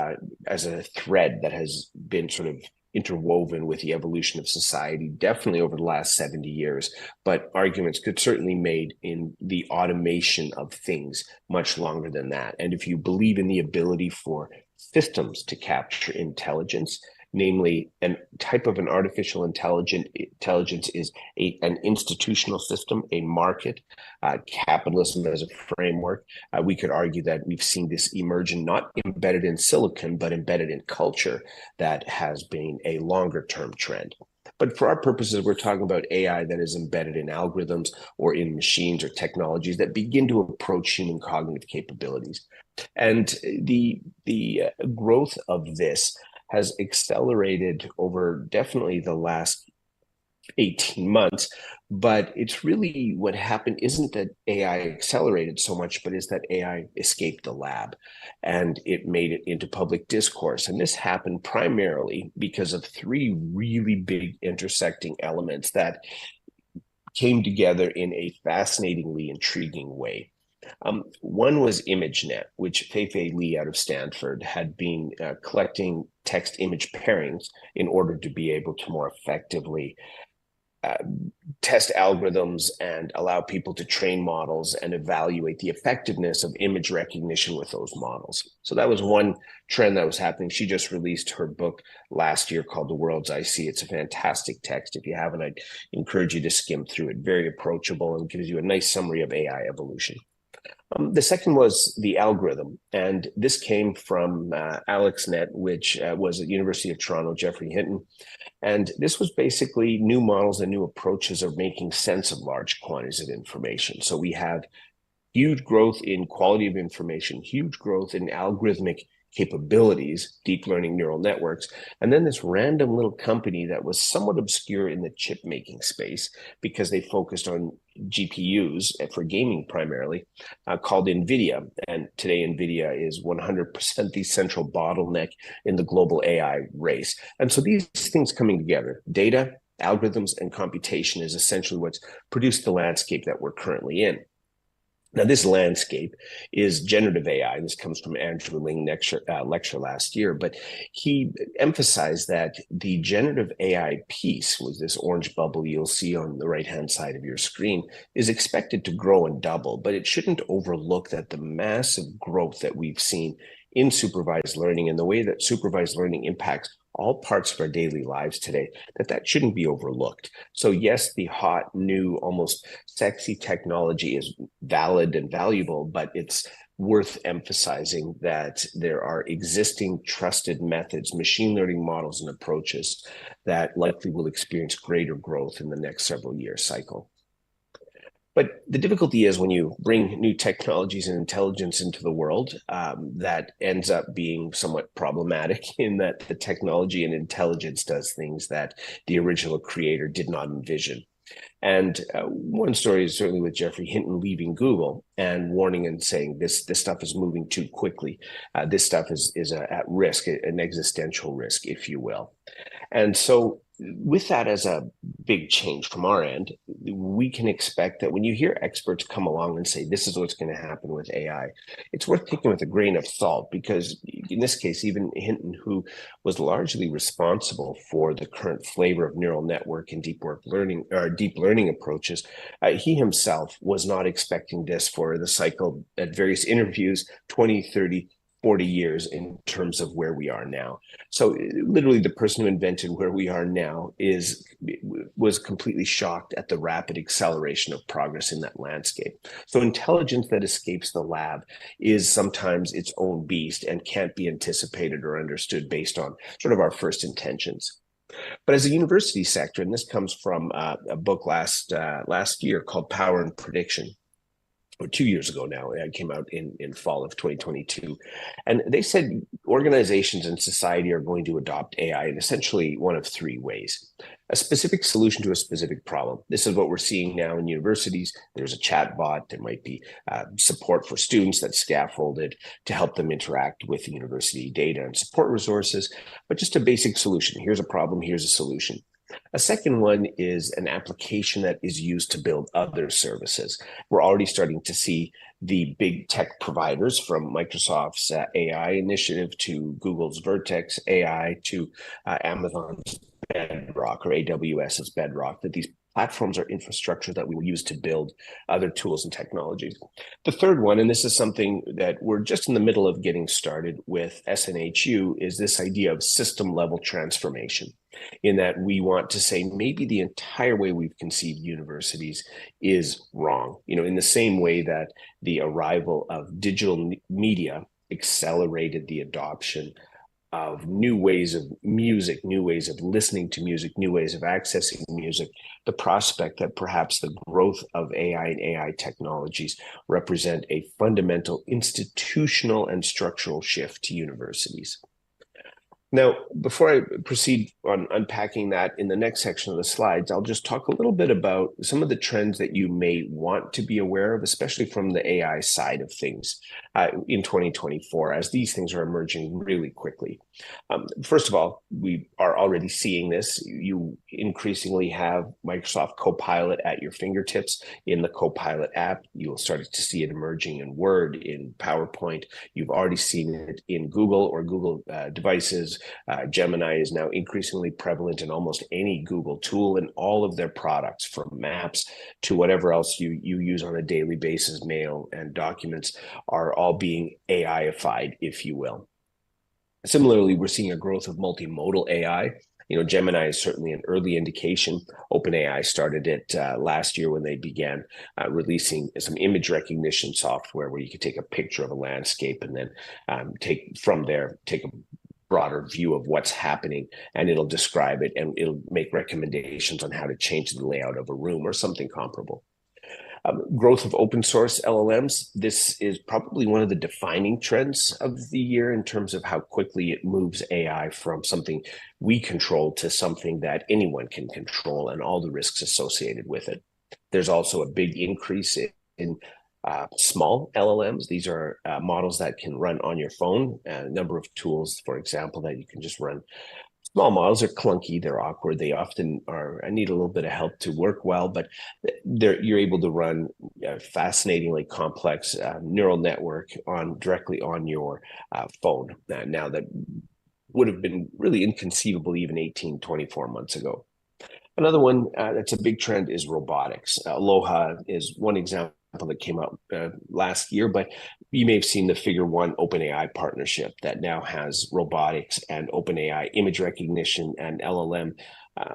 Speaker 11: as a thread that has been sort of interwoven with the evolution of society, definitely over the last 70 years, but arguments could certainly be made in the automation of things much longer than that. And if you believe in the ability for systems to capture intelligence, namely a type of an artificial intelligence is an institutional system, a market, capitalism as a framework. We could argue that we've seen this emerge, not embedded in silicon, but embedded in culture that has been a longer term trend. But for our purposes, we're talking about AI that is embedded in algorithms or in machines or technologies that begin to approach human cognitive capabilities. And the growth of this has accelerated over definitely the last 18 months. But it's really what happened isn't that AI accelerated so much, but is that AI escaped the lab and it made it into public discourse. And this happened primarily because of three really big intersecting elements that came together in a fascinatingly intriguing way. One was ImageNet, which Fei-Fei Li out of Stanford had been collecting text image pairings in order to be able to more effectively test algorithms and allow people to train models and evaluate the effectiveness of image recognition with those models. So that was one trend that was happening. She just released her book last year called The Worlds I See. It's a fantastic text. If you haven't, I'd encourage you to skim through it. Very approachable and gives you a nice summary of AI evolution. The second was the algorithm, and this came from AlexNet, which was at University of Toronto, Geoffrey Hinton. And this was basically new models and new approaches of making sense of large quantities of information. So we have huge growth in quality of information, huge growth in algorithmic capabilities, deep learning neural networks, and then this random little company that was somewhat obscure in the chip making space because they focused on GPUs for gaming primarily, called NVIDIA. And today NVIDIA is 100% the central bottleneck in the global AI race. And so these things coming together, data, algorithms, and computation is essentially what's produced the landscape that we're currently in. Now, this landscape is generative AI. This comes from Andrew Ling lecture last year, but he emphasized that the generative AI piece, was this orange bubble you'll see on the right-hand side of your screen, is expected to grow and double, but it shouldn't overlook that the massive growth that we've seen in supervised learning and the way that supervised learning impacts all parts of our daily lives today, that shouldn't be overlooked. So yes, the hot, new, almost sexy technology is valid and valuable, but it's worth emphasizing that there are existing trusted methods, machine learning models and approaches that likely will experience greater growth in the next several year cycle. But the difficulty is when you bring new technologies and intelligence into the world, that ends up being somewhat problematic in that the technology and intelligence does things that the original creator did not envision. And one story is certainly with Geoffrey Hinton leaving Google and warning and saying this stuff is moving too quickly. This stuff is at risk, an existential risk, if you will. And so with that as a big change from our end, we can expect that when you hear experts come along and say, this is what's going to happen with AI, it's worth taking with a grain of salt, because in this case, even Hinton, who was largely responsible for the current flavor of neural network and deep learning approaches, he himself was not expecting this for the cycle at various interviews, 20, 30, 40 years in terms of where we are now. So literally the person who invented where we are now was completely shocked at the rapid acceleration of progress in that landscape. So intelligence that escapes the lab is sometimes its own beast and can't be anticipated or understood based on sort of our first intentions. But as a university sector, and this comes from a book last year called Power and Prediction, 2 years ago now. It came out in fall of 2022. And they said organizations and society are going to adopt AI in essentially one of three ways. A specific solution to a specific problem. This is what we're seeing now in universities. There's a chat bot. There might be support for students that's scaffolded to help them interact with the university data and support resources, but just a basic solution. Here's a problem, here's a solution. A second one is an application that is used to build other services. We're already starting to see the big tech providers, from Microsoft's AI initiative to Google's Vertex AI to Amazon's Bedrock or AWS's Bedrock, that these platforms are infrastructure that we will use to build other tools and technologies. The third one, and this is something that we're just in the middle of getting started with SNHU, is this idea of system level transformation, in that we want to say maybe the entire way we've conceived universities is wrong. In the same way that the arrival of digital media accelerated the adoption of new ways of music, new ways of listening to music, new ways of accessing music, the prospect that perhaps the growth of AI and AI technologies represent a fundamental institutional and structural shift to universities. Now, before I proceed on unpacking that in the next section of the slides, I'll just talk a little bit about some of the trends that you may want to be aware of, especially from the AI side of things in 2024, as these things are emerging really quickly. First of all, we are already seeing this. You increasingly have Microsoft Copilot at your fingertips in the Copilot app. You'll start to see it emerging in Word, in PowerPoint. You've already seen it in Google or Google devices. Gemini is now increasingly prevalent in almost any Google tool, and all of their products, from maps to whatever else you use on a daily basis, mail and documents, are all being AI-ified, if you will. Similarly, we're seeing a growth of multimodal AI. Gemini is certainly an early indication. OpenAI started it last year when they began releasing some image recognition software where you could take a picture of a landscape and then take a broader view of what's happening, and it'll describe it and it'll make recommendations on how to change the layout of a room or something comparable. Growth of open source LLMs. This is probably one of the defining trends of the year in terms of how quickly it moves AI from something we control to something that anyone can control and all the risks associated with it. There's also a big increase in small LLMs. These are models that can run on your phone. A number of tools, for example, that you can just run. Small models are clunky, they're awkward, they often need a little bit of help to work well, but you're able to run a fascinatingly complex neural network directly on your phone. Now that would have been really inconceivable even 18, 24 months ago. Another one that's a big trend is robotics. Aloha is one example that came out last year, but you may have seen the Figure One OpenAI partnership that now has robotics and OpenAI image recognition and LLM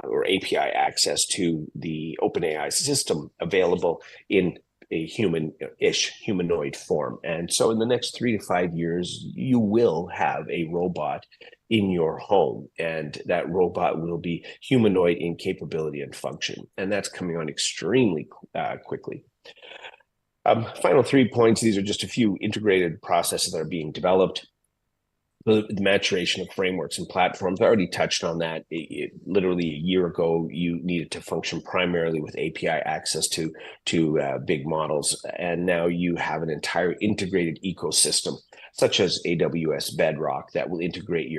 Speaker 11: or API access to the OpenAI system available in a humanoid form. And so in the next 3 to 5 years, you will have a robot in your home, and that robot will be humanoid in capability and function. And that's coming on extremely quickly. Final 3 points. These are just a few integrated processes that are being developed. The maturation of frameworks and platforms. I already touched on that. Literally a year ago, you needed to function primarily with API access to big models, and now you have an entire integrated ecosystem, such as AWS Bedrock, that will integrate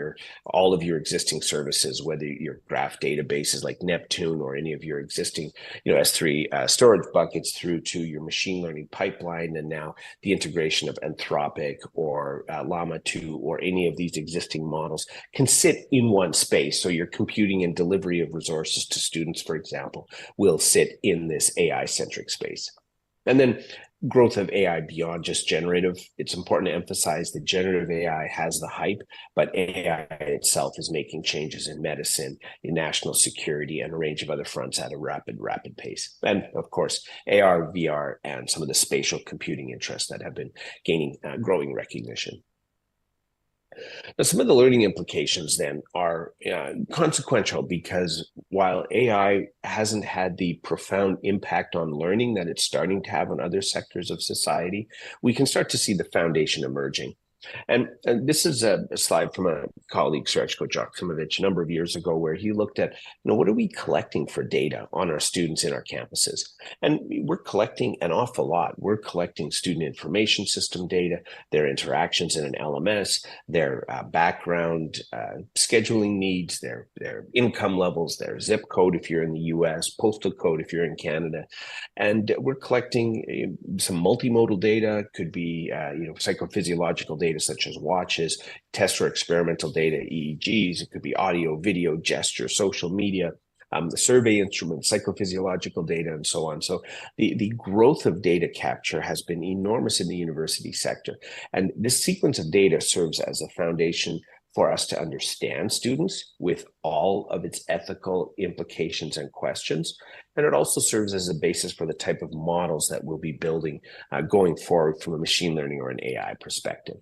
Speaker 11: all of your existing services, whether your graph databases like Neptune or any of your existing S3 storage buckets, through to your machine learning pipeline, and now the integration of Anthropic or Llama 2 or any of these existing models can sit in one space. So your computing and delivery of resources to students, for example, will sit in this AI-centric space. And then growth of AI beyond just generative. It's important to emphasize that generative AI has the hype, but AI itself is making changes in medicine, in national security, and a range of other fronts at a rapid pace. And of course, AR, VR, and some of the spatial computing interests that have been gaining growing recognition. Now, some of the learning implications then are consequential, because while AI hasn't had the profound impact on learning that it's starting to have on other sectors of society, we can start to see the foundation emerging. And this is a slide from a colleague, Srečko Joksimovic, a number of years ago, where he looked at, what are we collecting for data on our students in our campuses? And we're collecting an awful lot. We're collecting student information system data, their interactions in an LMS, their background scheduling needs, their income levels, their zip code if you're in the US, postal code if you're in Canada. And we're collecting some multimodal data, could be psychophysiological data such as watches, test or experimental data, EEGs. It could be audio, video, gesture, social media, the survey instruments, psychophysiological data, and so on. So the growth of data capture has been enormous in the university sector. And this sequence of data serves as a foundation for us to understand students with all of its ethical implications and questions. And it also serves as a basis for the type of models that we'll be building going forward from a machine learning or an AI perspective.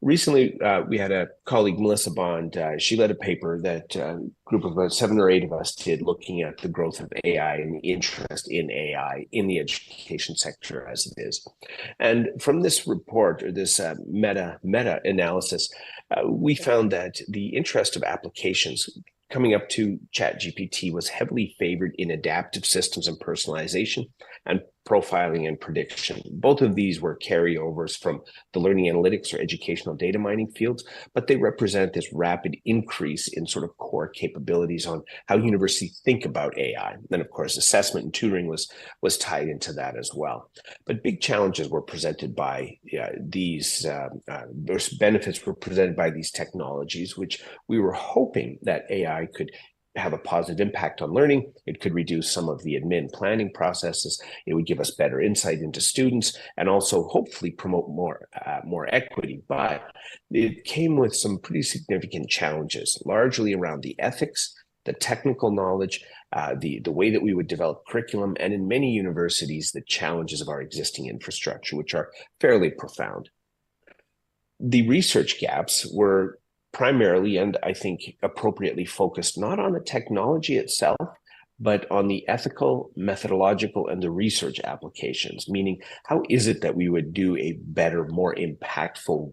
Speaker 11: Recently, we had a colleague, Melissa Bond. She led a paper that a group of about 7 or 8 of us did, looking at the growth of AI and the interest in AI in the education sector as it is. And from this report, or this meta-analysis, we found that the interest of applications coming up to ChatGPT was heavily favored in adaptive systems and personalization, and profiling and prediction. Both of these were carryovers from the learning analytics or educational data mining fields, but they represent this rapid increase in sort of core capabilities on how universities think about AI. Then, of course, assessment and tutoring was tied into that as well. But big challenges were presented by these benefits were presented by these technologies, which we were hoping that AI could have a positive impact on learning. It could reduce some of the admin planning processes. It would give us better insight into students, and also hopefully promote more equity. But it came with some pretty significant challenges, largely around the ethics, the technical knowledge, the way that we would develop curriculum, and in many universities, the challenges of our existing infrastructure, which are fairly profound. The research gaps were primarily, and I think appropriately, focused not on the technology itself, but on the ethical, methodological, and the research applications, meaning how is it that we would do a better, more impactful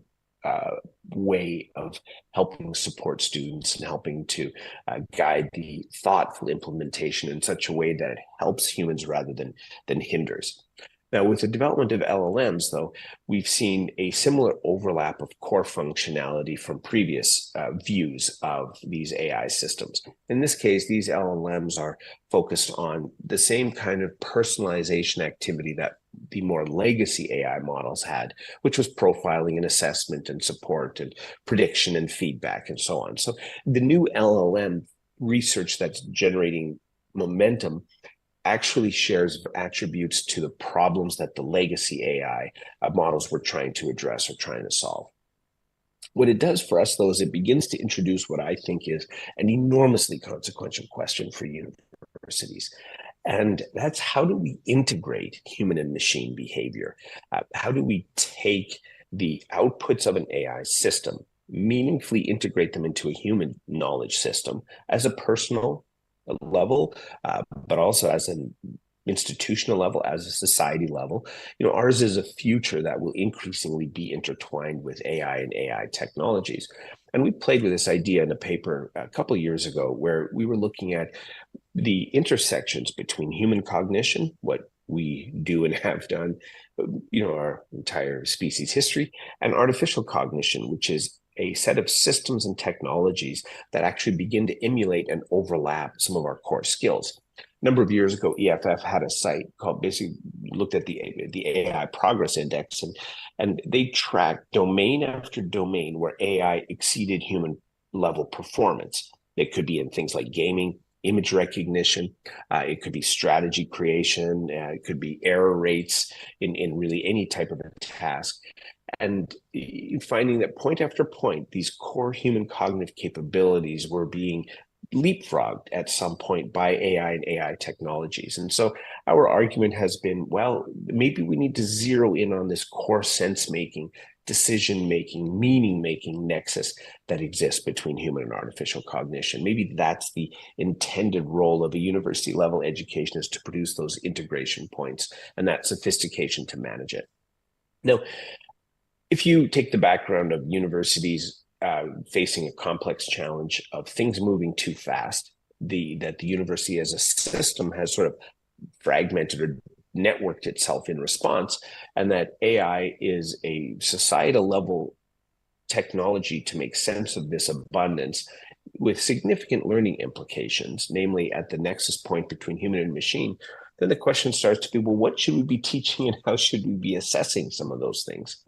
Speaker 11: way of helping support students and helping to guide the thoughtful implementation in such a way that it helps humans rather than hinders. Now, with the development of LLMs, though, we've seen a similar overlap of core functionality from previous views of these AI systems. In this case, these LLMs are focused on the same kind of personalization activity that the more legacy AI models had, which was profiling and assessment and support and prediction and feedback and so on. So the new LLM research that's generating momentum actually shares attributes to the problems that the legacy AI models were trying to address or trying to solve. What it does for us, though, is it begins to introduce what I think is an enormously consequential question for universities. And that's, how do we integrate human and machine behavior? How do we take the outputs of an AI system, meaningfully integrate them into a human knowledge system as a personal level, but also as an institutional level, as a society level? Ours is a future that will increasingly be intertwined with AI and AI technologies. And we played with this idea in a paper a couple of years ago, where we were looking at the intersections between human cognition, what we do and have done, our entire species history, and artificial cognition, which is a set of systems and technologies that actually begin to emulate and overlap some of our core skills. A number of years ago, EFF had a site called, basically looked at the AI Progress Index, and they tracked domain after domain where AI exceeded human level performance. It could be in things like gaming, image recognition, it could be strategy creation, it could be error rates in really any type of a task. And finding that point after point, these core human cognitive capabilities were being leapfrogged at some point by AI and AI technologies. And so our argument has been, well, maybe we need to zero in on this core sense-making, decision-making, meaning-making nexus that exists between human and artificial cognition. Maybe that's the intended role of a university-level education, is to produce those integration points and that sophistication to manage it. Now, if you take the background of universities facing a complex challenge of things moving too fast, that the university as a system has sort of fragmented or networked itself in response, and that AI is a societal level technology to make sense of this abundance with significant learning implications, namely at the nexus point between human and machine, then the question starts to be, well, what should we be teaching and how should we be assessing some of those things?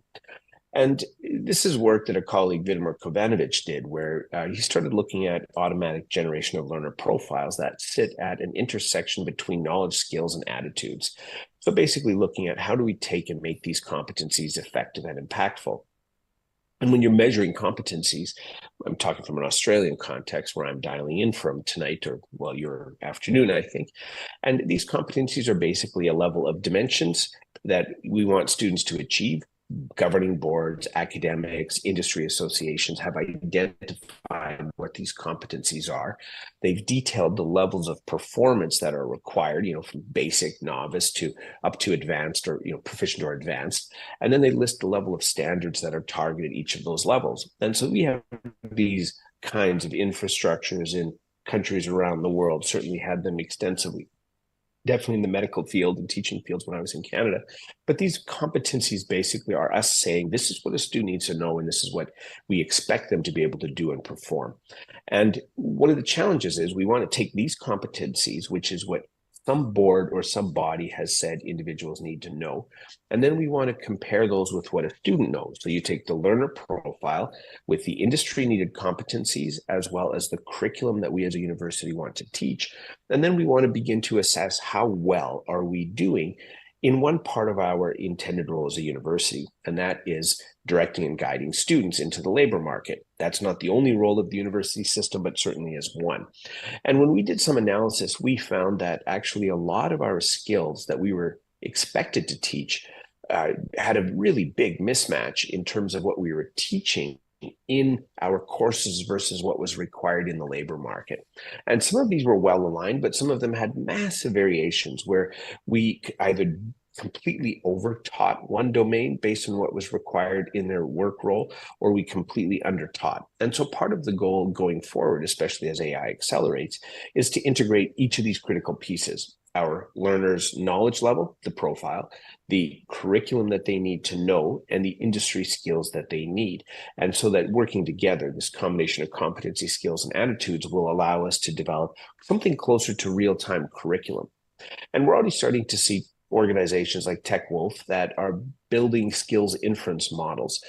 Speaker 11: And this is work that a colleague, Vidomir Kovanovic, did, where he started looking at automatic generation of learner profiles that sit at an intersection between knowledge, skills, and attitudes. So basically looking at how do we take and make these competencies effective and impactful. And when you're measuring competencies, I'm talking from an Australian context where I'm dialing in from tonight, or well, your afternoon, I think. And these competencies are basically a level of dimensions that we want students to achieve. Governing boards, academics, industry associations have identified what these competencies are. They've detailed the levels of performance that are required, from basic, novice to up to advanced, or proficient or advanced. And then they list the level of standards that are targeted at each of those levels. And so we have these kinds of infrastructures in countries around the world, certainly had them extensively. Definitely in the medical field and teaching fields when I was in Canada. But these competencies basically are us saying, this is what a student needs to know, and this is what we expect them to be able to do and perform. And one of the challenges is we want to take these competencies, which is what some board or some body has said individuals need to know. And then we want to compare those with what a student knows. So you take the learner profile with the industry needed competencies, as well as the curriculum that we as a university want to teach. And then we want to begin to assess how well are we doing in one part of our intended role as a university, and that is directing and guiding students into the labor market. That's not the only role of the university system, but certainly is one. And when we did some analysis, we found that actually a lot of our skills that we were expected to teach had a really big mismatch in terms of what we were teaching in our courses versus what was required in the labor market. And some of these were well aligned, but some of them had massive variations where we either completely over-taught one domain based on what was required in their work role, or we completely under-taught. And so part of the goal going forward, especially as AI accelerates, is to integrate each of these critical pieces: our learners' knowledge level, the profile, the curriculum that they need to know, and the industry skills that they need. And so that working together, this combination of competency, skills, and attitudes will allow us to develop something closer to real-time curriculum. And we're already starting to see organizations like TechWolf that are building skills inference models,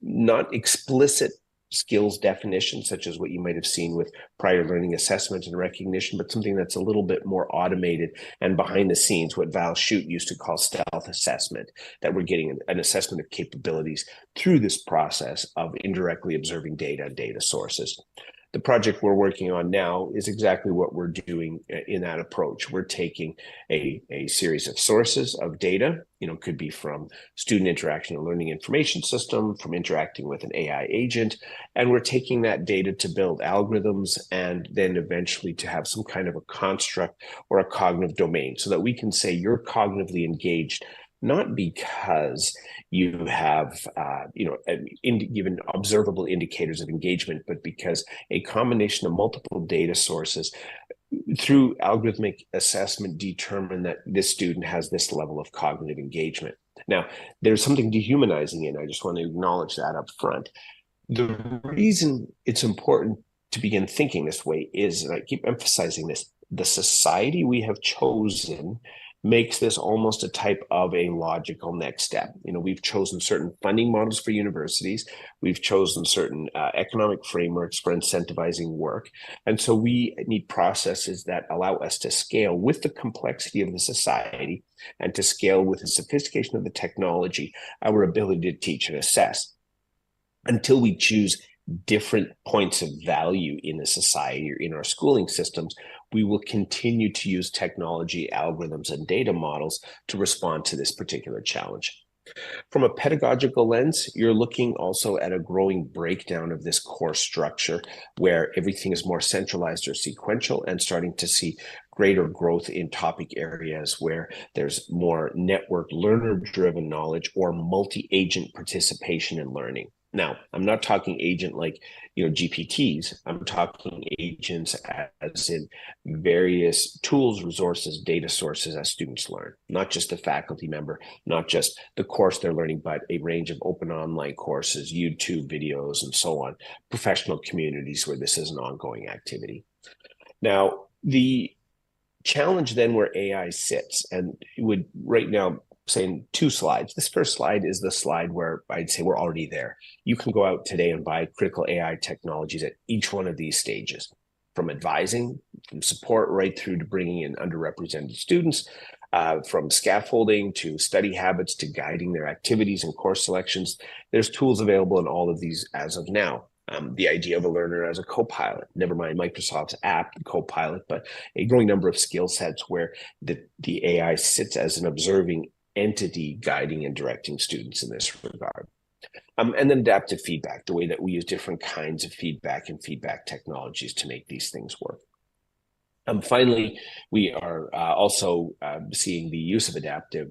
Speaker 11: not explicit skills definitions, such as what you might have seen with prior learning assessment and recognition, but something that's a little bit more automated and behind the scenes, what Val Shute used to call stealth assessment, that we're getting an assessment of capabilities through this process of indirectly observing data and data sources. The project we're working on now is exactly what we're doing in that approach. We're taking a series of sources of data, could be from student interaction and learning information system, from interacting with an AI agent, and we're taking that data to build algorithms and then eventually to have some kind of a construct or a cognitive domain so that we can say you're cognitively engaged, not because you have, even observable indicators of engagement, but because a combination of multiple data sources through algorithmic assessment determine that this student has this level of cognitive engagement. Now, there's something dehumanizing in it. I just want to acknowledge that up front. The reason it's important to begin thinking this way is, and I keep emphasizing this, the society we have chosen makes this almost a type of a logical next step. We've chosen certain funding models for universities. We've chosen certain economic frameworks for incentivizing work. And so we need processes that allow us to scale with the complexity of the society and to scale with the sophistication of the technology, our ability to teach and assess. Until we choose different points of value in a society or in our schooling systems, we will continue to use technology, algorithms, and data models to respond to this particular challenge. From a pedagogical lens, you're looking also at a growing breakdown of this course structure where everything is more centralized or sequential, and starting to see greater growth in topic areas where there's more network learner-driven knowledge or multi-agent participation in learning. Now, I'm not talking agent like, GPTs. I'm talking agents as in various tools, resources, data sources as students learn, not just the faculty member, not just the course they're learning, but a range of open online courses, YouTube videos, and so on, professional communities where this is an ongoing activity. Now, the challenge then where AI sits, and it would right now say in 2 slides. This first slide is the slide where I'd say we're already there. You can go out today and buy critical AI technologies at each one of these stages, from advising, from support, right through to bringing in underrepresented students, from scaffolding to study habits to guiding their activities and course selections. There's tools available in all of these as of now. The idea of a learner as a co-pilot, never mind Microsoft's app, co-pilot, but a growing number of skill sets where the AI sits as an observing entity guiding and directing students in this regard. And then adaptive feedback, the way that we use different kinds of feedback and feedback technologies to make these things work. Finally, we are also seeing the use of adaptive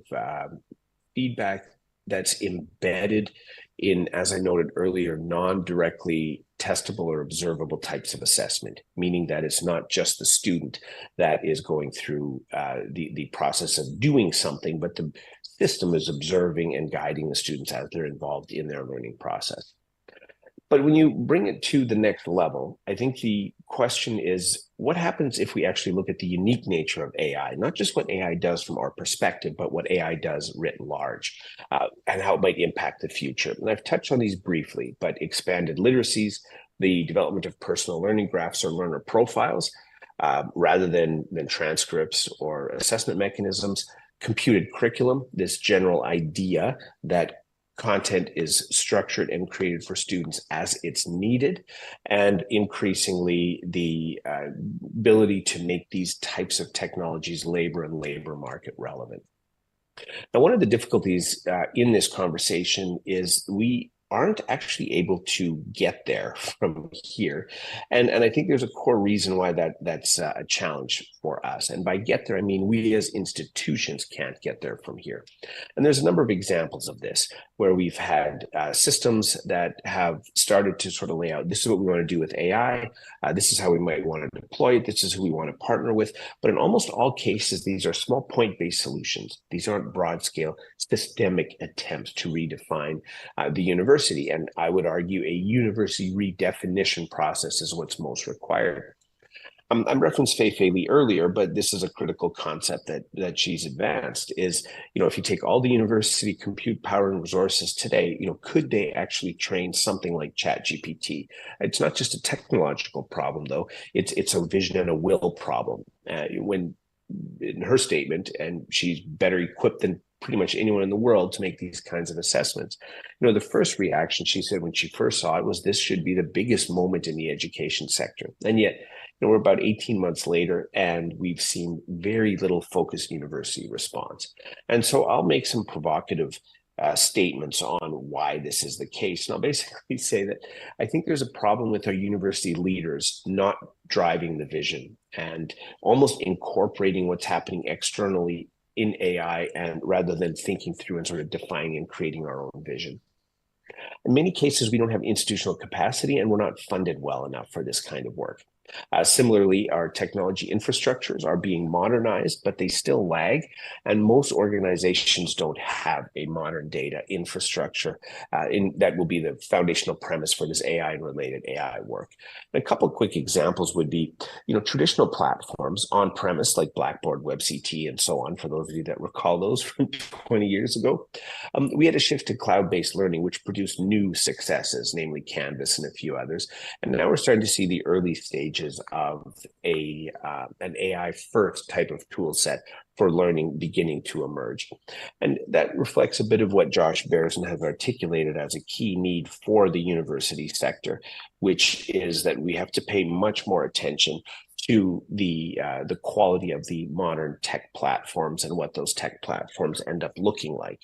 Speaker 11: feedback that's embedded in, as I noted earlier, non-directly testable or observable types of assessment, meaning that it's not just the student that is going through the process of doing something, but the system is observing and guiding the students as they're involved in their learning process. But when you bring it to the next level, I think the question is, what happens if we actually look at the unique nature of AI, not just what AI does from our perspective, but what AI does writ large, and how it might impact the future? And I've touched on these briefly, but expanded literacies, the development of personal learning graphs or learner profiles, rather than transcripts or assessment mechanisms, computed curriculum, this general idea that content is structured and created for students as it's needed, and increasingly the ability to make these types of technologies labor and labor market relevant. Now, one of the difficulties in this conversation is we aren't actually able to get there from here. And I think there's a core reason why that's a challenge for us. And by get there, I mean we as institutions can't get there from here. And there's a number of examples of this where we've had systems that have started to sort of lay out, this is what we want to do with AI, this is how we might want to deploy it, this is who we want to partner with. But in almost all cases, these are small point-based solutions. These aren't broad-scale, systemic attempts to redefine the university. And I would argue a university redefinition process is what's most required. I referenced Fei Li earlier, but this is a critical concept that she's advanced is, if you take all the university compute power and resources today, could they actually train something like ChatGPT? It's not just a technological problem, though. It's a vision and a will problem. When in her statement, and she's better equipped than pretty much anyone in the world to make these kinds of assessments. The first reaction she said when she first saw it was this should be the biggest moment in the education sector. And yet, we're about 18 months later, and we've seen very little focused university response. And so I'll make some provocative statements on why this is the case. And I'll basically say that I think there's a problem with our university leaders not driving the vision and almost incorporating what's happening externally in AI, and rather than thinking through and sort of defining and creating our own vision. In many cases, we don't have institutional capacity and we're not funded well enough for this kind of work. Similarly, our technology infrastructures are being modernized, but they still lag. And most organizations don't have a modern data infrastructure that will be the foundational premise for this AI and related AI work. And a couple of quick examples would be, traditional platforms on premise like Blackboard, WebCT, and so on, for those of you that recall those from 20 years ago. We had a shift to cloud-based learning, which produced new successes, namely Canvas and a few others. And now we're starting to see the early stages stages of an AI first type of tool set for learning beginning to emerge. And that reflects a bit of what Josh Bearson has articulated as a key need for the university sector, which is that we have to pay much more attention to the quality of the modern tech platforms and what those tech platforms end up looking like.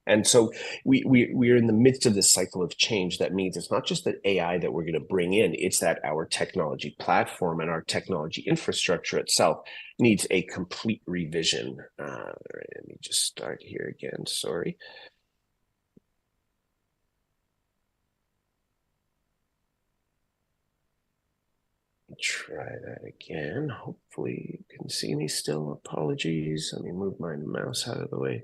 Speaker 11: And so we're in the midst of this cycle of change. That means it's not just that AI that we're going to bring in, it's that our technology platform and our technology infrastructure itself needs a complete revision. Let me just start here again, sorry. Try that again. Hopefully you can see me still. Apologies. Let me move my mouse out of the way.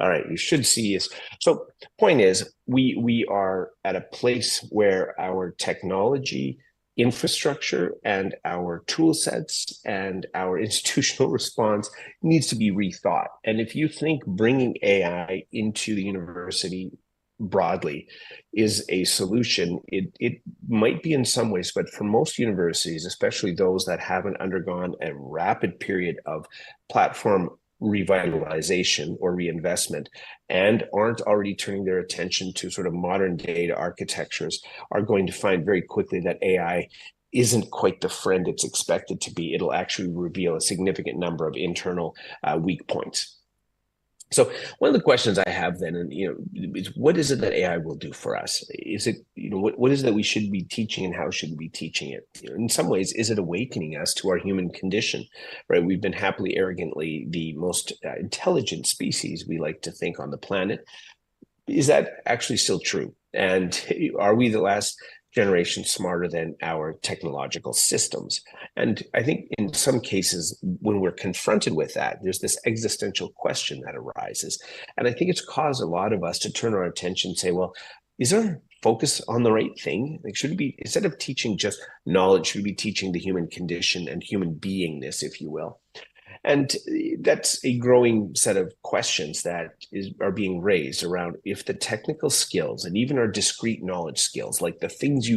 Speaker 11: All right, you should see us. So point is, we are at a place where our technology infrastructure and our tool sets and our institutional response needs to be rethought. And if you think bringing AI into the university broadly is a solution, it might be in some ways, but for most universities, especially those that haven't undergone a rapid period of platform revitalization or reinvestment and aren't already turning their attention to sort of modern data architectures, are going to find very quickly that AI isn't quite the friend it's expected to be. It'll actually reveal a significant number of internal weak points. So one of the questions I have then, and is what is it that AI will do for us? Is it, what is it that we should be teaching, and how should we be teaching it? In some ways, is it awakening us to our human condition? Right? We've been happily, arrogantly the most intelligent species, we like to think, on the planet. Is that actually still true? And are we the last generation smarter than our technological systems? And I think in some cases, when we're confronted with that, there's this existential question that arises. And I think it's caused a lot of us to turn our attention and say, well, is our focus on the right thing? Like, should we be, instead of teaching just knowledge, should we be teaching the human condition and human beingness, if you will? And that's a growing set of questions that are being raised around if the technical skills and even our discrete knowledge skills, like the things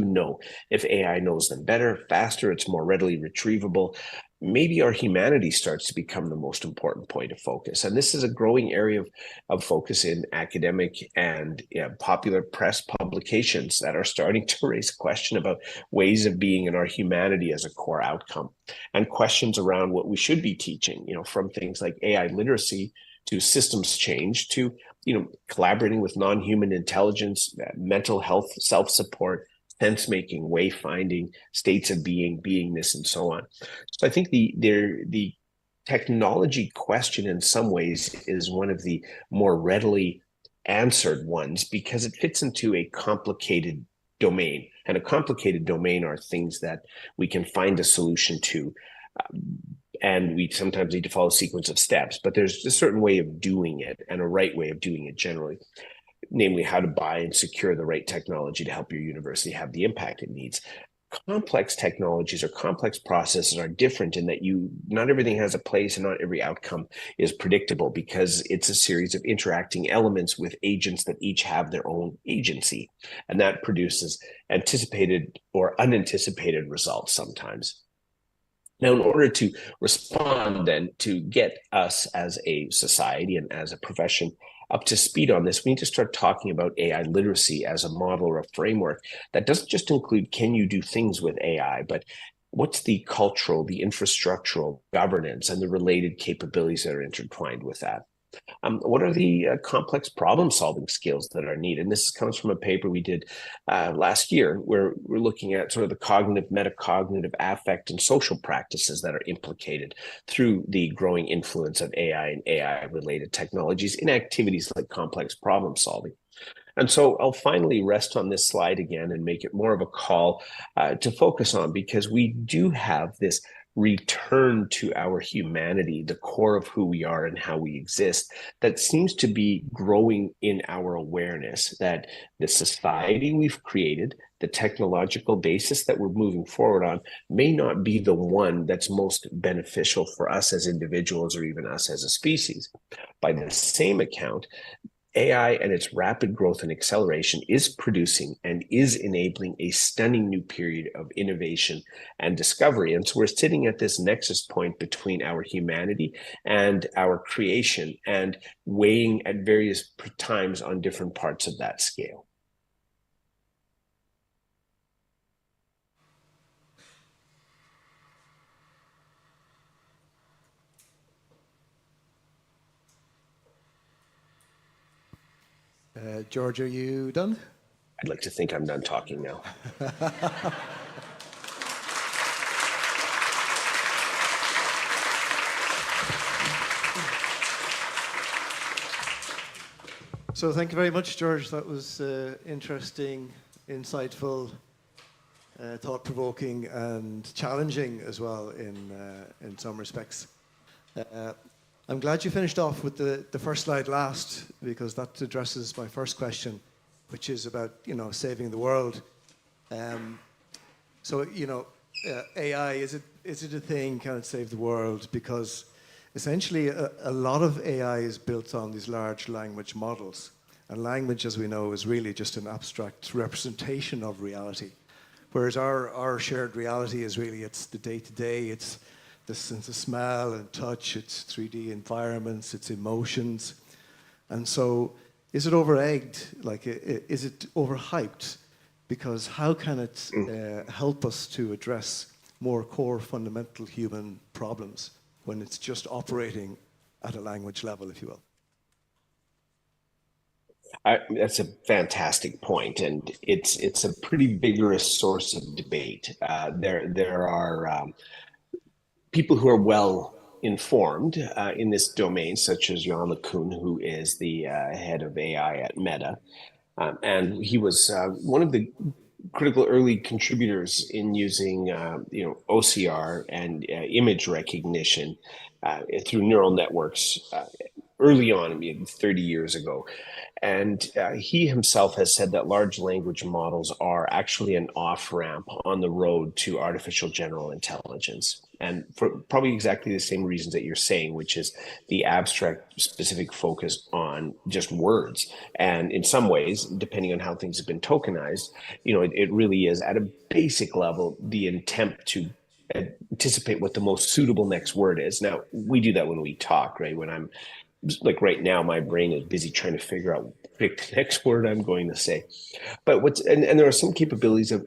Speaker 11: if AI knows them better, faster, it's more readily retrievable, maybe our humanity starts to become the most important point of focus. And this is a growing area of focus in academic and popular press publications that are starting to raise a question about ways of being in our humanity as a core outcome, and questions around what we should be teaching, from things like AI literacy to systems change to, collaborating with non-human intelligence, mental health, self-support, sense-making, wayfinding, states of being, beingness, and so on. So I think the technology question in some ways is one of the more readily answered ones because it fits into a complicated domain. And a complicated domain are things that we can find a solution to. And we sometimes need to follow a sequence of steps, but there's a certain way of doing it and a right way of doing it generally. Namely, how to buy and secure the right technology to help your university have the impact it needs. Complex technologies or complex processes are different in that not everything has a place and not every outcome is predictable because it's a series of interacting elements with agents that each have their own agency. And that produces anticipated or unanticipated results sometimes. Now, in order to respond then to get us as a society and as a profession up to speed on this, we need to start talking about AI literacy as a model or a framework that doesn't just include can you do things with AI, but what's the cultural, the infrastructural governance, and the related capabilities that are intertwined with that. What are the complex problem-solving skills that are needed? And this comes from a paper we did last year, where we're looking at sort of the cognitive, metacognitive, affect, and social practices that are implicated through the growing influence of AI and AI-related technologies in activities like complex problem-solving. And so I'll finally rest on this slide again and make it more of a call to focus on, because we do have this return to our humanity, the core of who we are and how we exist, that seems to be growing in our awareness that the society we've created, the technological basis that we're moving forward on, may not be the one that's most beneficial for us as individuals or even us as a species. By the same account, AI and its rapid growth and acceleration is producing and is enabling a stunning new period of innovation and discovery. And so we're sitting at this nexus point between our humanity and our creation and weighing at various times on different parts of that scale.
Speaker 15: George, are you done?
Speaker 11: I'd like to think I'm done talking now.
Speaker 15: So thank you very much, George. That was interesting, insightful, thought-provoking, and challenging as well in some respects. I'm glad you finished off with the first slide last, because that addresses my first question, which is about saving the world. So AI, is it a thing? Can it save the world? Because essentially a lot of AI is built on these large language models, and language, as we know, is really just an abstract representation of reality. Whereas our shared reality is really, it's the day-to-day, it's the sense of smell and touch, it's 3D environments, it's emotions. And so is it over-egged? Like, is it overhyped? Because how can it help us to address more core fundamental human problems when it's just operating at a language level, if you will?
Speaker 11: That's a fantastic point, and it's a pretty vigorous source of debate. There are people who are well informed in this domain, such as Jan LeCun, who is the head of AI at Meta, and he was one of the critical early contributors in using OCR and image recognition through neural networks early on, 30 years ago. And he himself has said that large language models are actually an off-ramp on the road to artificial general intelligence. And for probably exactly the same reasons that you're saying, which is the abstract specific focus on just words. And in some ways, depending on how things have been tokenized, it really is at a basic level, the attempt to anticipate what the most suitable next word is. Now, we do that when we talk, right? When I'm like right now, my brain is busy trying to figure out the next word I'm going to say. But and there are some capabilities of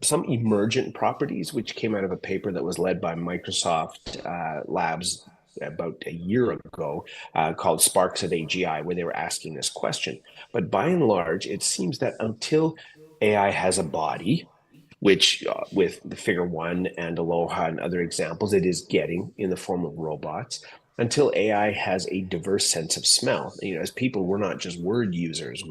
Speaker 11: some emergent properties, which came out of a paper that was led by Microsoft Labs about a year ago called Sparks of AGI, where they were asking this question. But by and large, it seems that until AI has a body, which with the Figure 1 and Aloha and other examples, it is getting in the form of robots, until AI has a diverse sense of smell. As people, we're not just word users.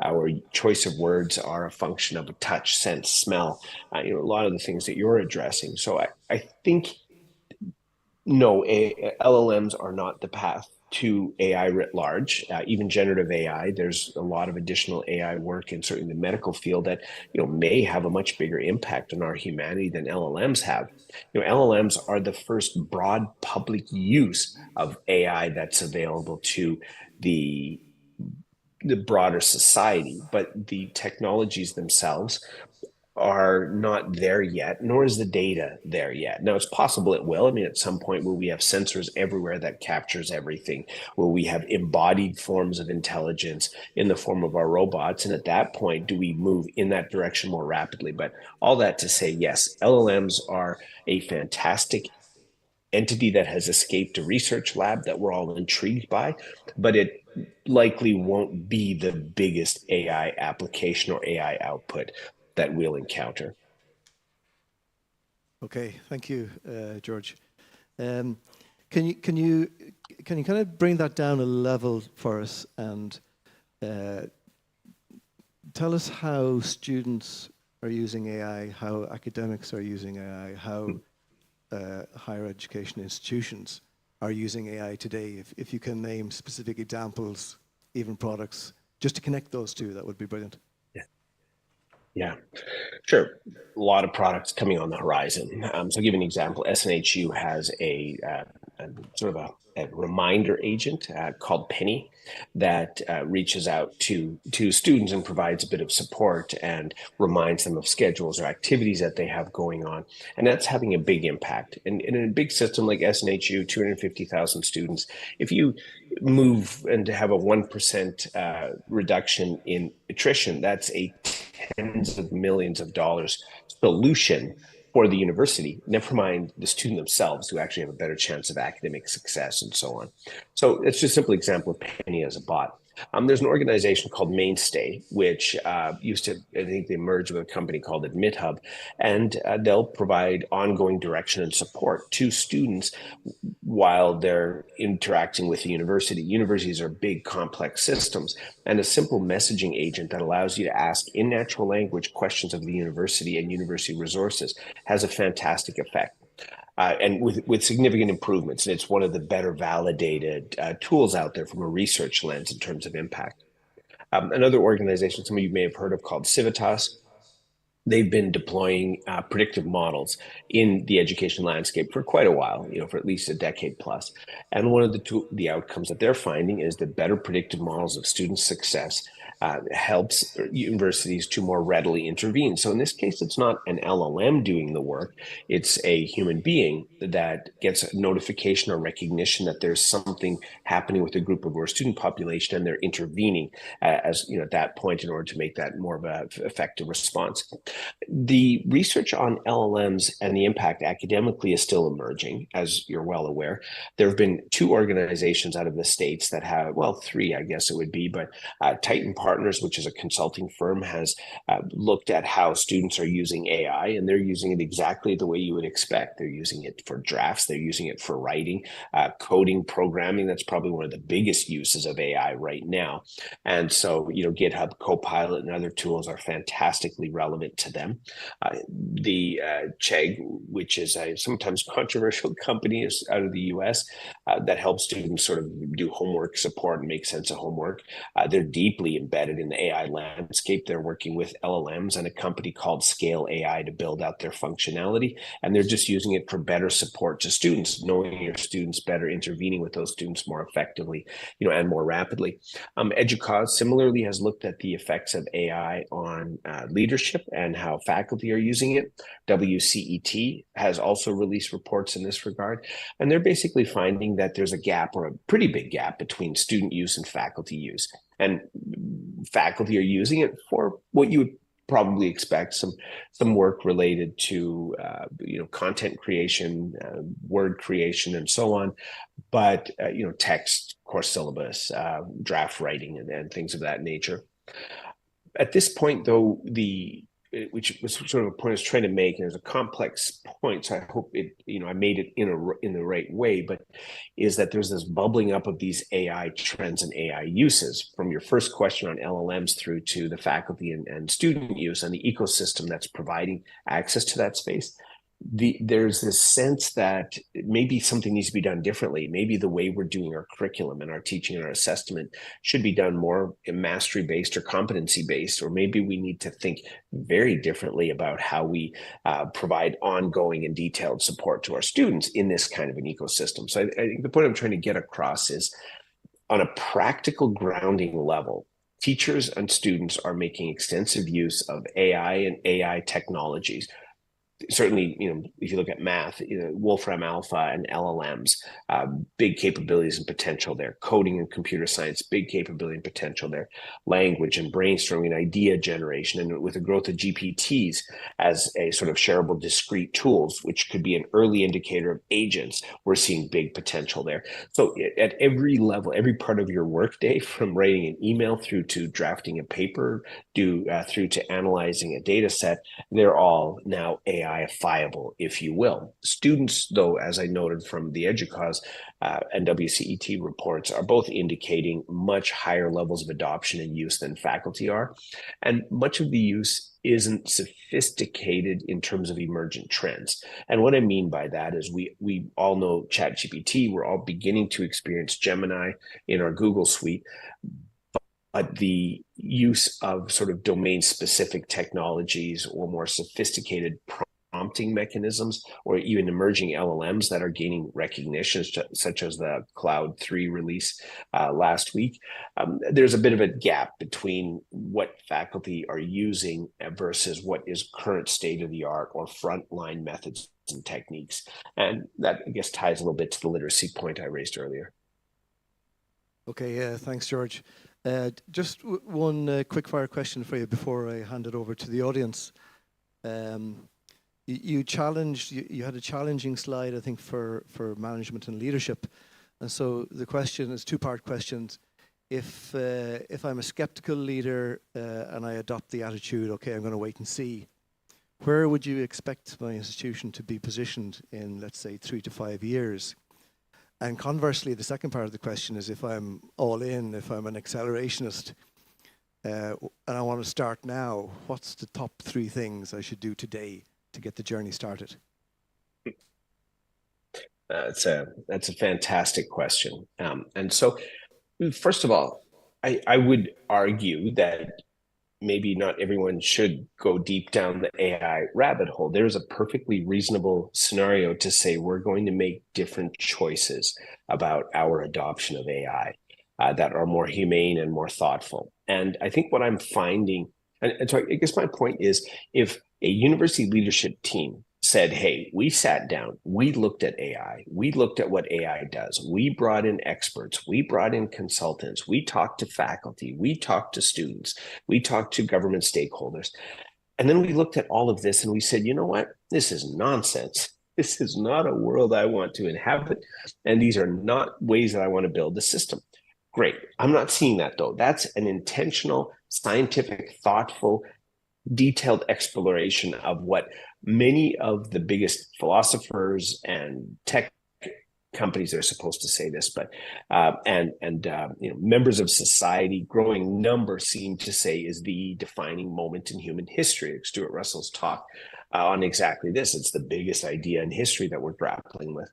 Speaker 11: Our choice of words are a function of a touch, sense, smell, a lot of the things that you're addressing. So I think, no, LLMs are not the path to AI writ large, even generative AI. There's a lot of additional AI work in certainly the medical field that may have a much bigger impact on our humanity than LLMs have. LLMs are the first broad public use of AI that's available to the broader society, but the technologies themselves are not there yet, nor is the data there yet. Now, it's possible it will. At some point, will we have sensors everywhere that captures everything? Will we have embodied forms of intelligence in the form of our robots? And at that point, do we move in that direction more rapidly? But all that to say, yes, LLMs are a fantastic entity that has escaped a research lab that we're all intrigued by, but it likely won't be the biggest AI application or AI output that we'll encounter.
Speaker 15: Okay, thank you, George. Can you kind of bring that down a level for us and tell us how students are using AI, how academics are using AI, how higher education institutions are using AI today? If you can name specific examples, even products, just to connect those two, that would be brilliant.
Speaker 11: Yeah, sure. A lot of products coming on the horizon. So I'll give you an example. SNHU has a sort of a reminder agent called Penny that reaches out to students and provides a bit of support and reminds them of schedules or activities that they have going on. And that's having a big impact. And in a big system like SNHU, 250,000 students, if you move and have a 1% reduction in attrition, that's a tens of millions of dollars solution for the university, never mind the student themselves, who actually have a better chance of academic success and so on. So it's just a simple example of Penny as a bot. There's an organization called Mainstay, which used to, I think they merged with a company called AdmitHub, and they'll provide ongoing direction and support to students while they're interacting with the university. Universities are big, complex systems, and a simple messaging agent that allows you to ask in natural language questions of the university and university resources has a fantastic effect. And with significant improvements. And it's one of the better validated tools out there from a research lens in terms of impact. Another organization some of you may have heard of called Civitas. They've been deploying predictive models in the education landscape for quite a while, for at least a decade plus. And one of the outcomes that they're finding is that better predictive models of student success helps universities to more readily intervene. So in this case, it's not an LLM doing the work. It's a human being that gets a notification or recognition that there's something happening with a group of our student population, and they're intervening at that point in order to make that more of an effective response. The research on LLMs and the impact academically is still emerging, as you're well aware. There have been 2 organizations out of the States that have, well, 3, I guess it would be, but Titan Partners, which is a consulting firm, has looked at how students are using AI, and they're using it exactly the way you would expect. They're using it for drafts, they're using it for writing, coding, programming. That's probably one of the biggest uses of AI right now. And so, GitHub Copilot and other tools are fantastically relevant to them. The Chegg, which is a sometimes controversial company, is out of the US that helps students sort of do homework support and make sense of homework. They're deeply embedded in the AI landscape. They're working with LLMs and a company called Scale AI to build out their functionality. And they're just using it for better support to students, knowing your students better, intervening with those students more effectively, and more rapidly. EDUCAUSE similarly has looked at the effects of AI on leadership and how faculty are using it. WCET has also released reports in this regard. And they're basically finding that there's a gap, or a pretty big gap, between student use and faculty use. And faculty are using it for what you would probably expect, some work related to content creation, word creation, and so on. But text, course syllabus, draft writing, and things of that nature. At this point, though, which was sort of a point I was trying to make, and there's a complex point, so I hope I made it in the right way, but is that there's this bubbling up of these AI trends and AI uses, from your first question on LLMs through to the faculty and student use and the ecosystem that's providing access to that space. There's this sense that maybe something needs to be done differently. Maybe the way we're doing our curriculum and our teaching and our assessment should be done more mastery-based or competency-based, or maybe we need to think very differently about how we provide ongoing and detailed support to our students in this kind of an ecosystem. So I think the point I'm trying to get across is, on a practical grounding level, teachers and students are making extensive use of AI and AI technologies. Certainly, if you look at math, Wolfram Alpha and LLMs, big capabilities and potential there. Coding and computer science, big capability and potential there. Language and brainstorming and idea generation. And with the growth of GPTs as a sort of shareable discrete tools, which could be an early indicator of agents, we're seeing big potential there. So at every level, every part of your workday, from writing an email through to drafting a paper, through to analyzing a data set, they're all now AI-ifiable, if you will. Students, though, as I noted from the EDUCAUSE and WCET reports, are both indicating much higher levels of adoption and use than faculty are. And much of the use isn't sophisticated in terms of emergent trends. And what I mean by that is we all know ChatGPT. We're all beginning to experience Gemini in our Google suite. But the use of sort of domain-specific technologies or more sophisticated prompt prompting mechanisms, or even emerging LLMs that are gaining recognition, such as the Cloud 3 release last week. There's a bit of a gap between what faculty are using versus what is current state of the art or frontline methods and techniques. And that, I guess, ties a little bit to the literacy point I raised earlier.
Speaker 15: Okay, yeah, thanks, George. Just one quick fire question for you before I hand it over to the audience. You had a challenging slide, I think, for management and leadership. And so the question is two-part questions. If I'm a skeptical leader and I adopt the attitude, okay, I'm going to wait and see, where would you expect my institution to be positioned in, let's say, 3 to 5 years? And conversely, the second part of the question is, if I'm all in, if I'm an accelerationist, and I want to start now, what's the top 3 things I should do today to get the journey started?
Speaker 11: That's a fantastic question. And so, first of all, I would argue that maybe not everyone should go deep down the AI rabbit hole. There's a perfectly reasonable scenario to say we're going to make different choices about our adoption of AI that are more humane and more thoughtful. And I think what I'm finding, and so I guess my point is, if a university leadership team said, hey, we sat down, we looked at AI, we looked at what AI does, we brought in experts, we brought in consultants, we talked to faculty, we talked to students, we talked to government stakeholders. And then we looked at all of this and we said, you know what? This is nonsense. This is not a world I want to inhabit. And these are not ways that I want to build the system. Great. I'm not seeing that, though. That's an intentional, scientific, thoughtful, detailed exploration of what many of the biggest philosophers and tech companies are supposed to say this, but members of society, growing number, seem to say is the defining moment in human history. Stuart Russell's talk on exactly this. It's the biggest idea in history that we're grappling with.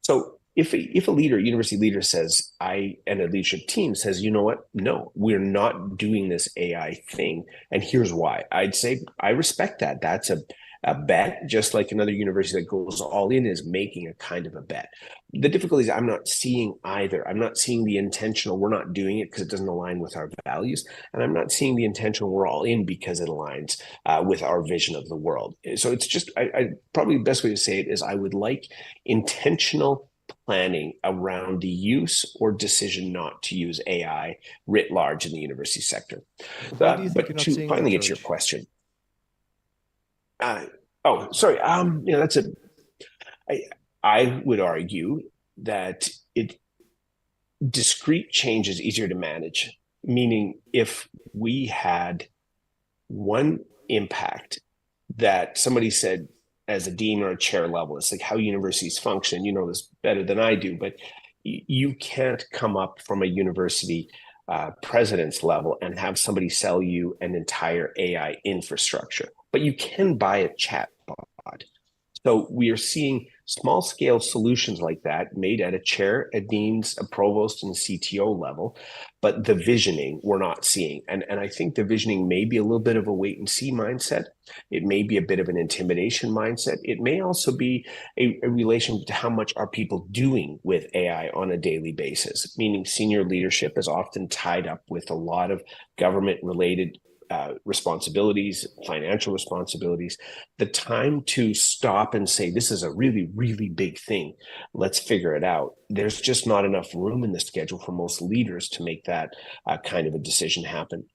Speaker 11: So if a leader, university leader says, and a leadership team says, you know what, no, we're not doing this AI thing, and here's why, I'd say I respect that. That's a bet, just like another university that goes all in is making a kind of a bet. The difficulty is I'm not seeing either. I'm not seeing the intentional, we're not doing it because it doesn't align with our values. And I'm not seeing the intentional, we're all in because it aligns with our vision of the world. So it's just, I probably the best way to say it is I would like intentional planning around the use or decision not to use AI writ large in the university sector.
Speaker 15: Why do you think
Speaker 11: but to finally get to your question, sorry. That's I would argue that discrete change is easier to manage. Meaning, if we had one impact that somebody said as a dean or a chair level, it's like how universities function. You know this better than I do, but you can't come up from a university president's level and have somebody sell you an entire AI infrastructure, but you can buy a chatbot. So we are seeing small scale solutions like that made at a chair, a dean's, a provost, and a CTO level, but the visioning we're not seeing. And I think the visioning may be a little bit of a wait and see mindset. It may be a bit of an intimidation mindset. It may also be a relation to how much are people doing with AI on a daily basis, meaning senior leadership is often tied up with a lot of government related responsibilities, financial responsibilities. The time to stop and say, this is a really, really big thing, let's figure it out. There's just not enough room in the schedule for most leaders to make that kind of a decision happen.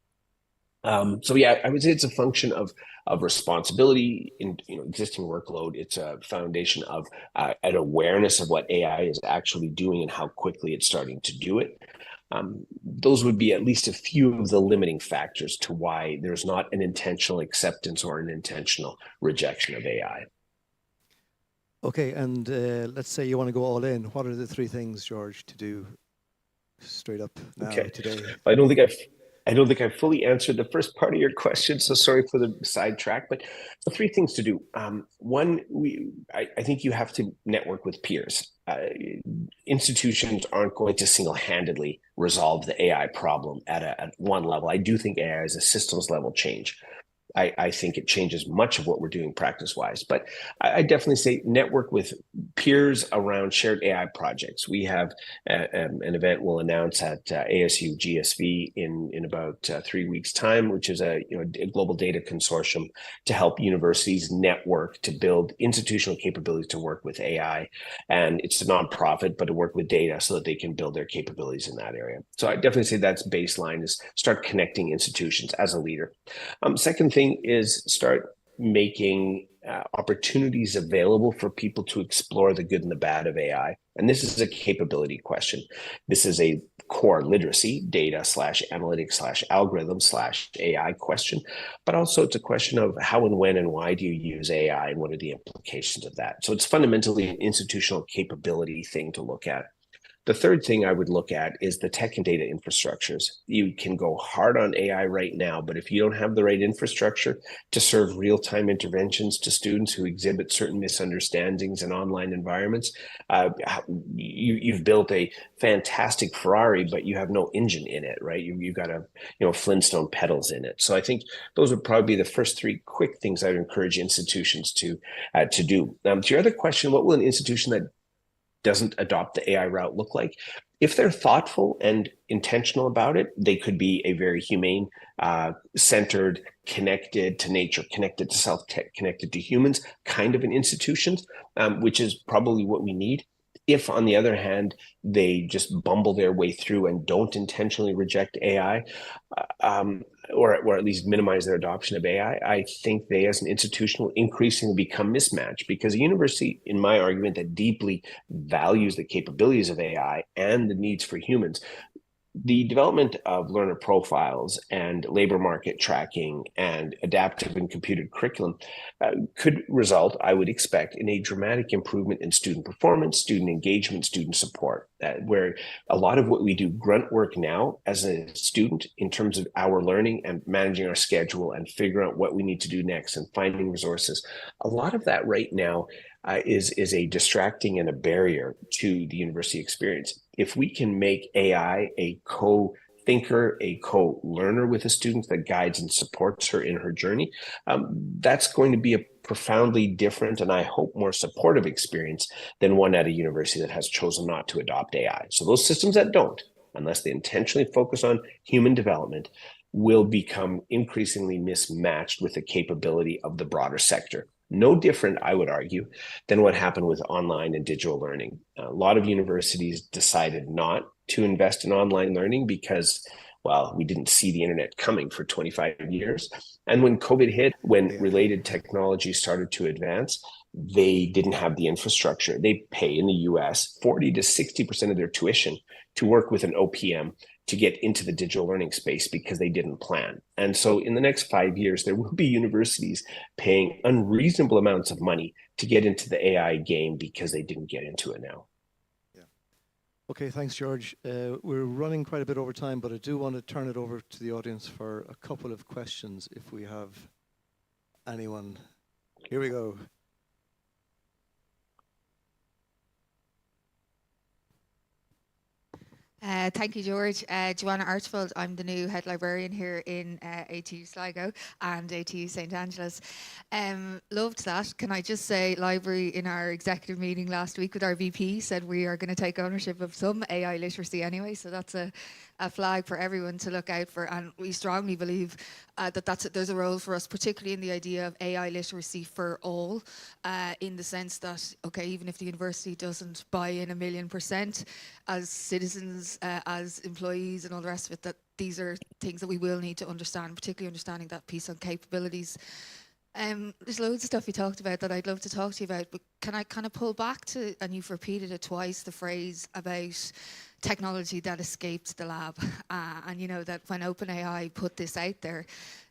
Speaker 11: So yeah, I would say it's a function of responsibility in existing workload. It's a foundation of an awareness of what AI is actually doing and how quickly it's starting to do it. Those would be at least a few of the limiting factors to why there's not an intentional acceptance or an intentional rejection of AI.
Speaker 15: Okay, and let's say you want to go all in. What are the 3 things, George, to do straight up now today?
Speaker 11: I don't think I fully answered the first part of your question, so sorry for the sidetrack, but 3 things to do. One, I think you have to network with peers. Institutions aren't going to single-handedly resolve the AI problem at one level. I do think AI is a systems level change. I think it changes much of what we're doing practice-wise. But I definitely say network with peers around shared AI projects. We have an event we'll announce at ASU GSV in about 3 weeks' time, which is a global data consortium to help universities network to build institutional capabilities to work with AI. And it's a nonprofit, but to work with data so that they can build their capabilities in that area. So I definitely say that's baseline, is start connecting institutions as a leader. Second thing is start making opportunities available for people to explore the good and the bad of AI. And this is a capability question. This is a core literacy, data / analytics / algorithm / AI question, but also it's a question of how and when and why do you use AI and what are the implications of that? So it's fundamentally an institutional capability thing to look at. The third thing I would look at is the tech and data infrastructures. You can go hard on AI right now, but if you don't have the right infrastructure to serve real-time interventions to students who exhibit certain misunderstandings in online environments, you've built a fantastic Ferrari, but you have no engine in it, right? You've got Flintstone pedals in it. So I think those would probably be the first three quick things I'd encourage institutions to do. To your other question, what will an institution that doesn't adopt the AI route look like? If they're thoughtful and intentional about it, they could be a very humane, centered, connected to nature, connected to self, connected to humans kind of an institution, which is probably what we need. If, on the other hand, they just bumble their way through and don't intentionally reject AI, or at least minimize their adoption of AI, I think they, as an institution, will increasingly become mismatched, because a university, in my argument, that deeply values the capabilities of AI and the needs for humans, the development of learner profiles and labor market tracking and adaptive and computed curriculum could result, I would expect, in a dramatic improvement in student performance, student engagement, student support, where a lot of what we do grunt work now as a student in terms of our learning and managing our schedule and figuring out what we need to do next and finding resources. A lot of that right now is a distracting and a barrier to the university experience. If we can make AI a co-thinker, a co-learner with a student that guides and supports her in her journey, that's going to be a profoundly different and I hope more supportive experience than one at a university that has chosen not to adopt AI. So those systems that don't, unless they intentionally focus on human development, will become increasingly mismatched with the capability of the broader sector. No different, I would argue, than what happened with online and digital learning. A lot of universities decided not to invest in online learning because, well, we didn't see the internet coming for 25 years. And when COVID hit, when related technology started to advance, they didn't have the infrastructure. They pay in the US 40 to 60% of their tuition to work with an OPM to get into the digital learning space because they didn't plan. And so in the next 5 years, there will be universities paying unreasonable amounts of money to get into the AI game because they didn't get into it now.
Speaker 15: Yeah. Okay, thanks, George. We're running quite a bit over time, but I do want to turn it over to the audience for a couple of questions if we have anyone. Here we go.
Speaker 16: Thank you, George. Joanna Archibald. I'm the new head librarian here in ATU Sligo and ATU St Angela's. Loved that. Can I just say, library in our executive meeting last week with our VP said we are going to take ownership of some AI literacy anyway, so that's a flag for everyone to look out for, and we strongly believe that there's a role for us, particularly in the idea of AI literacy for all, in the sense that, okay, even if the university doesn't buy in 1,000,000%, as citizens, as employees and all the rest of it, that these are things that we will need to understand, particularly understanding that piece on capabilities. There's loads of stuff you talked about that I'd love to talk to you about, but can I kind of pull back to, and you've repeated it twice, the phrase about technology that escaped the lab, and you know that when OpenAI put this out there,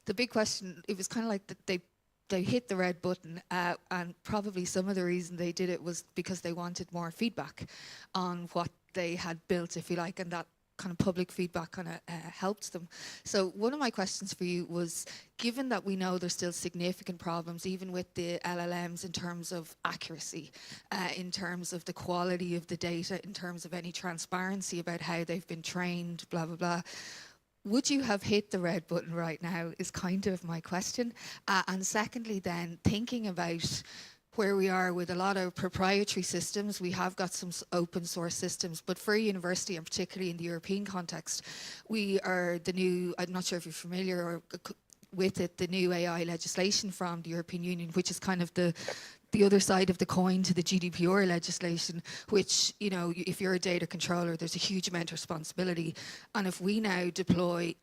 Speaker 16: the big question, it was kind of like that they hit the red button, and probably some of the reason they did it was because they wanted more feedback on what they had built, if you like, and that kind of public feedback kind of helped them. So one of my questions for you was, given that we know there's still significant problems even with the LLMs in terms of accuracy, in terms of the quality of the data, in terms of any transparency about how they've been trained, blah, blah, blah, would you have hit the red button right now is kind of my question. And secondly, then, thinking about where we are with a lot of proprietary systems, we have got some open source systems, but for a university, and particularly in the European context, we are the new, I'm not sure if you're familiar or with it, the new AI legislation from the European Union, which is kind of the other side of the coin to the GDPR legislation, which, you know, if you're a data controller, there's a huge amount of responsibility. And if we now deploy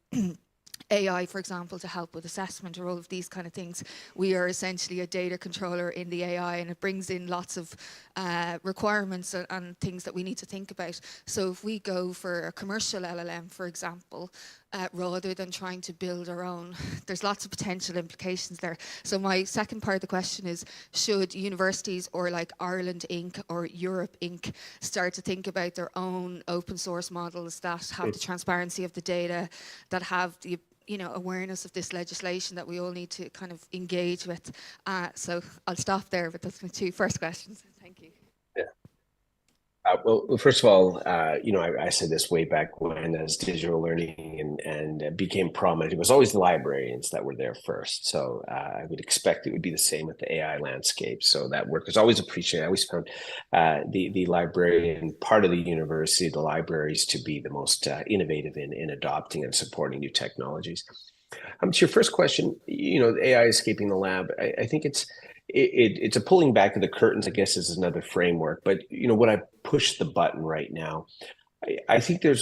Speaker 16: AI, for example, to help with assessment or all of these kind of things, we are essentially a data controller in the AI, and it brings in lots of requirements and things that we need to think about. So if we go for a commercial LLM, for example, rather than trying to build our own, there's lots of potential implications there. So my second part of the question is, should universities or like Ireland Inc. or Europe Inc. start to think about their own open source models that have the transparency of the data, that have the awareness of this legislation that we all need to kind of engage with? So I'll stop there, but that's my two first questions. Thank you.
Speaker 11: Well, first of all, I said this way back when, as digital learning and became prominent, it was always the librarians that were there first. So I would expect it would be the same with the AI landscape. So that work was always appreciated. I always found the librarian part of the university, the libraries, to be the most innovative in adopting and supporting new technologies. To your first question, the AI escaping the lab, I think it's a pulling back of the curtains, I guess, is another framework. But, when I push the button right now, I think there's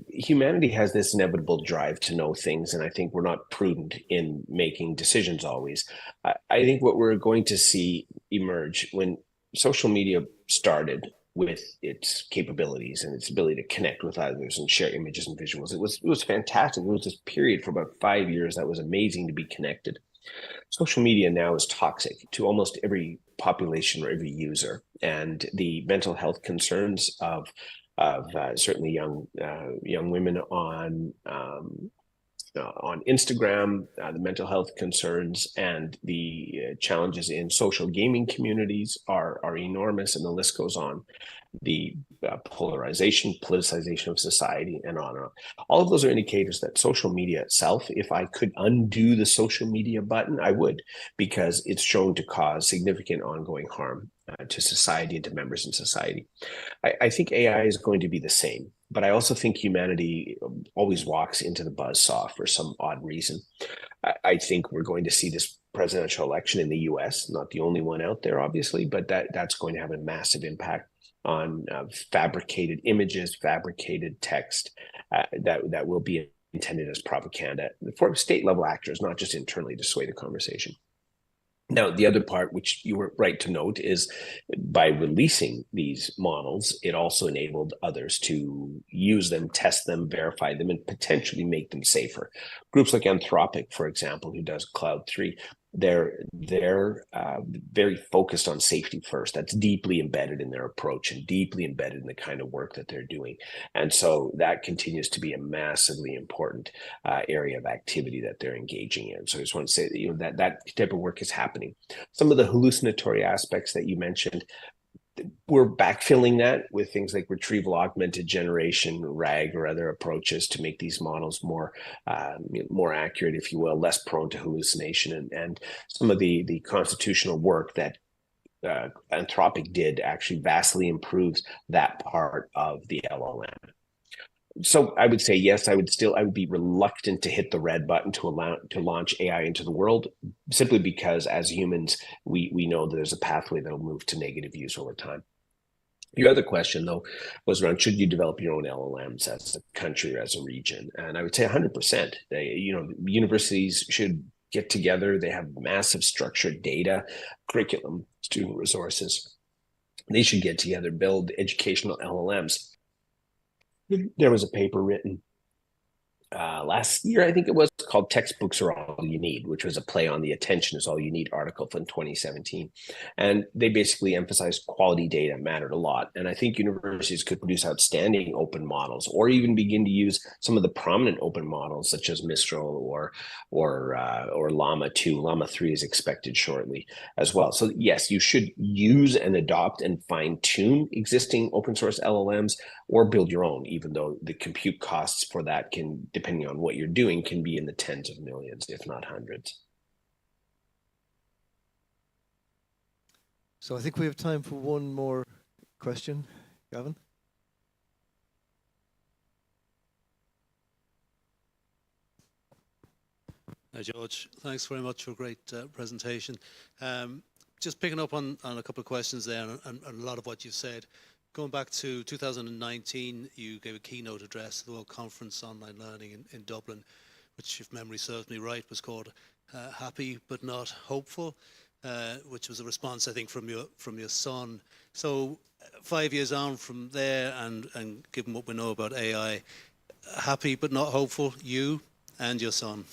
Speaker 11: humanity has this inevitable drive to know things, and I think we're not prudent in making decisions always. I think what we're going to see emerge when social media started with its capabilities and its ability to connect with others and share images and visuals. It was fantastic. There was this period for about 5 years that was amazing to be connected. Social media now is toxic to almost every population or every user, and the mental health concerns of certainly young women on Instagram, the mental health concerns and the challenges in social gaming communities are enormous, and the list goes on. The politicization of society, and on and on. All of those are indicators that social media itself, if I could undo the social media button, I would, because it's shown to cause significant ongoing harm to society and to members in society. I think AI is going to be the same, but I also think humanity always walks into the buzzsaw for some odd reason. I think we're going to see this presidential election in the US, not the only one out there, obviously, but that's going to have a massive impact on fabricated images, fabricated text that will be intended as propaganda for state level actors, not just internally to sway the conversation. Now, the other part, which you were right to note, is by releasing these models, it also enabled others to use them, test them, verify them, and potentially make them safer. Groups like Anthropic, for example, who does Cloud 3, they're very focused on safety first. That's deeply embedded in their approach and deeply embedded in the kind of work that they're doing. And so that continues to be a massively important area of activity that they're engaging in. So I just want to say that that type of work is happening. Some of the hallucinatory aspects that you mentioned, we're backfilling that with things like retrieval augmented generation, RAG, or other approaches to make these models more accurate, if you will, less prone to hallucination. And some of the constitutional work that Anthropic did actually vastly improves that part of the LLM. So I would say yes. I would be reluctant to hit the red button to launch AI into the world, simply because as humans, we know that there's a pathway that'll move to negative use over time. Your other question, though, was around, should you develop your own LLMs as a country or as a region? And I would say 100%. Universities should get together. They have massive structured data, curriculum, student resources. They should get together, build educational LLMs. There was a paper written last year, I think it was, called Textbooks Are All You Need, which was a play on the Attention Is All You Need article from 2017. And they basically emphasized quality data mattered a lot. And I think universities could produce outstanding open models, or even begin to use some of the prominent open models, such as Mistral or Llama 2. Llama 3 is expected shortly as well. So yes, you should use and adopt and fine tune existing open source LLMs, or build your own, even though the compute costs for that can depend depending on what you're doing, can be in the tens of millions, if not hundreds.
Speaker 15: So I think we have time for one more question. Gavin?
Speaker 17: Hi, George. Thanks very much for a great presentation. Just picking up on a couple of questions there and a lot of what you've said. Going back to 2019, you gave a keynote address to the World Conference on Online Learning in Dublin, which, if memory serves me right, was called Happy But Not Hopeful, which was a response, I think, from your son. So 5 years on from there, and given what we know about AI, happy but not hopeful, you and your son.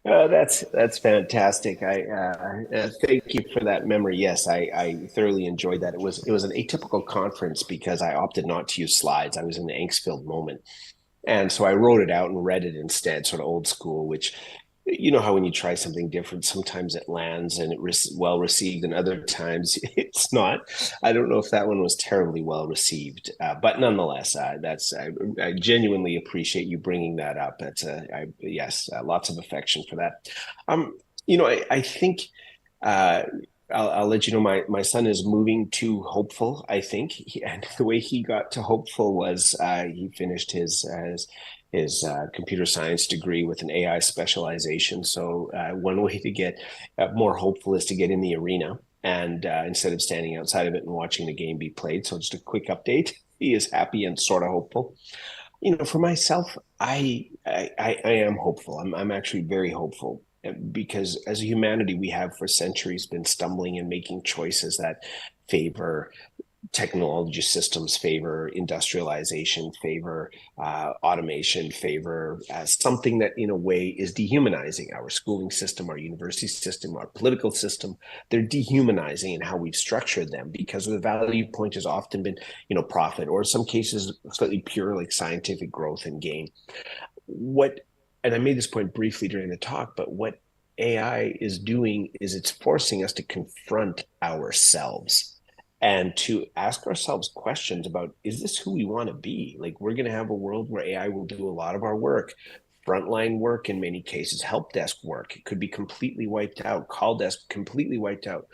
Speaker 11: That's fantastic. I thank you for that memory. Yes, I thoroughly enjoyed that. It was an atypical conference because I opted not to use slides. I was in the angst-filled moment, and so I wrote it out and read it instead, sort of old school. Which, you know how when you try something different, sometimes it lands and it's well received, and other times it's not. I don't know if that one was terribly well received, but nonetheless, I genuinely appreciate you bringing that up. That's yes, lots of affection for that. I think I'll let you know my son is moving to hopeful. I think, and the way he got to hopeful was he finished his computer science degree with an AI specialization. So one way to get more hopeful is to get in the arena, and instead of standing outside of it and watching the game be played. So just a quick update: he is happy and sort of hopeful. For myself, I am hopeful. I'm actually very hopeful, because as a humanity, we have for centuries been stumbling and making choices that favor technology systems, favor industrialization, favor automation, favor something that in a way is dehumanizing. Our schooling system, our university system, our political system, they're dehumanizing in how we've structured them, because the value point has often been, profit, or in some cases slightly pure, like scientific growth and gain. And I made this point briefly during the talk, but what AI is doing is it's forcing us to confront ourselves and to ask ourselves questions about, is this who we want to be? Like, we're going to have a world where AI will do a lot of our work, frontline work in many cases, help desk work. It could be completely wiped out, call desk completely wiped out.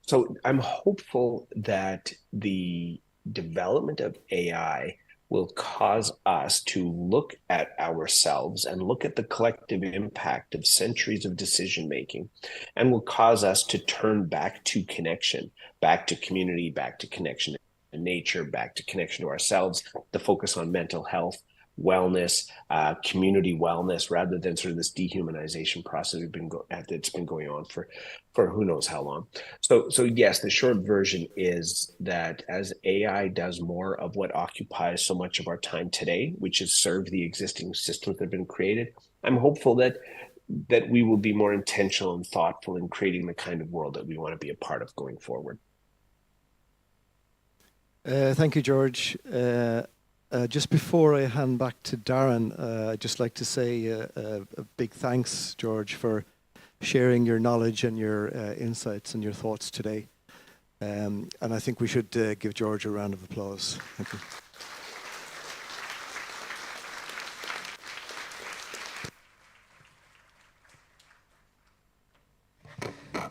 Speaker 11: So I'm hopeful that the development of AI will cause us to look at ourselves and look at the collective impact of centuries of decision making, and will cause us to turn back to connection, back to community, back to connection to nature, back to connection to ourselves, the focus on mental health, wellness, community wellness, rather than sort of this dehumanization process that's been going on for who knows how long. So yes, the short version is that as AI does more of what occupies so much of our time today, which is serve the existing systems that have been created, I'm hopeful that we will be more intentional and thoughtful in creating the kind of world that we want to be a part of going forward.
Speaker 15: Thank you, George. Just before I hand back to Darren, I'd just like to say a big thanks, George, for sharing your knowledge and your insights and your thoughts today. And I think we should give George a round of applause. Thank you.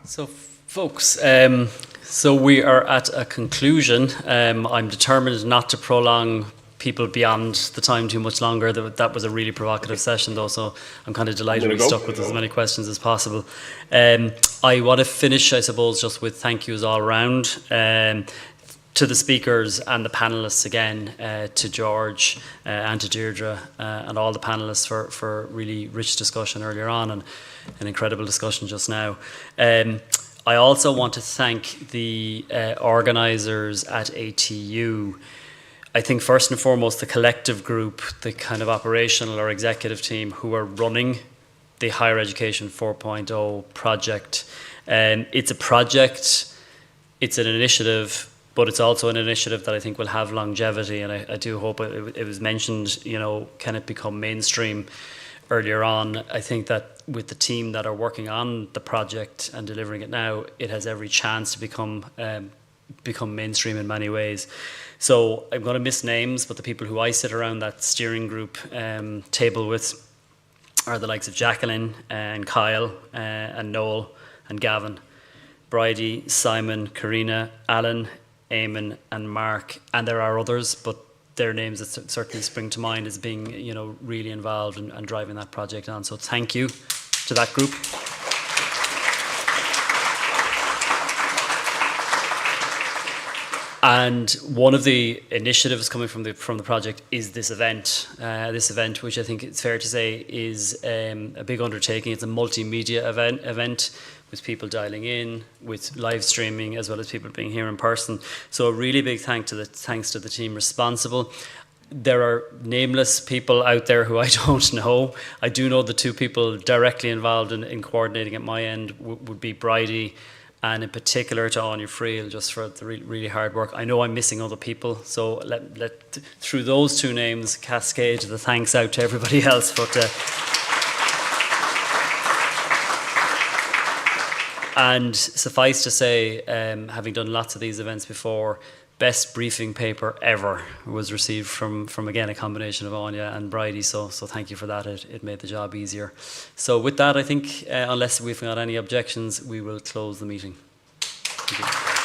Speaker 1: So, folks, so we are at a conclusion. I'm determined not to prolong people beyond the time too much longer. That was a really provocative session, though, so I'm kind of delighted we stuck with as many questions as possible. I want to finish, I suppose, just with thank yous all around to the speakers and the panelists again, to George and to Deirdre and all the panelists for really rich discussion earlier on and an incredible discussion just now. I also want to thank the organisers at ATU. I think first and foremost, the collective group, the kind of operational or executive team who are running the Higher Education 4.0 project. It's a project, it's an initiative, but it's also an initiative that I think will have longevity, and I do hope it was mentioned, can it become mainstream earlier on. I think that with the team that are working on the project and delivering it now, it has every chance to become become mainstream in many ways. So I'm going to miss names, but the people who I sit around that steering group table with are the likes of Jacqueline and Kyle and Noel and Gavin, Bridie, Simon, Karina, Alan, Eamon and Mark, and there are others, but their names that certainly spring to mind as being, you know, really involved and driving that project on. So thank you to that group. And one of the initiatives coming from the project is this event. This event, which I think it's fair to say is a big undertaking. It's a multimedia event with people dialing in, with live streaming, as well as people being here in person. So a really big thanks to the team responsible. There are nameless people out there who I don't know. I do know the two people directly involved in coordinating at my end would be Bridie, and in particular to Anya Friel, just for the really hard work. I know I'm missing other people, so let through those two names cascade the thanks out to everybody else. But and suffice to say, having done lots of these events before, best briefing paper ever was received from again a combination of Anya and Bridie. So thank you for that. It made the job easier. So with that, I think unless we've got any objections, we will close the meeting. Thank you.